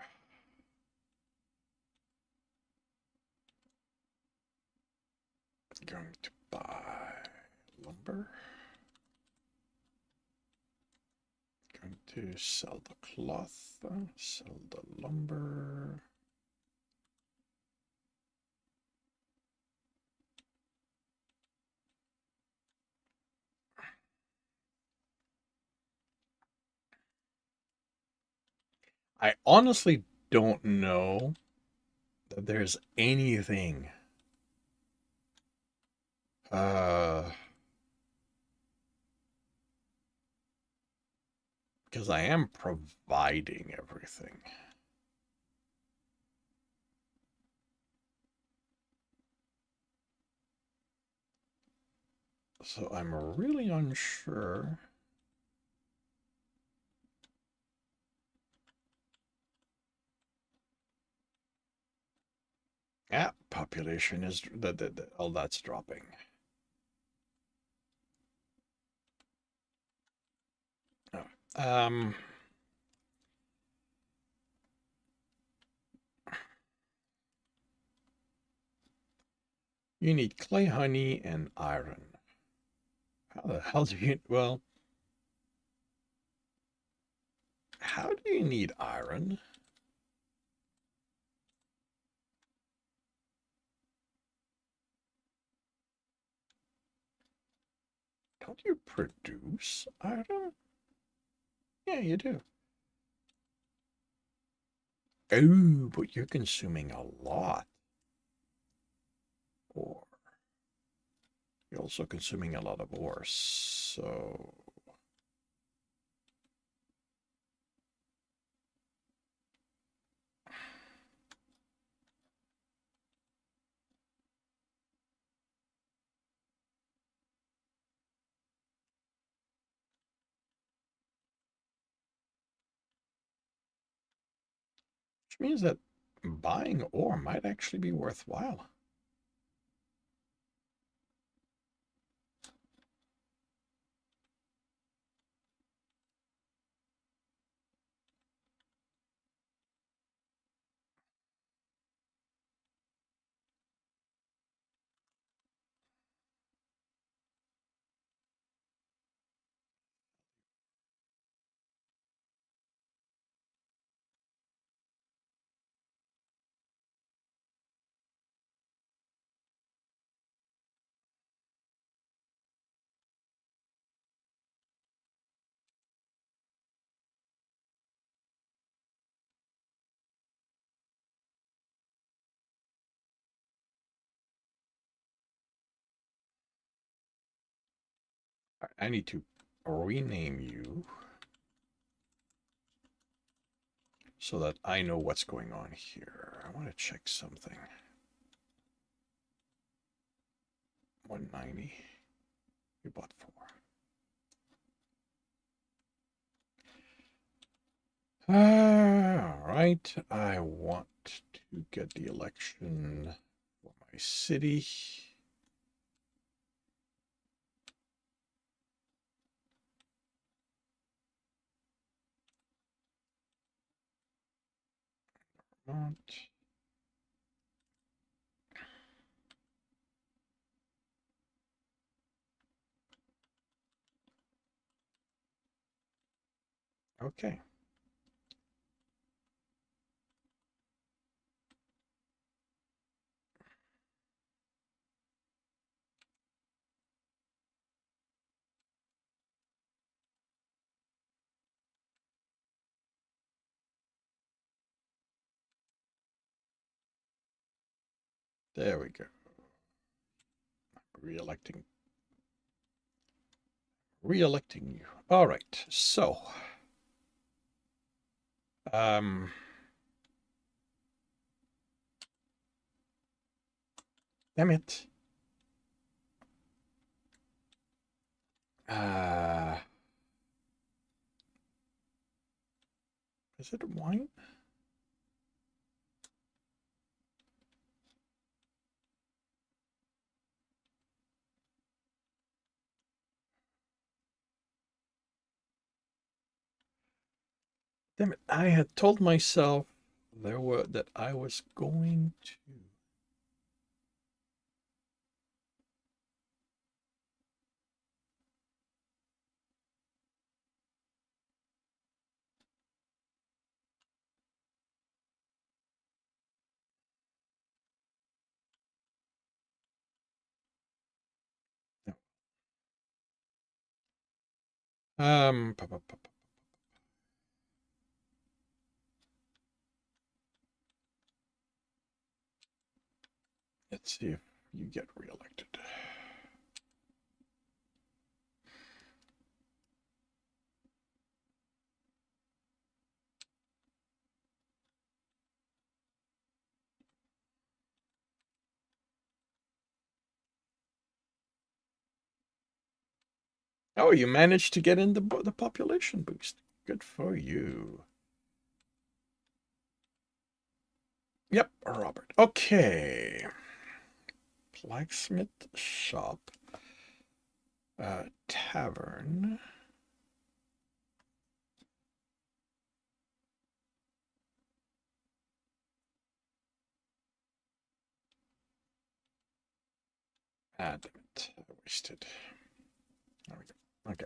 Speaker 1: Going to buy lumber. Going to sell the cloth, sell the lumber. I honestly don't know that there's anything because I am providing everything. So I'm really unsure. Yeah, population is all that's dropping. Oh, you need clay, honey, and iron. How the hell do you? Well, how do you need iron? Don't you produce iron? Yeah, you do. Oh, but you're consuming a lot. Ore. You're also consuming a lot of ore, so which means that buying ore might actually be worthwhile. I need to rename you so that I know what's going on here. I want to check something. 190. We bought 4. All right. I want to get the election for my city. Not. Okay. There we go. Re-electing you. All right. So, damn it. Is it wine? Damn it. I had told myself that I was going to. No. Let's see if you get reelected. Oh, you managed to get in the population boost. Good for you. Yep, Robert. Okay. Blacksmith shop. Tavern. Ah, damn it. I wasted. There we go. Okay.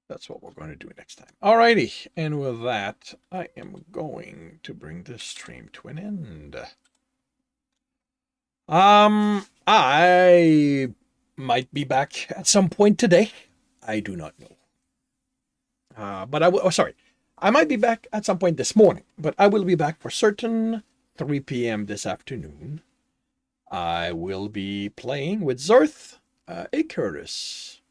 Speaker 1: That's what we're going to do next time. Alrighty. And with that, I am going to bring this stream to an end. I might be back at some point today. I do not know. But I will. Oh, sorry. I might be back at some point this morning, but I will be back for certain 3 p.m. this afternoon. I will be playing with Zorth, Icarus.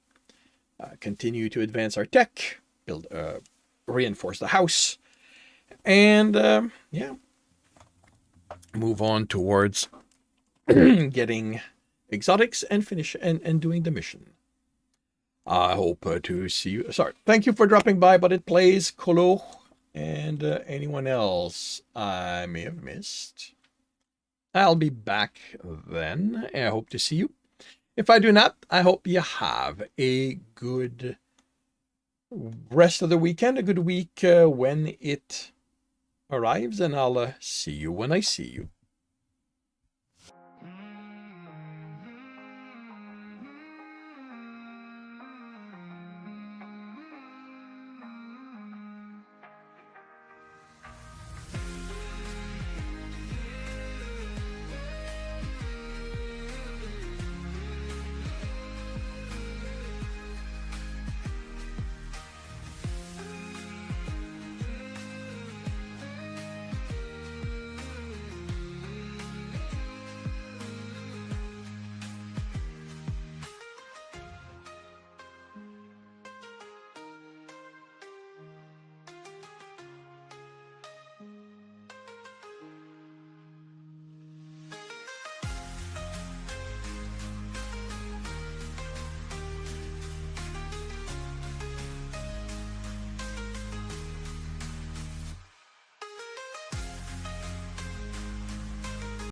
Speaker 1: Continue to advance our tech, build, reinforce the house, and yeah, move on towards getting exotics and finish and doing the mission. I hope to see you. Sorry, thank you for dropping by, but it plays Colo. And anyone else I may have missed. I'll be back then. I hope to see you. If I do not, I hope you have a good rest of the weekend, a good week when it arrives, and I'll see you when I see you.